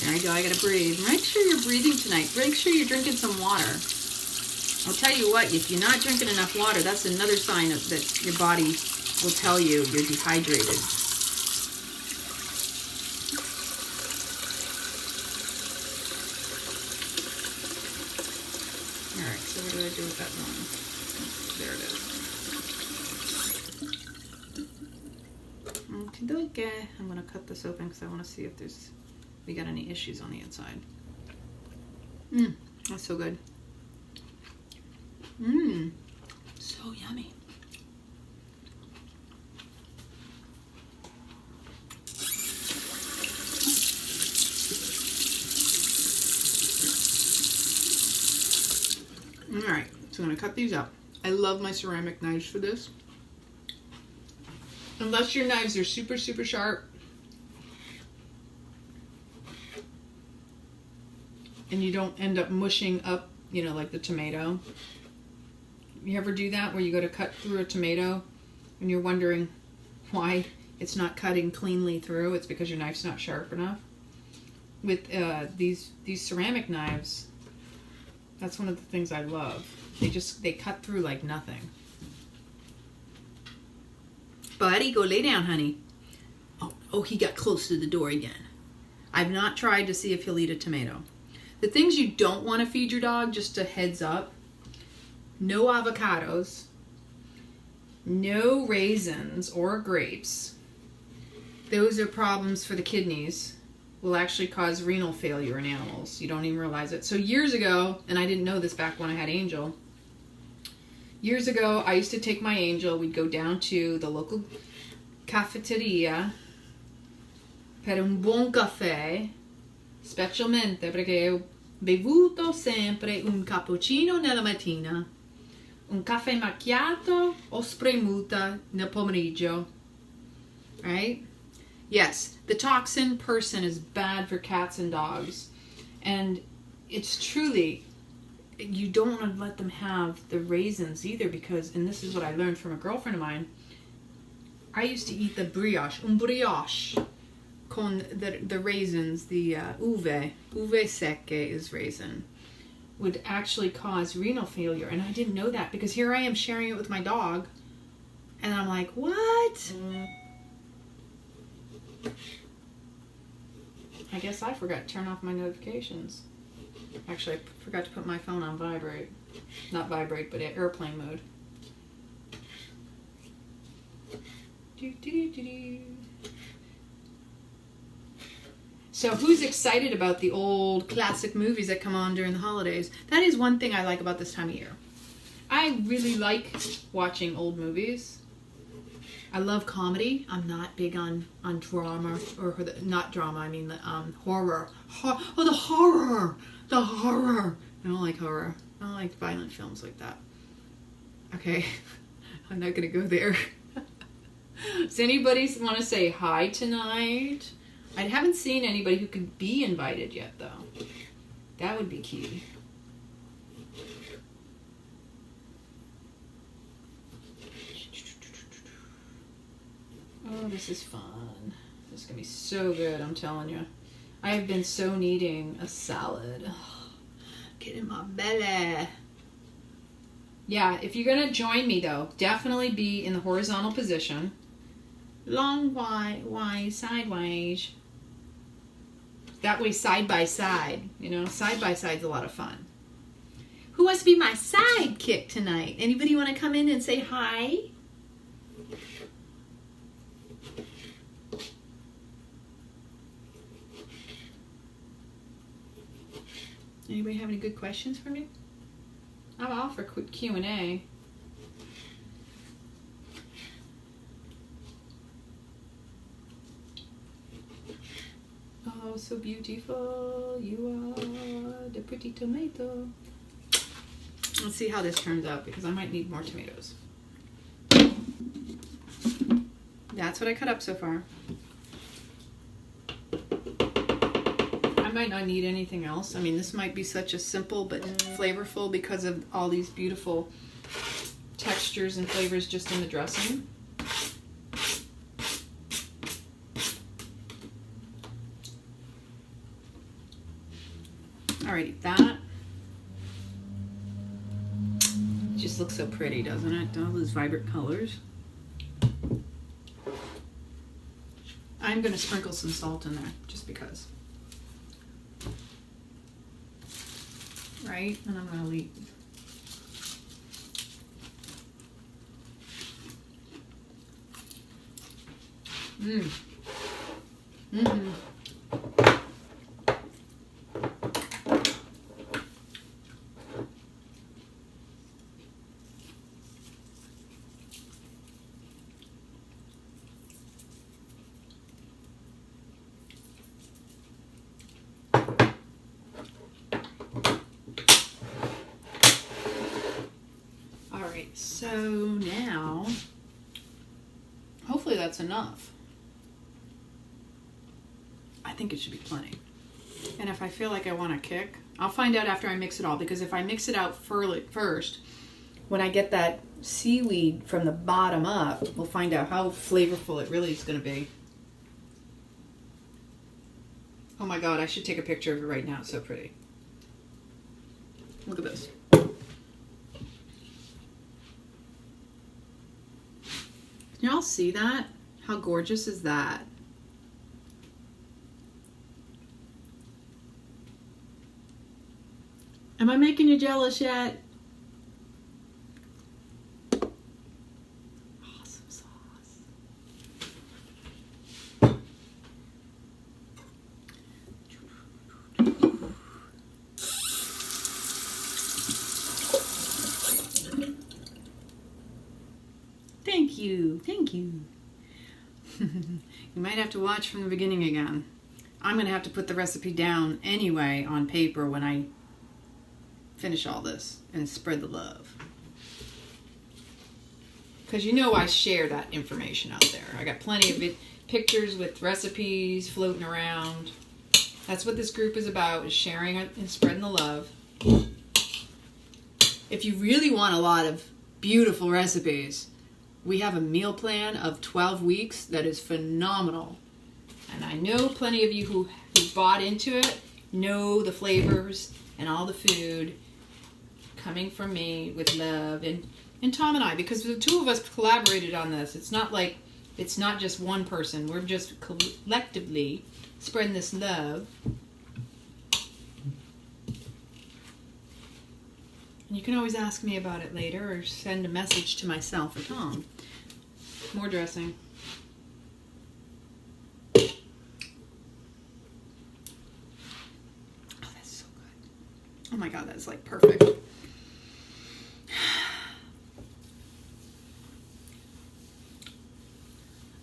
Speaker 1: There I go, I gotta breathe. Make sure you're breathing tonight. Make sure you're drinking some water. I'll tell you what, if you're not drinking enough water, that's another sign that your body will tell you you're dehydrated. All right, so what do I do with that one? There it is. Okay, I'm going to cut this open because I want to see if we got any issues on the inside. That's so good. So yummy. All right, so I'm gonna cut these up. I love my ceramic knives for this. Unless your knives are super, super sharp, and you don't end up mushing up, you know, like the tomato. You ever do that where you go to cut through a tomato and you're wondering why it's not cutting cleanly through? It's because your knife's not sharp enough. With these ceramic knives, that's one of the things I love. They cut through like nothing. Buddy, go lay down, honey. Oh, he got close to the door again. I've not tried to see if he'll eat a tomato. The things you don't want to feed your dog, just a heads up: no avocados, no raisins or grapes. Those are problems for the kidneys. Will actually cause renal failure in animals. You don't even realize it. So years ago, and I didn't know this back when I had Angel, years ago I used to take my Angel, we'd go down to the local cafeteria per un buon caffè, specialmente perché ho bevuto sempre un cappuccino nella mattina, un caffè macchiato o spremuta nel pomeriggio, right? Yes, the toxin person is bad for cats and dogs. And it's truly, you don't want to let them have the raisins either, because, and this is what I learned from a girlfriend of mine, I used to eat the brioche, un brioche, con the raisins, the uve secche is raisin, would actually cause renal failure. And I didn't know that, because here I am sharing it with my dog, and I'm like, what? I guess I forgot to turn off my notifications. Actually, I forgot to put my phone on vibrate. Not vibrate, but airplane mode. So who's excited about the old classic movies that come on during the holidays? That is one thing I like about this time of year. I really like watching old movies. I love comedy. I'm not big on drama, or not drama, I mean the horror. The horror! The horror! I don't like horror. I don't like violent films like that. Okay, I'm not gonna go there. Does anybody want to say hi tonight? I haven't seen anybody who could be invited yet, though. That would be key. Oh, this is fun. This is going to be so good, I'm telling you. I have been so needing a salad. Oh, get in my belly. Yeah, if you're going to join me, though, definitely be in the horizontal position. Long wise, sideways. That way, side by side. You know, side by side's a lot of fun. Who wants to be my sidekick tonight? Anybody want to come in and say hi? Anybody have any good questions for me? I'm all for quick Q&A. Oh, so beautiful. You are the pretty tomato. Let's see how this turns out, because I might need more tomatoes. That's what I cut up so far. I might not need anything else. I mean, this might be such a simple but flavorful because of all these beautiful textures and flavors just in the dressing. Alrighty, that just looks so pretty, doesn't it? All those vibrant colors. I'm going to sprinkle some salt in there, just because. Right? And I'm going to leave. Mm-hmm. So now, hopefully that's enough. I think it should be plenty. And if I feel like I want to kick, I'll find out after I mix it all, because if I mix it out first, when I get that seaweed from the bottom up, we'll find out how flavorful it really is going to be. Oh my God, I should take a picture of it right now. It's so pretty. Look at this. Can y'all see that? How gorgeous is that? Am I making you jealous yet? Awesome sauce. Thank you. Thank you. You might have to watch from the beginning again. I'm going to have to put the recipe down anyway on paper when I finish all this and spread the love. Because you know I share that information out there. I got plenty of pictures with recipes floating around. That's what this group is about, is sharing and spreading the love. If you really want a lot of beautiful recipes, we have a meal plan of 12 weeks that is phenomenal. And I know plenty of you who bought into it know the flavors and all the food coming from me with love. And Tom and I, because the two of us collaborated on this. It's not like, it's not just one person. We're just collectively spreading this love. And you can always ask me about it later or send a message to myself or Tom. More dressing. Oh, that's so good. Oh my God, that's like perfect.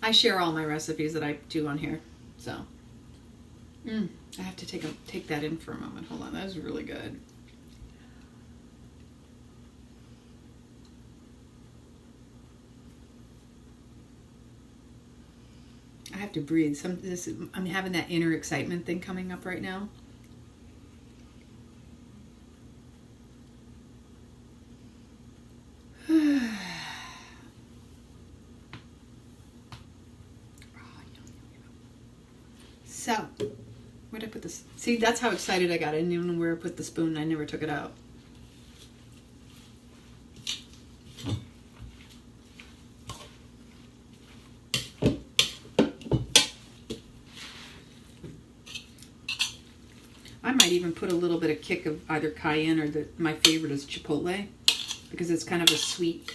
Speaker 1: I share all my recipes that I do on here, so I have to take that in for a moment. Hold on, that was really good. I have to breathe. I'm having that inner excitement thing coming up right now. So, where'd I put this? See, that's how excited I got. I didn't even know where I put the spoon. I never took it out. I might even put a little bit of kick of either cayenne or my favorite is chipotle, because it's kind of a sweet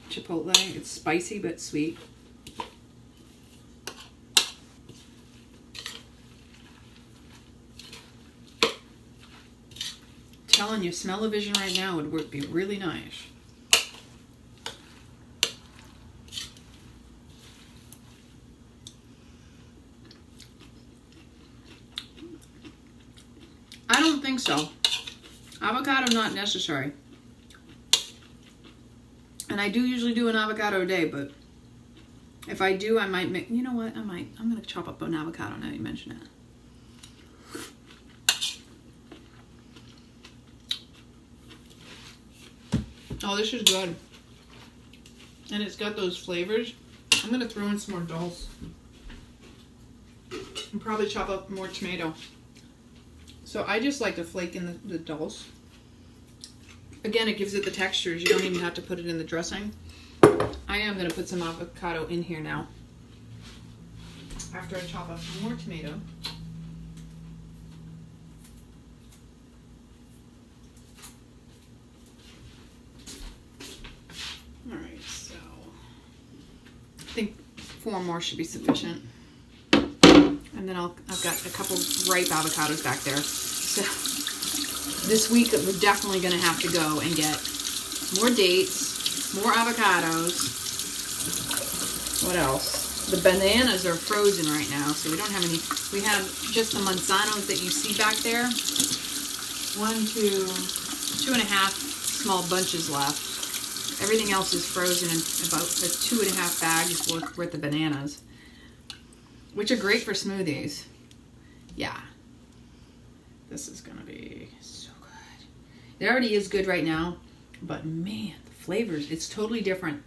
Speaker 1: chipotle. It's spicy but sweet. Telling you, smell-o-vision right now would be really nice. I don't think so. Avocado not necessary. And I do usually do an avocado a day, but if I do, I might make, you know what, I'm going to chop up an avocado now you mention it. Oh, this is good. And it's got those flavors. I'm going to throw in some more dulse. And probably chop up more tomato. So I just like to flake in the dulse. Again, it gives it the textures. You don't even have to put it in the dressing. I am going to put some avocado in here now. After I chop up more tomato. Alright, so I think 4 more should be sufficient. And then I've got a couple ripe avocados back there. So this week we're definitely going to have to go and get more dates, more avocados. What else? The bananas are frozen right now, so we don't have any. We have just the manzanos that you see back there. 2.5 small bunches left. Everything else is frozen in about 2.5 bags worth of bananas, which are great for smoothies. Yeah. This is gonna be so good. It already is good right now, but man, the flavors, it's totally different.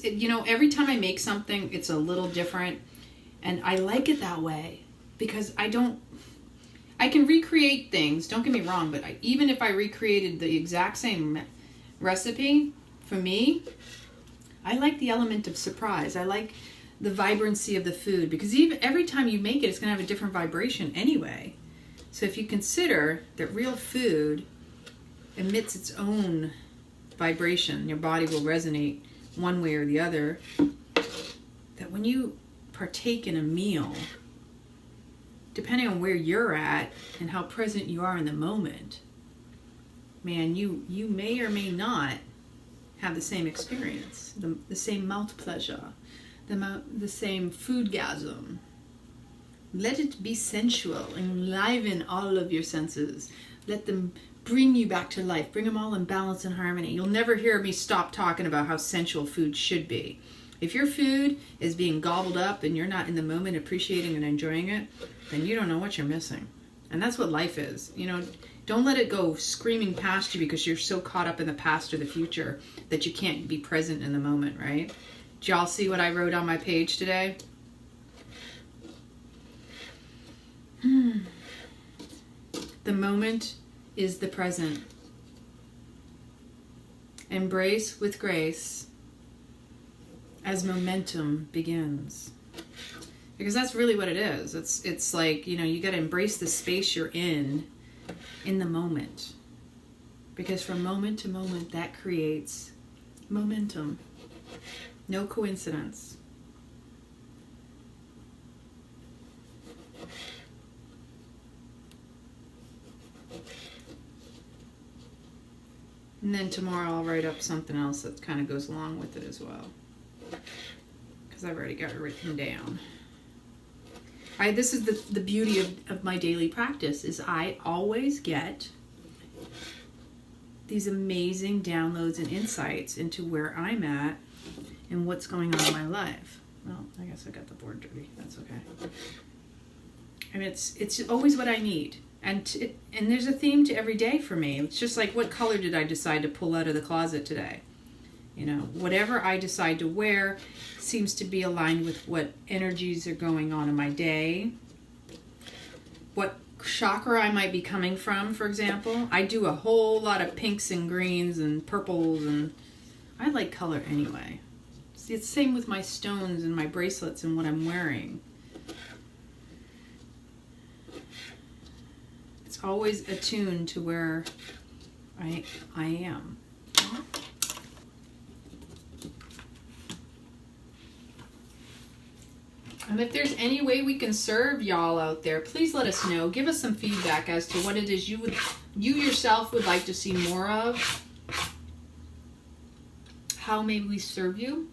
Speaker 1: You know, every time I make something, it's a little different, and I like it that way because I can recreate things, don't get me wrong, but even if I recreated the exact same recipe, for me, I like the element of surprise. I like the vibrancy of the food because every time you make it, it's going to have a different vibration anyway. So if you consider that real food emits its own vibration, your body will resonate one way or the other, that when you partake in a meal, depending on where you're at and how present you are in the moment, man, you may or may not have the same experience, the same mouth pleasure, the same foodgasm. Let it be sensual, enliven all of your senses. Let them bring you back to life. Bring them all in balance and harmony. You'll never hear me stop talking about how sensual food should be. If your food is being gobbled up and you're not in the moment appreciating and enjoying it, then you don't know what you're missing. And that's what life is. You know, don't let it go screaming past you because you're so caught up in the past or the future that you can't be present in the moment, right? Did y'all see what I wrote on my page today? The moment is the present. Embrace with grace as momentum begins. Because that's really what it is. It's like, you know, you got to embrace the space you're in the moment. Because from moment to moment, that creates momentum. No coincidence. And then tomorrow I'll write up something else that kind of goes along with it as well. Because I've already got it written down. This is the beauty of my daily practice, is I always get these amazing downloads and insights into where I'm at and what's going on in my life. Well, I guess I got the board dirty. That's okay. And it's always what I need. And there's a theme to every day for me. It's just like, what color did I decide to pull out of the closet today? You know, whatever I decide to wear seems to be aligned with what energies are going on in my day. What chakra I might be coming from, for example. I do a whole lot of pinks and greens and purples, and I like color anyway. See, it's the same with my stones and my bracelets and what I'm wearing. It's always attuned to where I am. And if there's any way we can serve y'all out there, please let us know. Give us some feedback as to what it is you yourself would like to see more of. How may we serve you?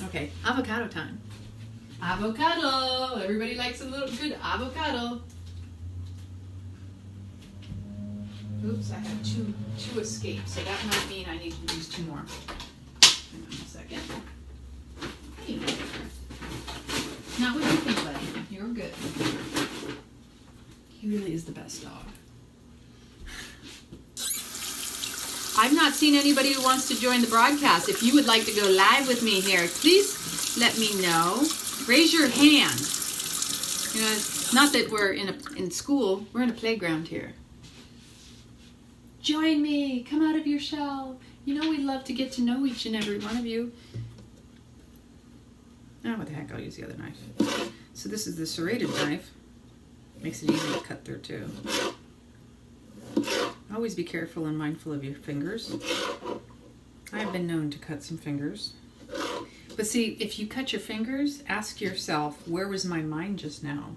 Speaker 1: Okay, avocado time. Avocado! Everybody likes a little good avocado. Oops, I have two escapes, so that might mean I need to use two more. Hang on a second. Hey, not what you think, buddy. You're good. He really is the best dog. I've not seen anybody who wants to join the broadcast. If you would like to go live with me here, please let me know. Raise your hand. You know, it's not that we're in school. We're in a playground here. Join me. Come out of your shell. You know, we'd love to get to know each and every one of you. Oh, what the heck? I'll use the other knife. So this is the serrated knife. Makes it easy to cut through too. Always be careful and mindful of your fingers. I've been known to cut some fingers. But see, if you cut your fingers, ask yourself, where was my mind just now?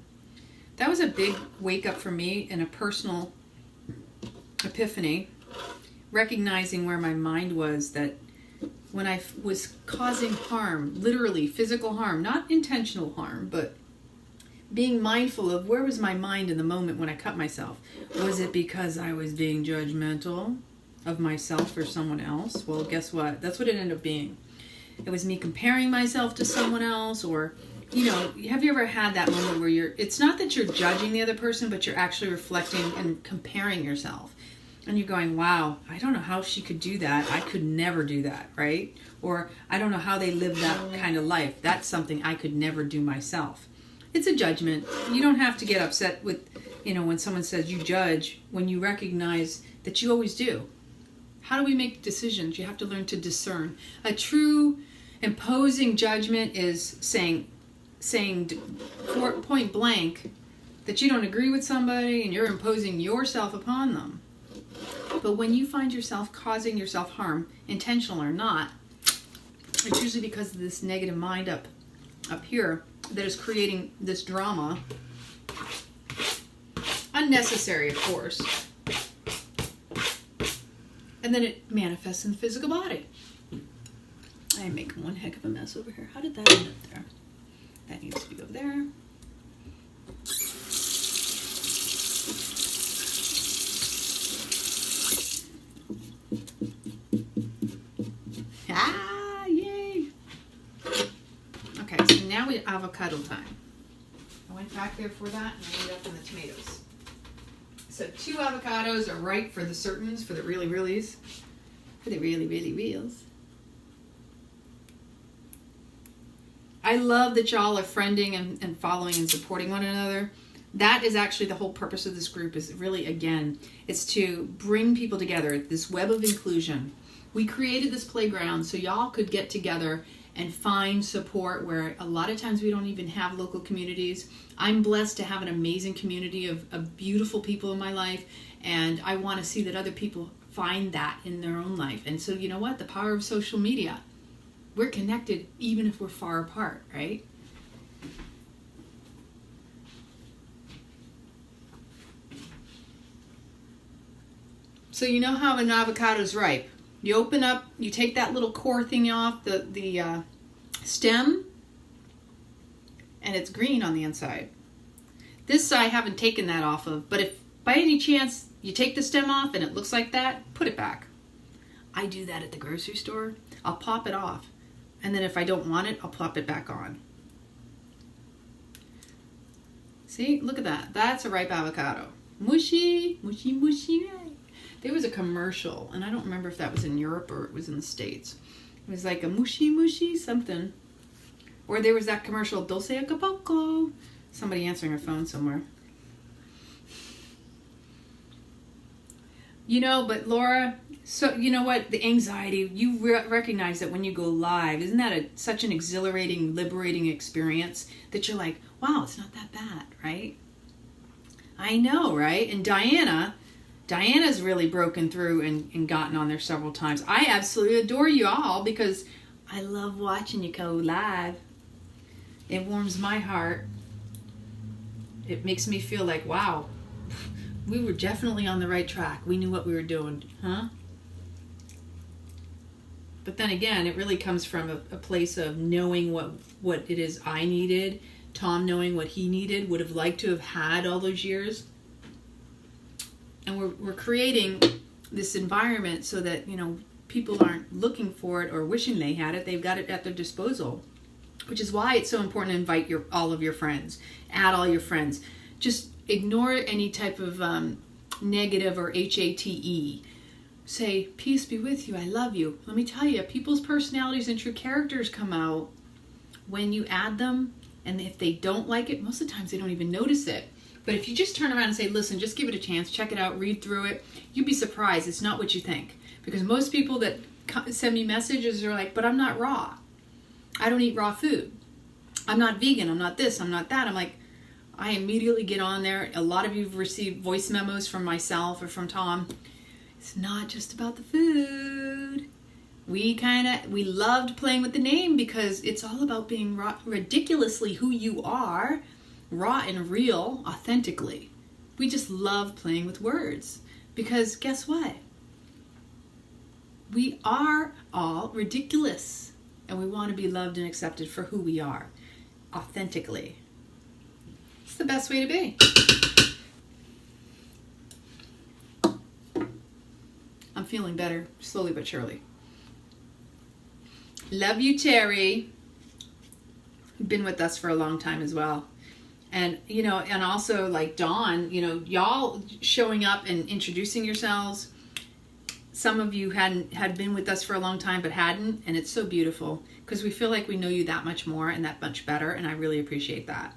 Speaker 1: That was a big wake up for me and a personal epiphany, recognizing where my mind was, that when I was causing harm, literally physical harm, not intentional harm, but being mindful of where was my mind in the moment when I cut myself. Was it because I was being judgmental of myself or someone else? Well, guess what? That's what it ended up being. It was me comparing myself to someone else, or, you know, have you ever had that moment where it's not that you're judging the other person, but you're actually reflecting and comparing yourself. And you're going, wow, I don't know how she could do that. I could never do that, right? Or I don't know how they live that kind of life. That's something I could never do myself. It's a judgment. You don't have to get upset with, you know, when someone says you judge, when you recognize that you always do. How do we make decisions? You have to learn to discern. A true imposing judgment is saying point blank that you don't agree with somebody and you're imposing yourself upon them. But when you find yourself causing yourself harm, intentional or not, it's usually because of this negative mind up here that is creating this drama. Unnecessary, of course. And then it manifests in the physical body. I am making one heck of a mess over here. How did that end up there? That needs to be over there. Ah, yay! Okay, so now we have avocado time. I went back there for that and I ended up in the tomatoes. So 2 avocados are right for the certains, for the really reals. For the really reals. I love that y'all are friending and following and supporting one another. That is actually the whole purpose of this group, is really, again, it's to bring people together, this web of inclusion. We created this playground so y'all could get together and find support where a lot of times we don't even have local communities. I'm blessed to have an amazing community of beautiful people in my life, and I want to see that other people find that in their own life. And so, you know what? The power of social media. We're connected even if we're far apart, right? So you know how an avocado's ripe. You open up, you take that little core thing off the stem, and it's green on the inside. This I haven't taken that off of, but if by any chance you take the stem off and it looks like that, put it back. I do that at the grocery store. I'll pop it off, and then if I don't want it, I'll pop it back on. See, look at that. That's a ripe avocado. Mushy, mushy, mushy. There was a commercial, and I don't remember if that was in Europe or it was in the States. It was like a mushy, mushy something. Or there was that commercial, Dulce Acapulco. Somebody answering a phone somewhere. You know, but Laura, so you know what? The anxiety, you recognize that when you go live, isn't that such an exhilarating, liberating experience that you're like, wow, it's not that bad, right? I know, right? And Diana's really broken through and gotten on there several times. I absolutely adore you all because I love watching you go live. It warms my heart. It makes me feel like, wow, we were definitely on the right track. We knew what we were doing, huh? But then again, it really comes from a place of knowing what it is I needed. Tom knowing what he needed, would have liked to have had all those years. And we're creating this environment so that, you know, people aren't looking for it or wishing they had it. They've got it at their disposal, which is why it's so important to invite all of your friends. Add all your friends. Just ignore any type of negative or HATE. Say, peace be with you. I love you. Let me tell you, people's personalities and true characters come out when you add them. And if they don't like it, most of the times they don't even notice it. But if you just turn around and say, listen, just give it a chance, check it out, read through it, you'd be surprised. It's not what you think. Because most people that send me messages are like, but I'm not raw. I don't eat raw food. I'm not vegan. I'm not this. I'm not that. I'm like, I immediately get on there. A lot of you have received voice memos from myself or from Tom. It's not just about the food. We loved playing with the name because it's all about being ridiculously who you are. Raw and real, authentically. We just love playing with words because guess what? We are all ridiculous and we want to be loved and accepted for who we are, authentically. It's the best way to be. I'm feeling better, slowly but surely. Love you, Terry. You've been with us for a long time as well. And, you know, and also like Dawn, you know, y'all showing up and introducing yourselves. Some of you had been with us for a long time but hadn't, and it's so beautiful because we feel like we know you that much more and that much better, and I really appreciate that.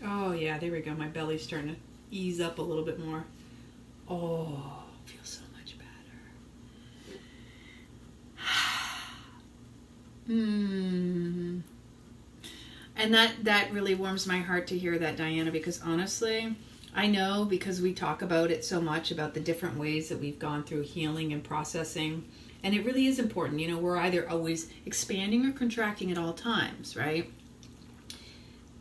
Speaker 1: Oh yeah, there we go. My belly's starting to ease up a little bit more. Oh, feels so much better. And that really warms my heart to hear that, Diana, because honestly, I know because we talk about it so much, about the different ways that we've gone through healing and processing, and it really is important. You know, we're either always expanding or contracting at all times, right?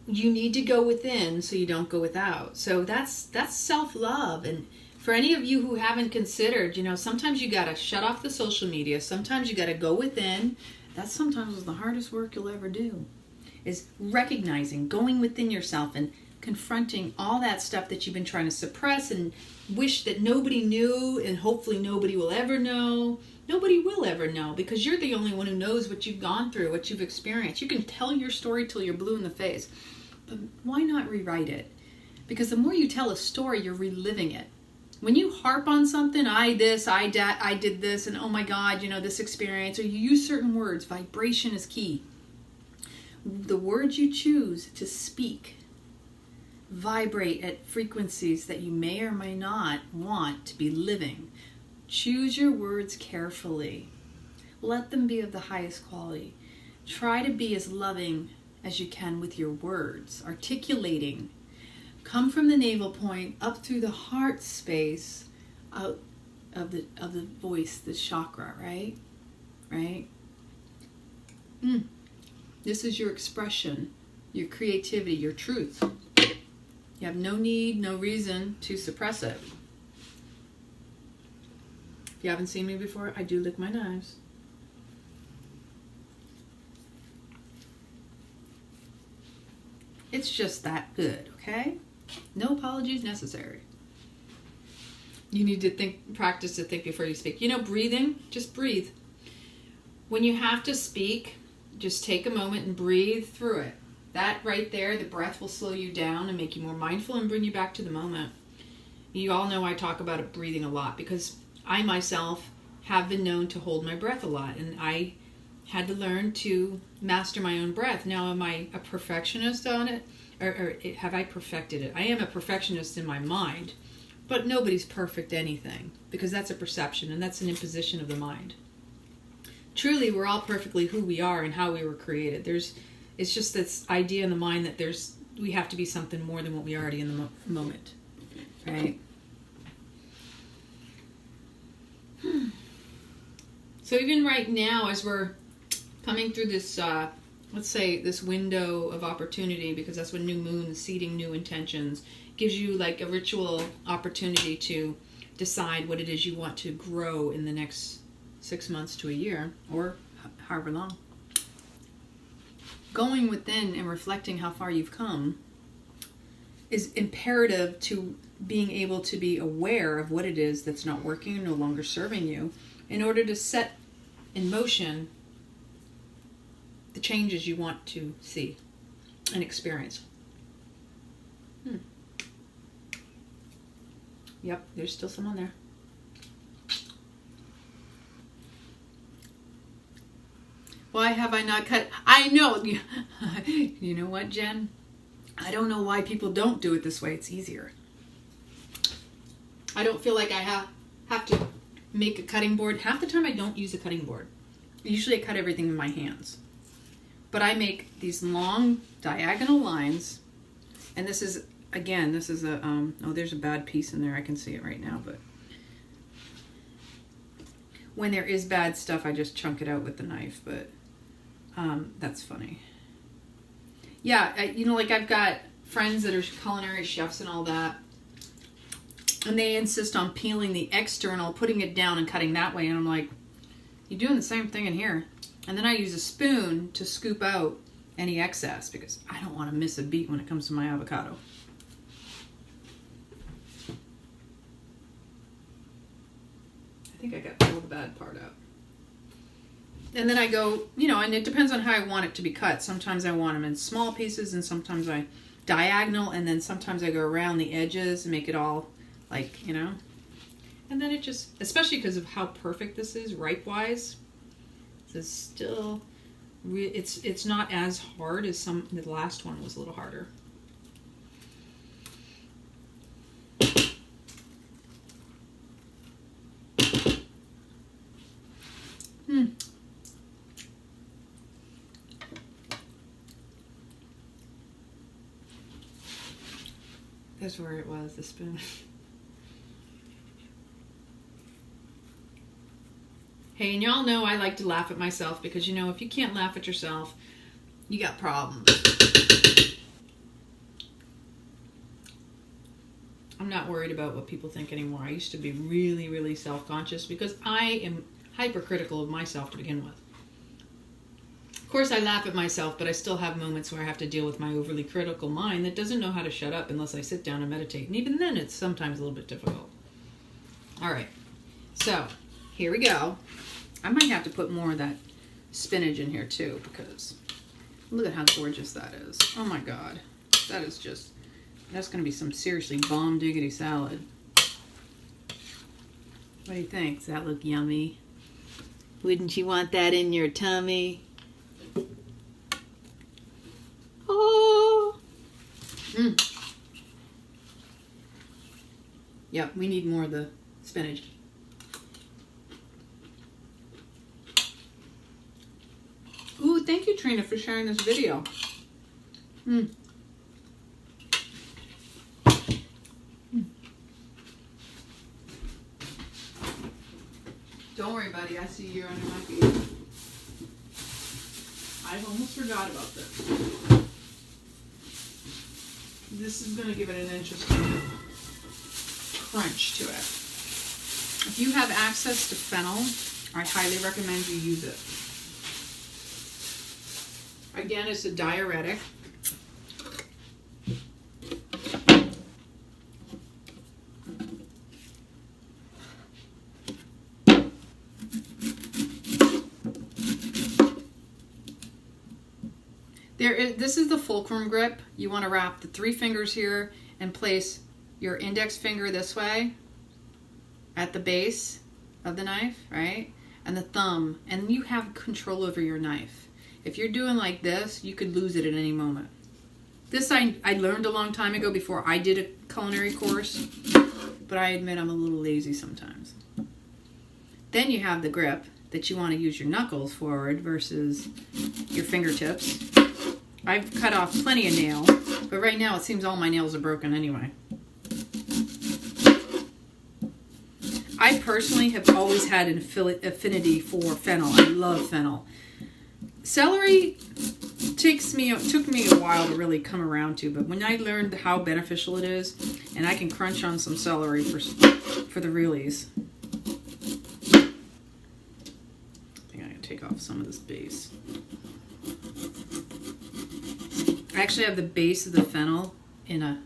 Speaker 1: You need to go within so you don't go without. So that's self-love. And for any of you who haven't considered, you know, sometimes you got to shut off the social media. Sometimes you got to go within. That sometimes is the hardest work you'll ever do, is recognizing, going within yourself and confronting all that stuff that you've been trying to suppress and wish that nobody knew, and hopefully nobody will ever know. Nobody will ever know because you're the only one who knows what you've gone through, what you've experienced. You can tell your story till you're blue in the face, but why not rewrite it? Because the more you tell a story, you're reliving it. When you harp on something, I did this, and oh my God, you know, this experience, or you use certain words, vibration is key. The words you choose to speak vibrate at frequencies that you may or may not want to be living. Choose your words carefully. Let them be of the highest quality. Try to be as loving as you can with your words, articulating. Come from the navel point up through the heart space, out of the voice, the chakra, right? Right? This is your expression, your creativity, your truth. You have no need, no reason to suppress it. If you haven't seen me before, I do lick my knives. It's just that good, okay? No apologies necessary. You need to practice to think before you speak. You know, breathing, just breathe. When you have to speak, just take a moment and breathe through it. That right there, the breath will slow you down and make you more mindful and bring you back to the moment. You all know I talk about breathing a lot because I myself have been known to hold my breath a lot, and I had to learn to master my own breath. Now, am I a perfectionist on it? Or have I perfected it? I am a perfectionist in my mind, but nobody's perfect anything because that's a perception and that's an imposition of the mind. Truly, we're all perfectly who we are and how we were created. It's just this idea in the mind that we have to be something more than what we are already in the moment, right? So even right now, as we're coming through this, let's say this window of opportunity, because that's when new moon is seeding new intentions, gives you like a ritual opportunity to decide what it is you want to grow in the next 6 months to a year, or however long. Going within and reflecting how far you've come is imperative to being able to be aware of what it is that's not working and no longer serving you in order to set in motion the changes you want to see and experience. Yep, there's still some on there. Why have I not cut? I know. You know what, Jen? I don't know why people don't do it this way. It's easier. I don't feel like I have to make a cutting board. Half the time I don't use a cutting board. Usually I cut everything in my hands. But I make these long diagonal lines. And this is, again, this is a, oh, there's a bad piece in there. I can see it right now. But when there is bad stuff, I just chunk it out with the knife. But that's funny. Yeah, you know, like I've got friends that are culinary chefs and all that. And they insist on peeling the external, putting it down and cutting that way. And I'm like, you're doing the same thing in here. And then I use a spoon to scoop out any excess because I don't want to miss a beat when it comes to my avocado. I think I got all the bad part out. And then I go, you know, and it depends on how I want it to be cut. Sometimes I want them in small pieces and sometimes I diagonal, and then sometimes I go around the edges and make it all like, you know. And then it just, especially because of how perfect this is ripe-wise, this is still, it's not as hard as the last one was a little harder. That's where it was, the spoon. Hey, and y'all know I like to laugh at myself because, you know, if you can't laugh at yourself, you got problems. I'm not worried about what people think anymore. I used to be really, really self-conscious because I am hypercritical of myself to begin with. Of course, I laugh at myself, but I still have moments where I have to deal with my overly critical mind that doesn't know how to shut up unless I sit down and meditate. And even then, it's sometimes a little bit difficult. All right, so here we go. I might have to put more of that spinach in here too because look at how gorgeous that is. Oh my God, that is just, that's going to be some seriously bomb diggity salad. What do you think? Does that look yummy? Wouldn't you want that in your tummy? Oh. Yep, we need more of the spinach. Ooh, thank you, Trina, for sharing this video. Don't worry, buddy. I see you're under my feet. I almost forgot about this. This is going to give it an interesting crunch to it. If you have access to fennel, I highly recommend you use it. Again, it's a diuretic. This is the fulcrum grip. You want to wrap the 3 fingers here and place your index finger this way at the base of the knife, right? And the thumb, and you have control over your knife. If you're doing like this, you could lose it at any moment. This I learned a long time ago before I did a culinary course, but I admit I'm a little lazy sometimes. Then you have the grip that you want to use your knuckles forward versus your fingertips. I've cut off plenty of nails, but right now it seems all my nails are broken anyway. I personally have always had an affinity for fennel. I love fennel. Celery took me a while to really come around to, but when I learned how beneficial it is, and I can crunch on some celery for the realies. I think I'm going to take off some of this base. I actually have the base of the fennel in a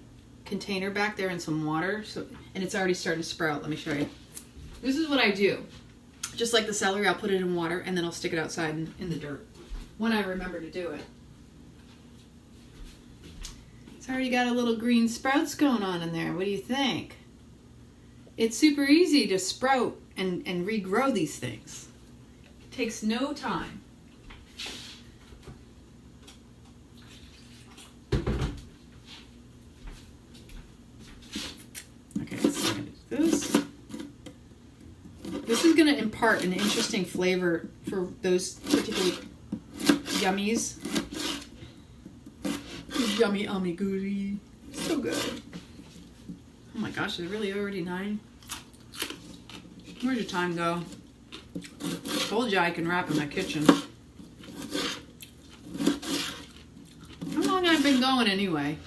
Speaker 1: container back there in some water, and it's already starting to sprout. Let me show you. This is what I do. Just like the celery, I'll put it in water, and then I'll stick it outside in the dirt when I remember to do it. It's already got a little green sprouts going on in there. What do you think? It's super easy to sprout and regrow these things. It takes no time. Okay, so I'm going to do this. This is going to impart an interesting flavor for those particular yummies. Yummy, yummy, goody. So good. Oh my gosh, is it really already 9? Where'd your time go? Told you I can rap in my kitchen. How long have I been going anyway?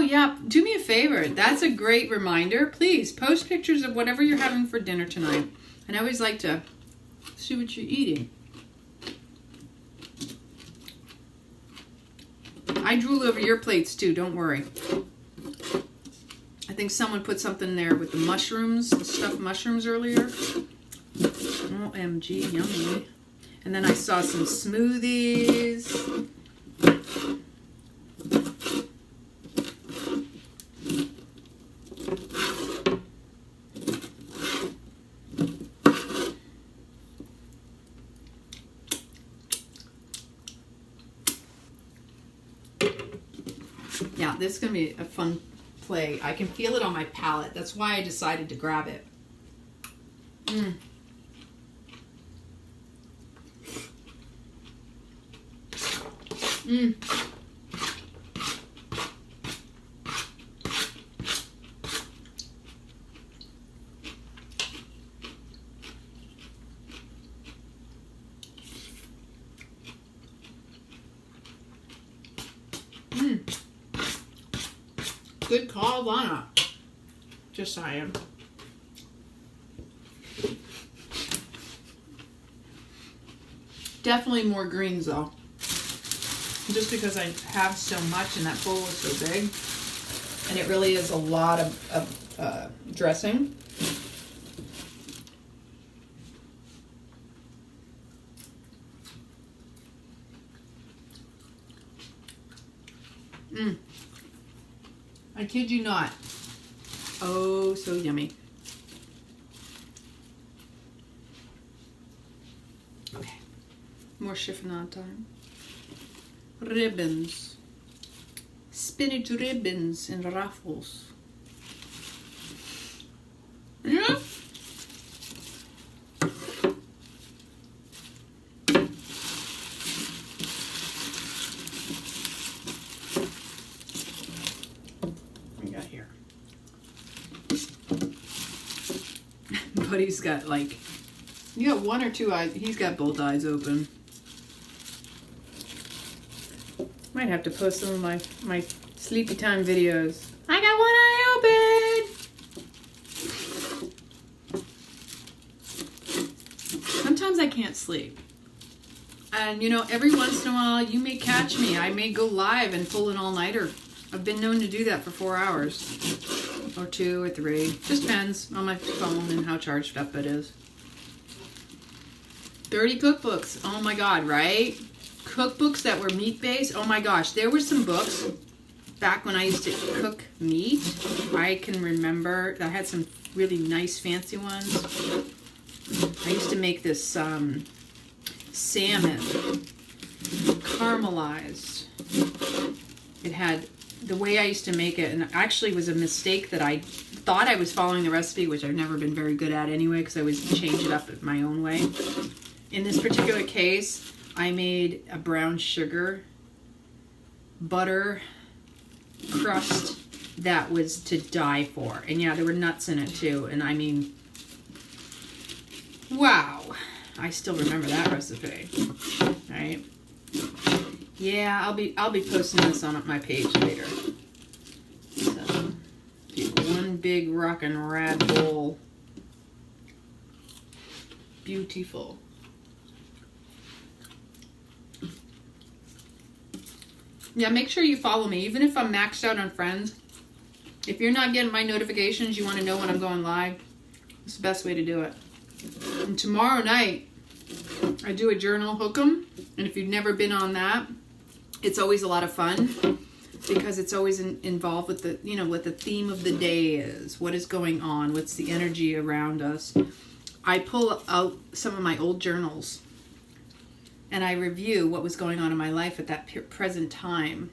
Speaker 1: yeah, do me a favor. That's a great reminder. Please post pictures of whatever you're having for dinner tonight. And I always like to see what you're eating. I drool over your plates too, don't worry. I think someone put something there with the mushrooms, the stuffed mushrooms earlier. OMG, yummy. And then I saw some smoothies. Yeah, this is going to be a fun play. I can feel it on my palate. That's why I decided to grab it. Mm. Mm. Mm. Good call, Lana. Just saying. Definitely more greens though. Just because I have so much and that bowl is so big. And it really is a lot of dressing. Mmm. I kid you not. Oh, so yummy. Okay. More chiffonade time. Ribbons. Spinach ribbons and ruffles. Yeah. Buddy's got like, you got one or two eyes. He's got both eyes open. Might have to post some of my sleepy time videos. I got one eye open. Sometimes I can't sleep. And you know, every once in a while you may catch me. I may go live and pull an all-nighter. I've been known to do that for 4 hours. Or 2 or 3. Just depends on my phone and how charged up it is. 30 cookbooks. Oh my god, right? Cookbooks that were meat-based. Oh my gosh, there were some books back when I used to cook meat. I can remember I had some really nice fancy ones. I used to make this salmon caramelized. It had the way I used to make it, and actually was a mistake that I thought I was following the recipe, which I've never been very good at anyway, because I always change it up my own way. In this particular case, I made a brown sugar butter crust that was to die for. And yeah, there were nuts in it too. And I mean, wow. I still remember that recipe. Right? Yeah, I'll be posting this on my page later. So, one big rockin' rad bowl. Beautiful. Yeah, make sure you follow me, even if I'm maxed out on friends. If you're not getting my notifications, you want to know when I'm going live, it's the best way to do it. And tomorrow night, I do a journal hook'em, and if you've never been on that, it's always a lot of fun because it's always involved with the, you know, what the theme of the day is, what is going on, what's the energy around us. I pull out some of my old journals and I review what was going on in my life at that present time.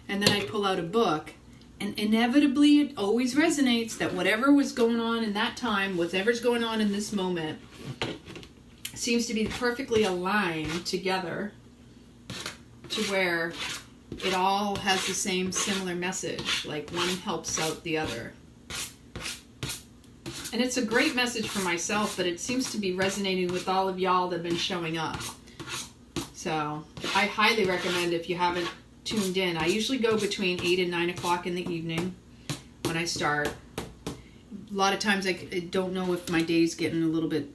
Speaker 1: And then I pull out a book, and inevitably it always resonates that whatever was going on in that time, whatever's going on in this moment, seems to be perfectly aligned together to where it all has the same similar message, like one helps out the other. And it's a great message for myself, but it seems to be resonating with all of y'all that have been showing up. So I highly recommend, if you haven't tuned in. I usually go between 8 and 9 o'clock in the evening when I start. A lot of times I don't know if my day's getting a little bit,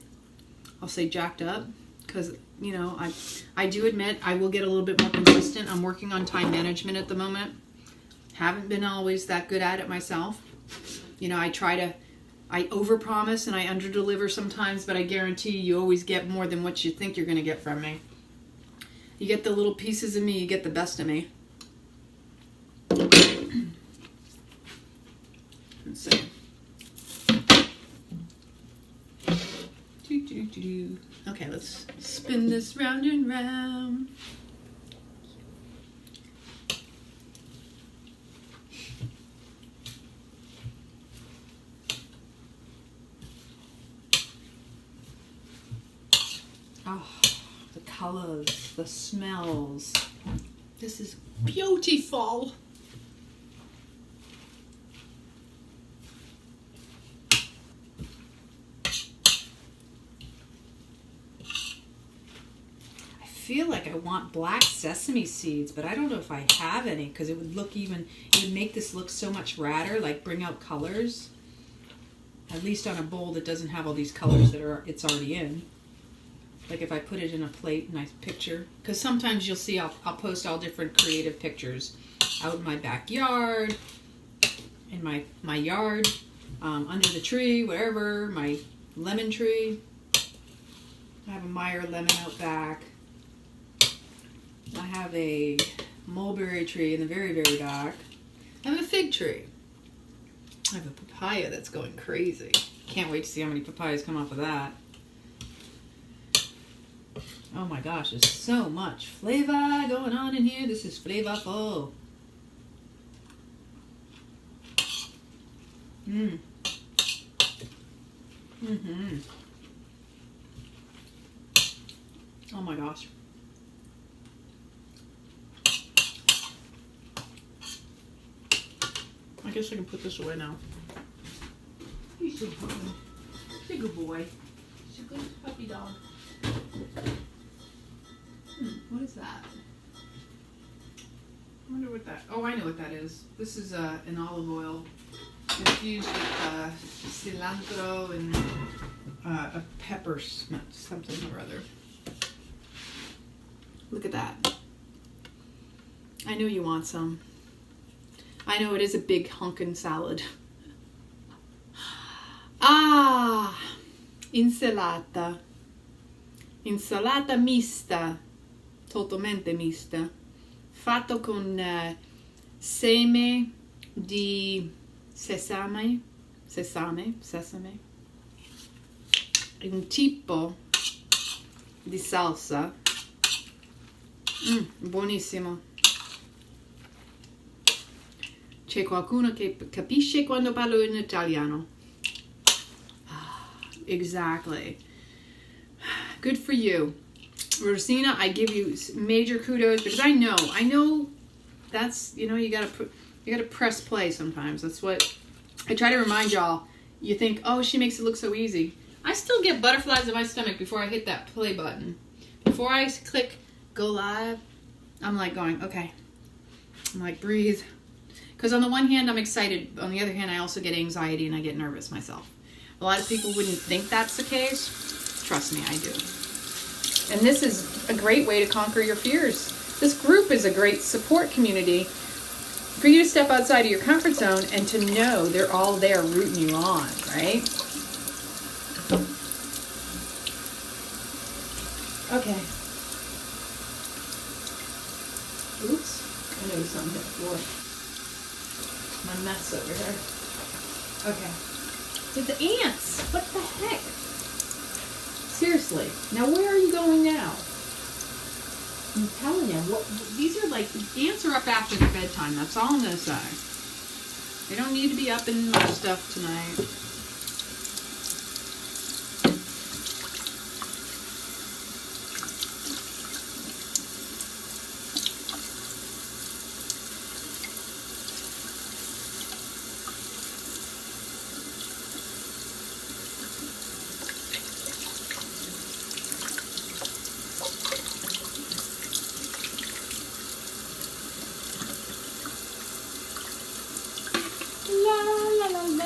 Speaker 1: I'll say, jacked up, because, you know, I do admit I will get a little bit more consistent. I'm working on time management at the moment. Haven't been always that good at it myself. You know, I overpromise and I underdeliver sometimes, but I guarantee you always get more than what you think you're going to get from me. You get the little pieces of me, you get the best of me. Let's see. Okay, let's spin this round and round. Oh, the colors, the smells. This is beautiful. I feel like I want black sesame seeds, but I don't know if I have any, because it would make this look so much radder, like bring out colors. At least on a bowl that doesn't have all these colors that it's already in. Like if I put it in a plate, nice picture. Because sometimes you'll see I'll post all different creative pictures out in my backyard, in my yard, under the tree, wherever, my lemon tree. I have a Meyer lemon out back. I have a mulberry tree in the very, very back. I have a fig tree. I have a papaya that's going crazy. Can't wait to see how many papayas come off of that. Oh my gosh, there's so much flavor going on in here. This is flavorful. Oh my gosh. I guess I can put this away now. He's so good. He's a good boy. He's a good puppy dog. What is that? I wonder what that... Oh, I know what that is. This is an olive oil infused with cilantro and a pepper something or other. Look at that. I know you want some. I know it is a big hunkin' salad. Ah! Insalata. Insalata mista. Totalmente mista. Fatto con seme di sesame. Un tipo di salsa. Buonissimo. C'è qualcuno che capisce quando parlo in italiano. Exactly. Good for you. Rosina, I give you major kudos because I know that's, you know, you gotta press play sometimes. That's what I try to remind y'all. You think, oh, she makes it look so easy. I still get butterflies in my stomach before I hit that play button. Before I click go live, I'm like going, okay. I'm like, breathe. Because on the one hand, I'm excited. On the other hand, I also get anxiety and I get nervous myself. A lot of people wouldn't think that's the case. Trust me, I do. And this is a great way to conquer your fears. This group is a great support community for you to step outside of your comfort zone and to know they're all there rooting you on, right? Okay. Oops. I know something hit the floor. My mess over here. Okay. With the ants. What the heck? Seriously. Now where are you going now? I'm telling you, these are like, ants are up after their bedtime. That's all I'm going to say. They don't need to be up in my stuff tonight.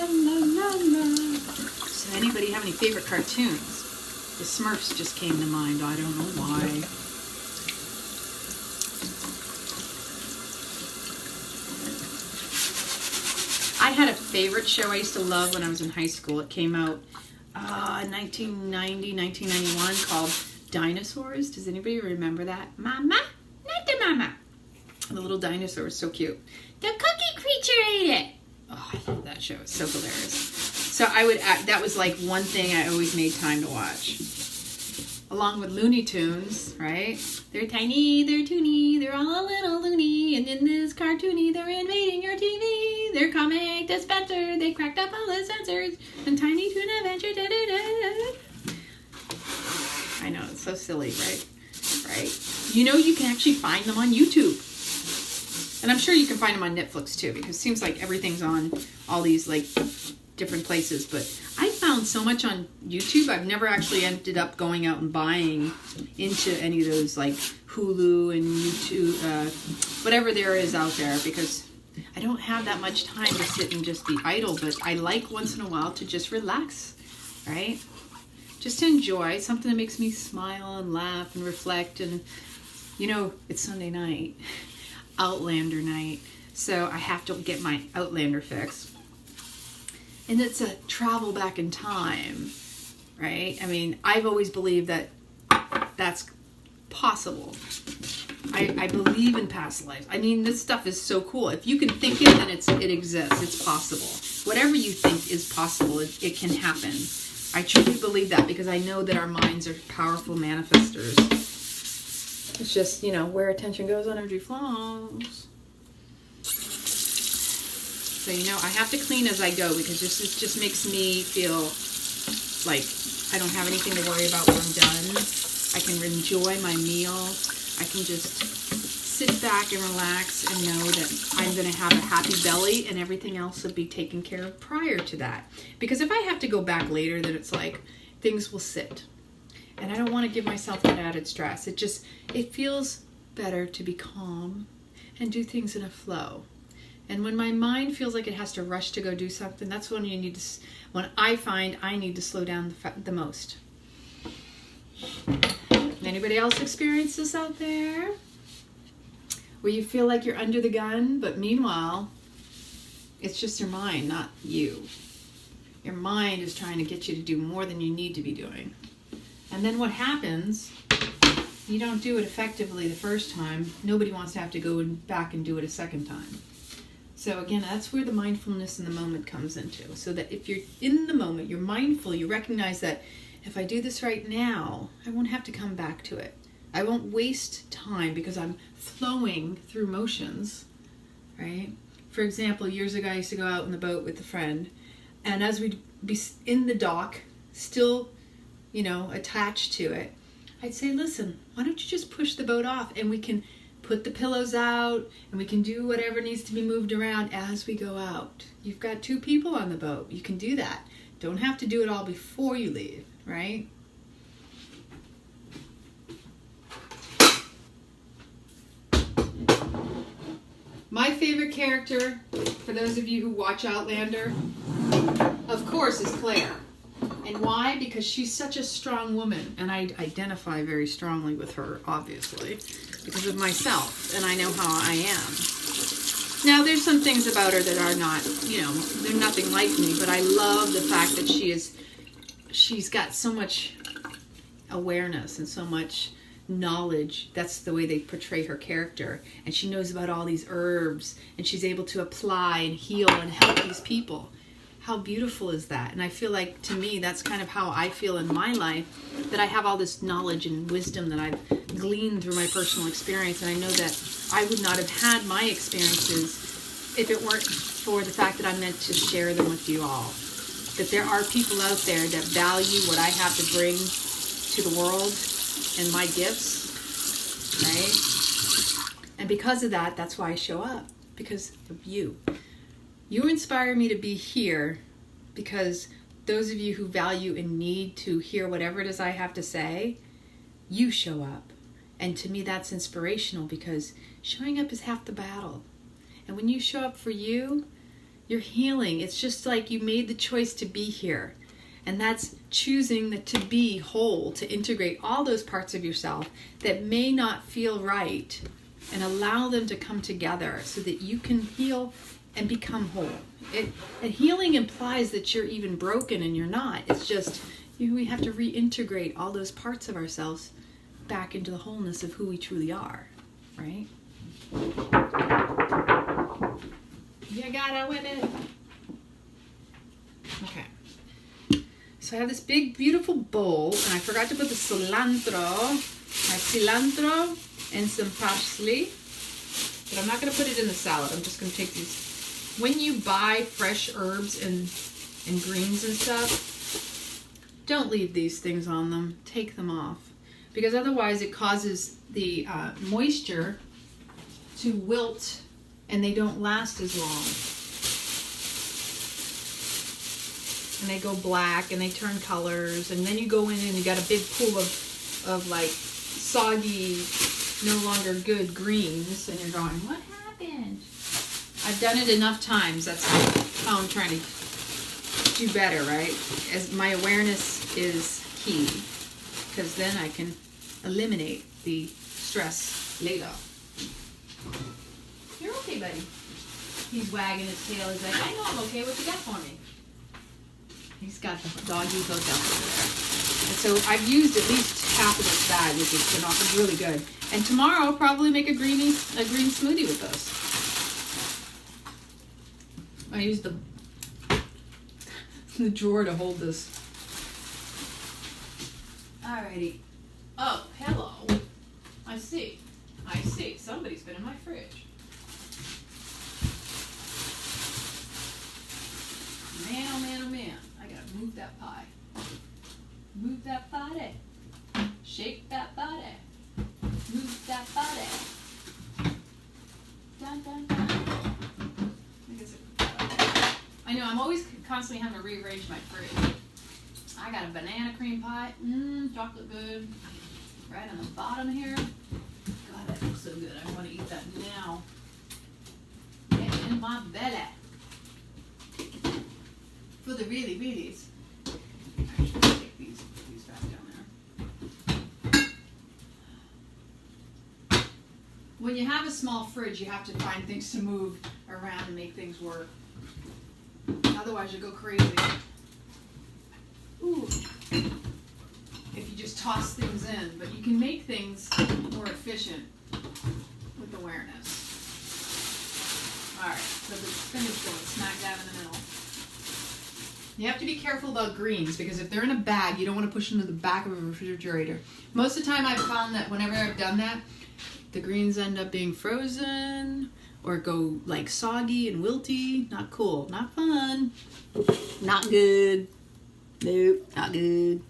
Speaker 1: la la la. So anybody have any favorite cartoons? The Smurfs just came to mind. I don't know why. I had a favorite show I used to love when I was in high school. It came out in 1990, 1991 called Dinosaurs. Does anybody remember that? Mama? Not the mama. The little dinosaur was so cute. The cookie creature ate it. Oh, I love that show. It's so hilarious. So that was like one thing I always made time to watch. Along with Looney Tunes, right? They're tiny, they're toony, they're all a little loony, and in this cartoony, they're invading your TV. They're comic dispenser, they cracked up all the sensors, and Tiny Toon Adventure, da-da-da. I know, it's so silly, right? Right? You know you can actually find them on YouTube. And I'm sure you can find them on Netflix too, because it seems like everything's on all these like different places. But I found so much on YouTube. I've never actually ended up going out and buying into any of those like Hulu and YouTube, whatever there is out there, because I don't have that much time to sit and just be idle. But I like once in a while to just relax, right? Just to enjoy something that makes me smile and laugh and reflect. And you know, it's Sunday night. Outlander night, so I have to get my Outlander fix, and it's a travel back in time, right? I mean, I've always believed that that's possible. I believe in past lives. I mean, this stuff is so cool. If you can think it, then it exists. It's possible. Whatever you think is possible, it can happen. I truly believe that, because I know that our minds are powerful manifestors. It's just, you know, where attention goes, energy flows. So, you know, I have to clean as I go, because it just makes me feel like I don't have anything to worry about when I'm done. I can enjoy my meal. I can just sit back and relax and know that I'm going to have a happy belly, and everything else will be taken care of prior to that. Because if I have to go back later, then it's like things will sit. And I don't want to give myself that added stress. It feels better to be calm and do things in a flow. And when my mind feels like it has to rush to go do something, that's when when I find I need to slow down the most. Anybody else experience this out there? Where you feel like you're under the gun, but meanwhile, it's just your mind, not you. Your mind is trying to get you to do more than you need to be doing. And then what happens, you don't do it effectively the first time. Nobody wants to have to go back and do it a second time. So again, that's where the mindfulness in the moment comes into. So that if you're in the moment, you're mindful, you recognize that if I do this right now, I won't have to come back to it. I won't waste time because I'm flowing through motions, right? For example, years ago, I used to go out in the boat with a friend, and as we'd be in the dock, still, you know, attached to it, I'd say, listen, why don't you just push the boat off, and we can put the pillows out, and we can do whatever needs to be moved around as we go out. You've got 2 people on the boat. You can do that. Don't have to do it all before you leave, right? My favorite character, for those of you who watch Outlander, of course, is Claire. And why? Because she's such a strong woman, and I identify very strongly with her, obviously, because of myself, and I know how I am. Now, there's some things about her that are not, you know, they're nothing like me, but I love the fact that she's got so much awareness and so much knowledge. That's the way they portray her character, and she knows about all these herbs, and she's able to apply and heal and help these people. How beautiful is that? And I feel like, to me, that's kind of how I feel in my life, that I have all this knowledge and wisdom that I've gleaned through my personal experience, and I know that I would not have had my experiences if it weren't for the fact that I'm meant to share them with you all. That there are people out there that value what I have to bring to the world and my gifts, right? And because of that, that's why I show up, because of you. You inspire me to be here because those of you who value and need to hear whatever it is I have to say, you show up. And to me, that's inspirational, because showing up is half the battle. And when you show up for you, You're healing. It's just like you made the choice to be here. And that's choosing to be whole, to integrate all those parts of yourself that may not feel right and allow them to come together so that you can heal and become whole. And healing implies that you're even broken, and you're not. It's just we have to reintegrate all those parts of ourselves back into the wholeness of who we truly are, right? You gotta win it. Okay. So I have this big, beautiful bowl, and I forgot to put the cilantro. My cilantro and some parsley. But I'm not going to put it in the salad. I'm just going to take these. When you buy fresh herbs and greens and stuff, don't leave these things on them. Take them off. Because otherwise it causes the moisture to wilt, and they don't last as long. And they go black, and they turn colors, and then you go in and you got a big pool of like soggy, no longer good greens, and you're going, what happened? I've done it enough times. That's how I'm trying to do better, right? As my awareness is key, because then I can eliminate the stress later. You're okay, buddy. He's wagging his tail. He's like, I know I'm okay. What you got for me? He's got the doggy hooked up over there. And so I've used at least half of this bag, which is really good. And tomorrow I'll probably make a green smoothie with this. I used the drawer to hold this. Alrighty. Oh, hello. I see. Somebody's been in my fridge. Man, oh man, oh man. I gotta move that pie. Move that body. Shake that body. Move that body. Dun, dun, dun. I know, I'm always constantly having to rearrange my fridge. I got a banana cream pie. Chocolate good. Right on the bottom here. God, that looks so good. I want to eat that now. Get in my belly. For the really, reallys. I should take these back down there. When you have a small fridge, you have to find things to move around and make things work. Otherwise, you'll go crazy. Ooh. If you just toss things in. But you can make things more efficient with awareness. Alright, so the spinach going smack dab in the middle. You have to be careful about greens, because if they're in a bag, you don't want to push them to the back of a refrigerator. Most of the time I've found that whenever I've done that, the greens end up being frozen or go like soggy and wilty. Not cool. Not fun. Not good. Nope, not good.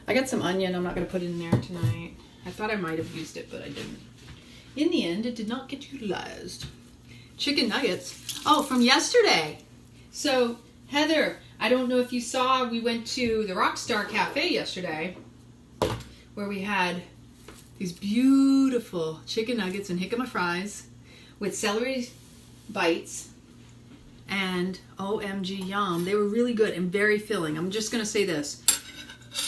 Speaker 1: I got some onion. I'm not going to put it in there tonight. I thought I might have used it, but I didn't. In the end, it did not get utilized. Chicken nuggets. Oh, from yesterday. So, Heather, I don't know if you saw, we went to the Rockstar Cafe yesterday, where we had these beautiful chicken nuggets and jicama fries with celery bites, and OMG yum. They were really good and very filling. I'm just going to say this.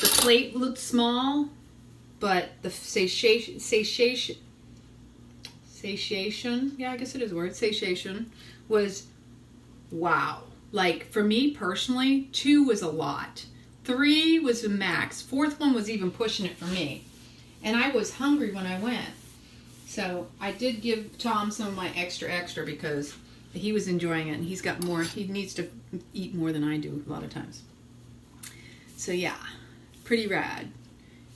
Speaker 1: The plate looked small, but the satiation, yeah, I guess it is a word, satiation, was wow. Like, for me personally, 2 was a lot. 3 was the max. 4th one was even pushing it for me. And I was hungry when I went. So I did give Tom some of my extra because he was enjoying it, and he's got more. He needs to eat more than I do a lot of times. So yeah, pretty rad.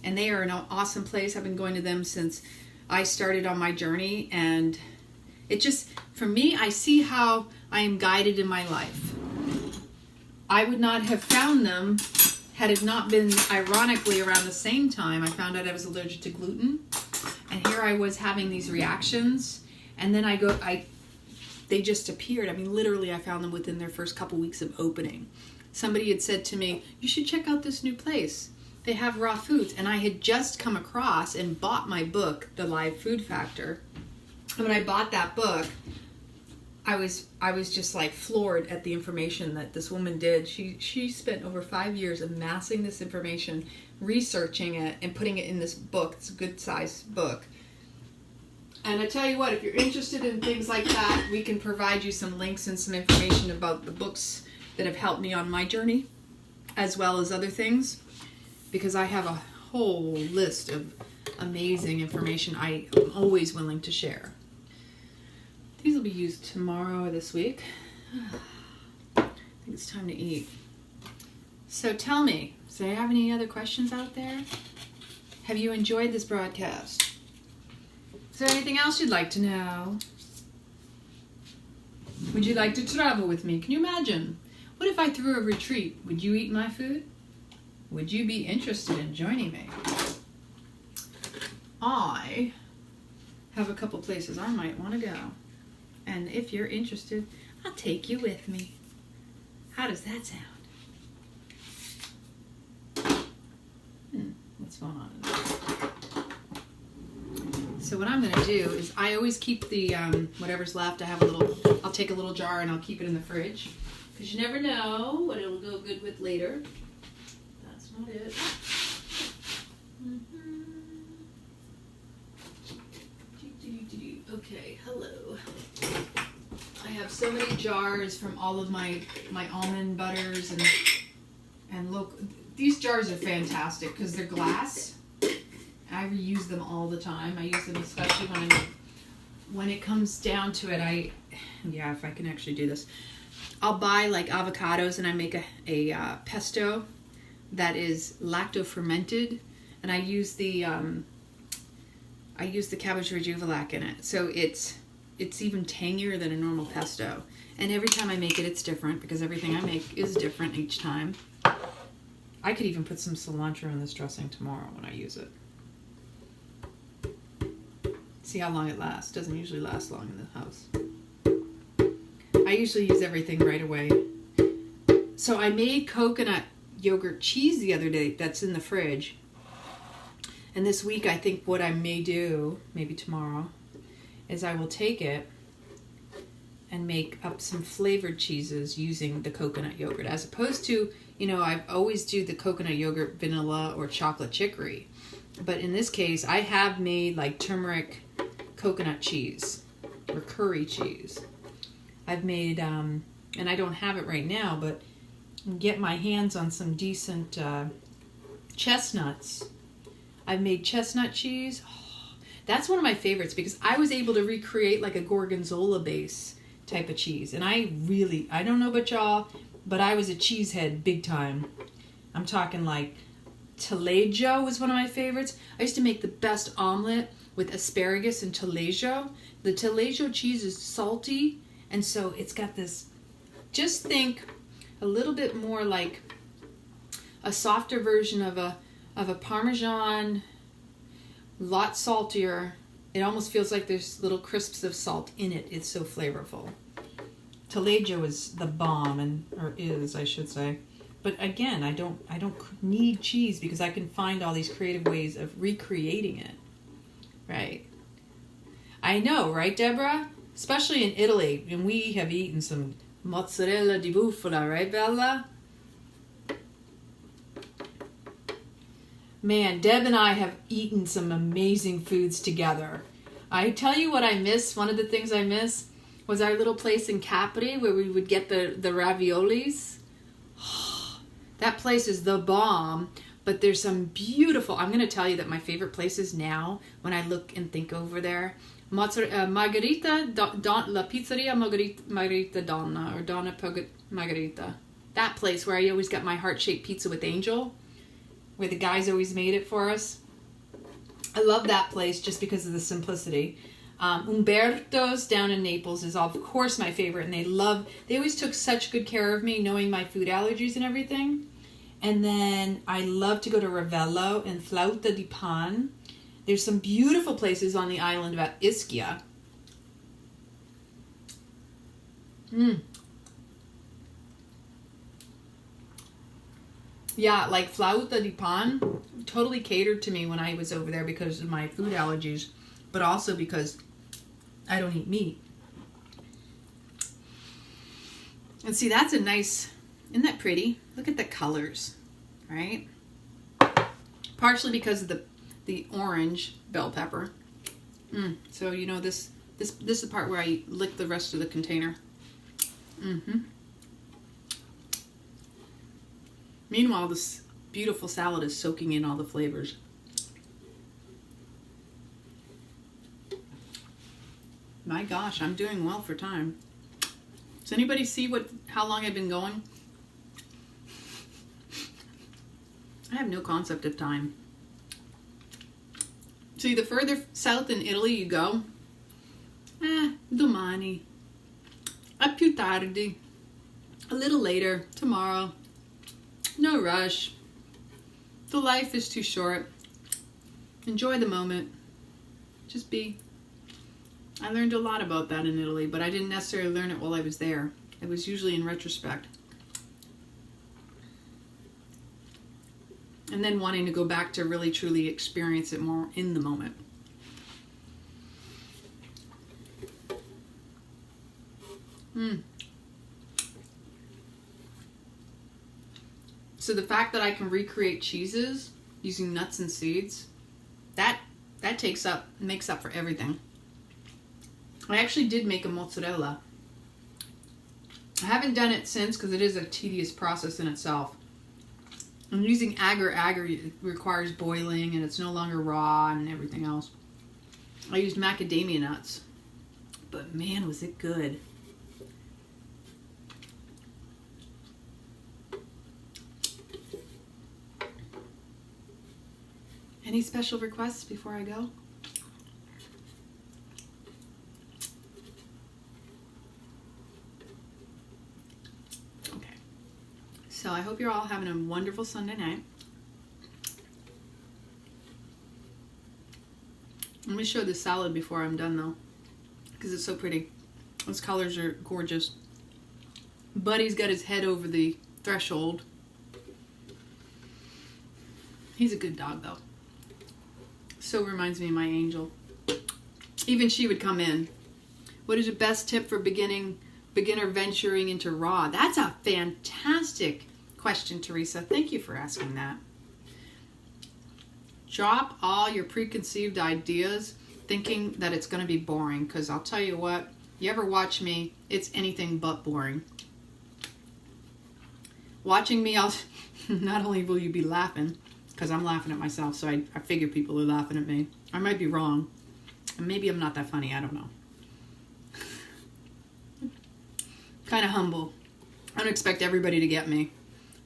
Speaker 1: And they are an awesome place. I've been going to them since I started on my journey, and it just, for me, I see how I am guided in my life. I would not have found them had it not been, ironically, around the same time I found out I was allergic to gluten. And here I was having these reactions, and then they just appeared. I mean, literally, I found them within their first couple weeks of opening. Somebody had said to me, you should check out this new place. They have raw foods. And I had just come across and bought my book, The Live Food Factor. And when I bought that book, I was just like floored at the information that this woman did. She spent over 5 years amassing this information, researching it, and putting it in this book. It's a good sized book. And I tell you what, if you're interested in things like that, we can provide you some links and some information about the books that have helped me on my journey, as well as other things, because I have a whole list of amazing information I am always willing to share. These will be used tomorrow or this week. I think it's time to eat. So tell me, do I have any other questions out there? Have you enjoyed this broadcast? Is there anything else you'd like to know? Would you like to travel with me? Can you imagine? What if I threw a retreat? Would you eat my food? Would you be interested in joining me? I have a couple places I might want to go. And if you're interested, I'll take you with me. How does that sound? What's going on in there? So what I'm going to do is I always keep the whatever's left. I'll take a little jar and I'll keep it in the fridge. Because you never know what it'll go good with later. That's not it. Okay, hello. I have so many jars from all of my almond butters and look, these jars are fantastic because they're glass. I reuse them all the time. I use them especially when it comes down to it. If I can actually do this, I'll buy like avocados and I make a pesto that is lacto fermented, and I use the cabbage rejuvelac in it, so it's even tangier than a normal pesto. And every time I make it, it's different because everything I make is different each time. I could even put some cilantro in this dressing tomorrow when I use it. See how long it lasts. Doesn't usually last long in the house. I usually use everything right away. So I made coconut yogurt cheese the other day that's in the fridge. And this week I think what I may do, maybe tomorrow, is I will take it and make up some flavored cheeses using the coconut yogurt. As opposed to, I always do the coconut yogurt vanilla or chocolate chicory. But in this case, I have made like turmeric coconut cheese or curry cheese. I've made, and I don't have it right now, but get my hands on some decent chestnuts. I've made chestnut cheese. Oh, that's one of my favorites because I was able to recreate like a gorgonzola base type of cheese. And I don't know about y'all, but I was a cheesehead big time. I'm talking like taleggio was one of my favorites. I used to make the best omelet with asparagus and taleggio. The taleggio cheese is salty, and so it's got this, just think a little bit more like a softer version of a Parmesan, a lot saltier. It almost feels like there's little crisps of salt in it. It's so flavorful. Taleggio is the bomb, I should say. But again, I don't need cheese because I can find all these creative ways of recreating it. Right? I know, right, Deborah? Especially in Italy, and we have eaten some mozzarella di bufala, right, Bella? Man, Deb and I have eaten some amazing foods together. I tell you what I miss, one of the things I miss was our little place in Capri where we would get the raviolis. That place is the bomb, but there's some beautiful, I'm going to tell you that my favorite places now, when I look and think over there, Margherita, La Pizzeria Margherita Donna, or Donna Margherita. That place where I always got my heart-shaped pizza with angel, where the guys always made it for us. I love that place just because of the simplicity. Umberto's down in Naples is of course my favorite, and they always took such good care of me, knowing my food allergies and everything. And then I love to go to Ravello and Flauta di Pan. There's some beautiful places on the island of Ischia. Yeah, like Flauta di Pan totally catered to me when I was over there because of my food allergies, but also because I don't eat meat. And see, that's a nice, isn't that pretty? Look at the colors, right? Partially because of the orange bell pepper. So you know this is the part where I lick the rest of the container. Meanwhile, this beautiful salad is soaking in all the flavors. My gosh, I'm doing well for time. Does anybody see how long I've been going? I have no concept of time. See, the further south in Italy you go, domani, a più tardi, a little later, tomorrow, no rush. The life is too short. Enjoy the moment. Just be. I learned a lot about that in Italy, but I didn't necessarily learn it while I was there. It was usually in retrospect. And then wanting to go back to really truly experience it more in the moment. So the fact that I can recreate cheeses using nuts and seeds, that makes up for everything. I actually did make a mozzarella. I haven't done it since because it is a tedious process in itself. And using agar requires boiling and it's no longer raw and everything else. I used macadamia nuts, but man, was it good. Any special requests before I go? So I hope you're all having a wonderful Sunday night. Let me show the salad before I'm done though, because it's so pretty. Those colors are gorgeous. Buddy's got his head over the threshold. He's a good dog though. So reminds me of my angel. Even she would come in. What is your best tip for beginner venturing into raw? That's a fantastic question, Teresa. Thank you for asking that. Drop all your preconceived ideas thinking that it's going to be boring, because I'll tell you what, you ever watch me, it's anything but boring. Watching me, not only will you be laughing, because I'm laughing at myself, so I figure people are laughing at me. I might be wrong. And maybe I'm not that funny, I don't know. Kind of humble. I don't expect everybody to get me.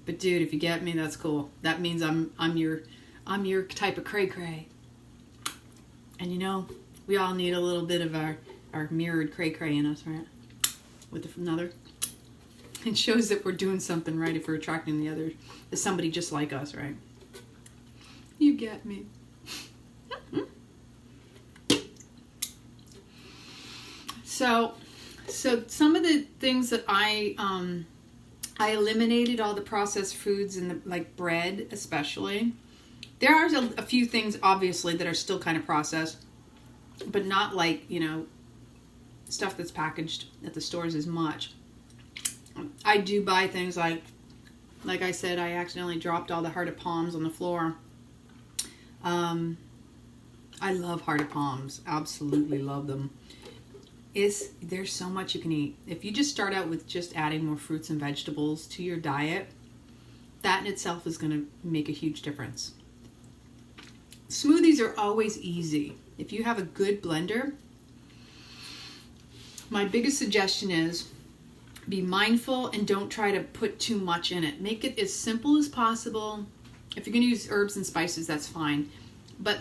Speaker 1: But dude, if you get me, that's cool. That means I'm your type of cray-cray. And you know, we all need a little bit of our mirrored cray-cray in us, right? With another. It shows that we're doing something right if we're attracting the other as somebody just like us, right? You get me. So some of the things that I eliminated all the processed foods and like bread especially. There are a few things obviously that are still kind of processed, but not like, you know, stuff that's packaged at the stores as much. I do buy things like I said, I accidentally dropped all the heart of palms on the floor. I love heart of palms. Absolutely love them. There's so much you can eat. If you just start out with just adding more fruits and vegetables to your diet, that in itself is going to make a huge difference. Smoothies are always easy. If you have a good blender, my biggest suggestion is be mindful and don't try to put too much in it. Make it as simple as possible. If you're going to use herbs and spices, that's fine. But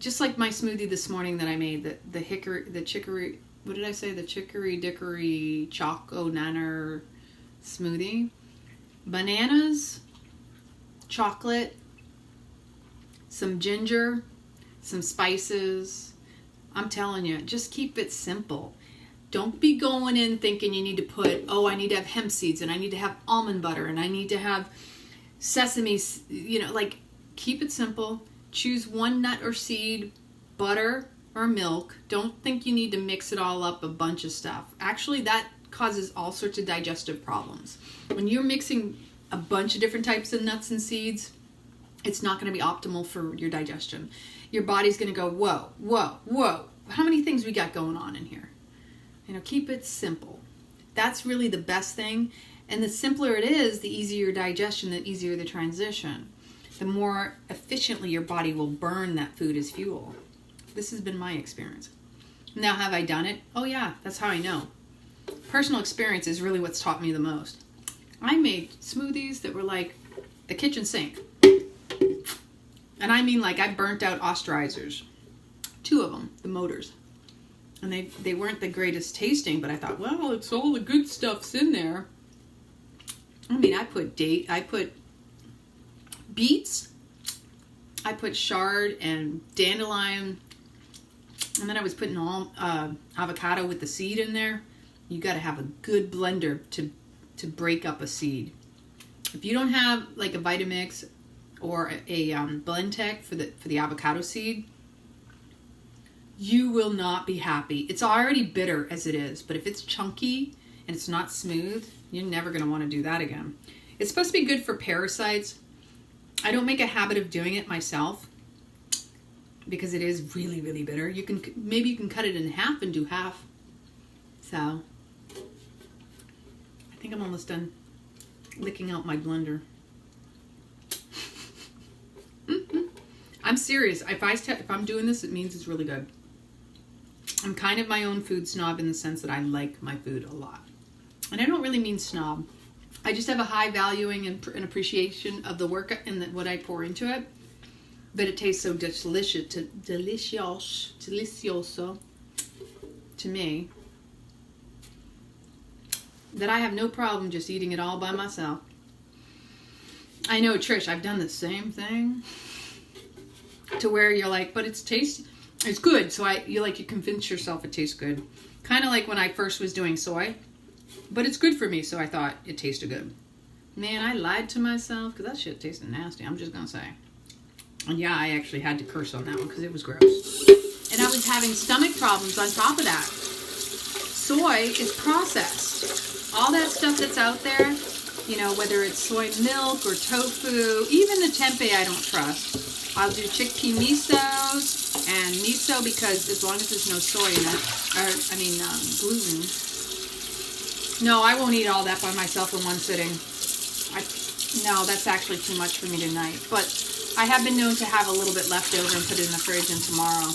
Speaker 1: just like my smoothie this morning that I made, the chicory, what did I say? The chicory dickory choco nanner smoothie. Bananas, chocolate, some ginger, some spices. I'm telling you, just keep it simple. Don't be going in thinking you need to put, I need to have hemp seeds and I need to have almond butter and I need to have sesame, keep it simple. Choose one nut or seed, butter or milk. Don't think you need to mix it all up, a bunch of stuff. Actually, that
Speaker 2: causes all sorts of digestive problems. When you're mixing a bunch of different types of nuts and seeds, it's not going to be optimal for your digestion. Your body's going to go, whoa, whoa, whoa. How many things we got going on in here? Keep it simple. That's really the best thing. And the simpler it is, the easier your digestion, the easier the transition. The more efficiently your body will burn that food as fuel. This has been my experience. Now, have I done it? Oh yeah, that's how I know. Personal experience is really what's taught me the most. I made smoothies that were like the kitchen sink. And I mean, like, I burnt out Osterizers. 2 of them, the motors. And they weren't the greatest tasting, but I thought, well, it's all the good stuff's in there. I mean, I put beets, I put chard and dandelion, and then I was putting all avocado with the seed in there. You got to have a good blender to break up a seed. If you don't have like a Vitamix or a Blendtec for the avocado seed, you will not be happy. It's already bitter as it is, but if it's chunky and it's not smooth, you're never going to want to do that again. It's supposed to be good for parasites. I don't make a habit of doing it myself because it is really, really bitter. Maybe you can cut it in half and do half. So I think I'm almost done licking out my blender. I'm serious. If I'm doing this, it means it's really good. I'm kind of my own food snob in the sense that I like my food a lot. And I don't really mean snob. I just have a high valuing and appreciation of the work and what I pour into it. But it tastes so delicioso to me that I have no problem just eating it all by myself. I know, Trish, I've done the same thing to where you're like, but it's good. So you convince yourself it tastes good. Kind of like when I first was doing soy, but it's good for me. So I thought it tasted good. Man, I lied to myself because that shit tasted nasty. I'm just going to say. And yeah, I actually had to curse on that one because it was gross. And I was having stomach problems on top of that. Soy is processed. All that stuff that's out there, whether it's soy milk or tofu, even the tempeh I don't trust. I'll do chickpea misos and miso because as long as there's no soy in it, gluten. No, I won't eat all that by myself in one sitting. No, that's actually too much for me tonight. But I have been known to have a little bit left over and put it in the fridge and tomorrow.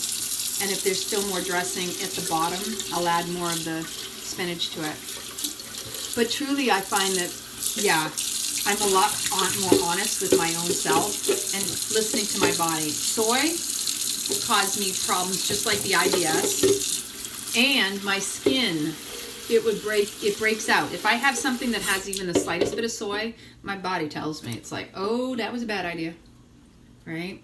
Speaker 2: And if there's still more dressing at the bottom, I'll add more of the spinach to it. But truly, I find that, yeah, I'm a lot more honest with my own self and listening to my body. Soy caused me problems just like the IBS. And my skin, it breaks out. If I have something that has even the slightest bit of soy, my body tells me. It's like, oh, that was a bad idea. Right?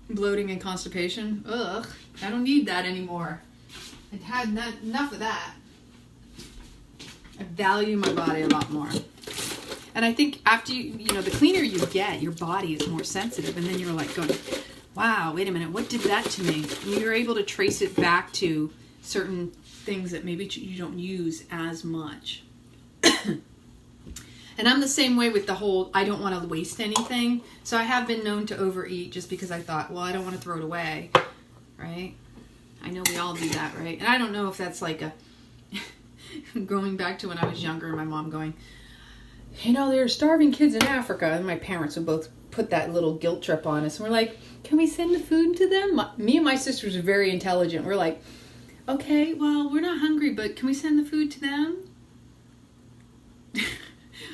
Speaker 2: Bloating and constipation. Ugh, I don't need that anymore. I've had enough of that. I value my body a lot more. And I think after the cleaner you get, your body is more sensitive. And then you're like going, wow, wait a minute, what did that to me? And you're able to trace it back to certain things that maybe you don't use as much. And I'm the same way with the whole, I don't want to waste anything. So I have been known to overeat just because I thought, well, I don't want to throw it away, right? I know we all do that, right? And I don't know if that's like going back to when I was younger and my mom going, there are starving kids in Africa. And my parents would both put that little guilt trip on us. And we're like, can we send the food to them? Me and my sisters are very intelligent. We're like, okay, well, we're not hungry, but can we send the food to them?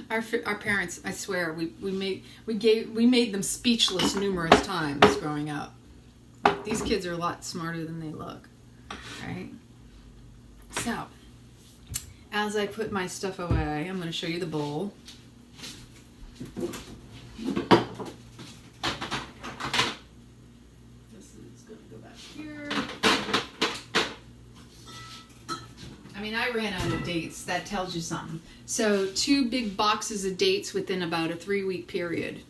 Speaker 2: Our parents, I swear, we made them speechless numerous times growing up. These kids are a lot smarter than they look, right? So, as I put my stuff away, I'm going to show you the bowl. This is going to go back here. I ran out of dates. That tells you something. So 2 big boxes of dates within about a 3-week period.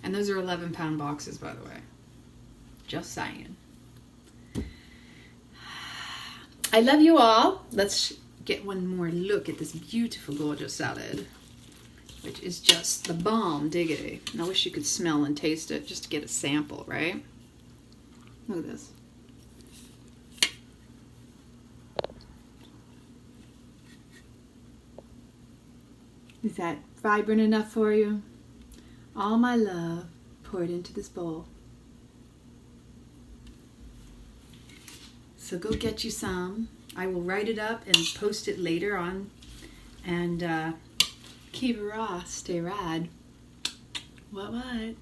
Speaker 2: And those are 11-pound boxes, by the way. Just saying. I love you all. Let's get one more look at this beautiful, gorgeous salad, which is just the bomb diggity. And I wish you could smell and taste it just to get a sample, right? Look at this. Is that vibrant enough for you? All my love poured into this bowl. So go get you some. I will write it up and post it later on. And keep it raw, stay rad. What?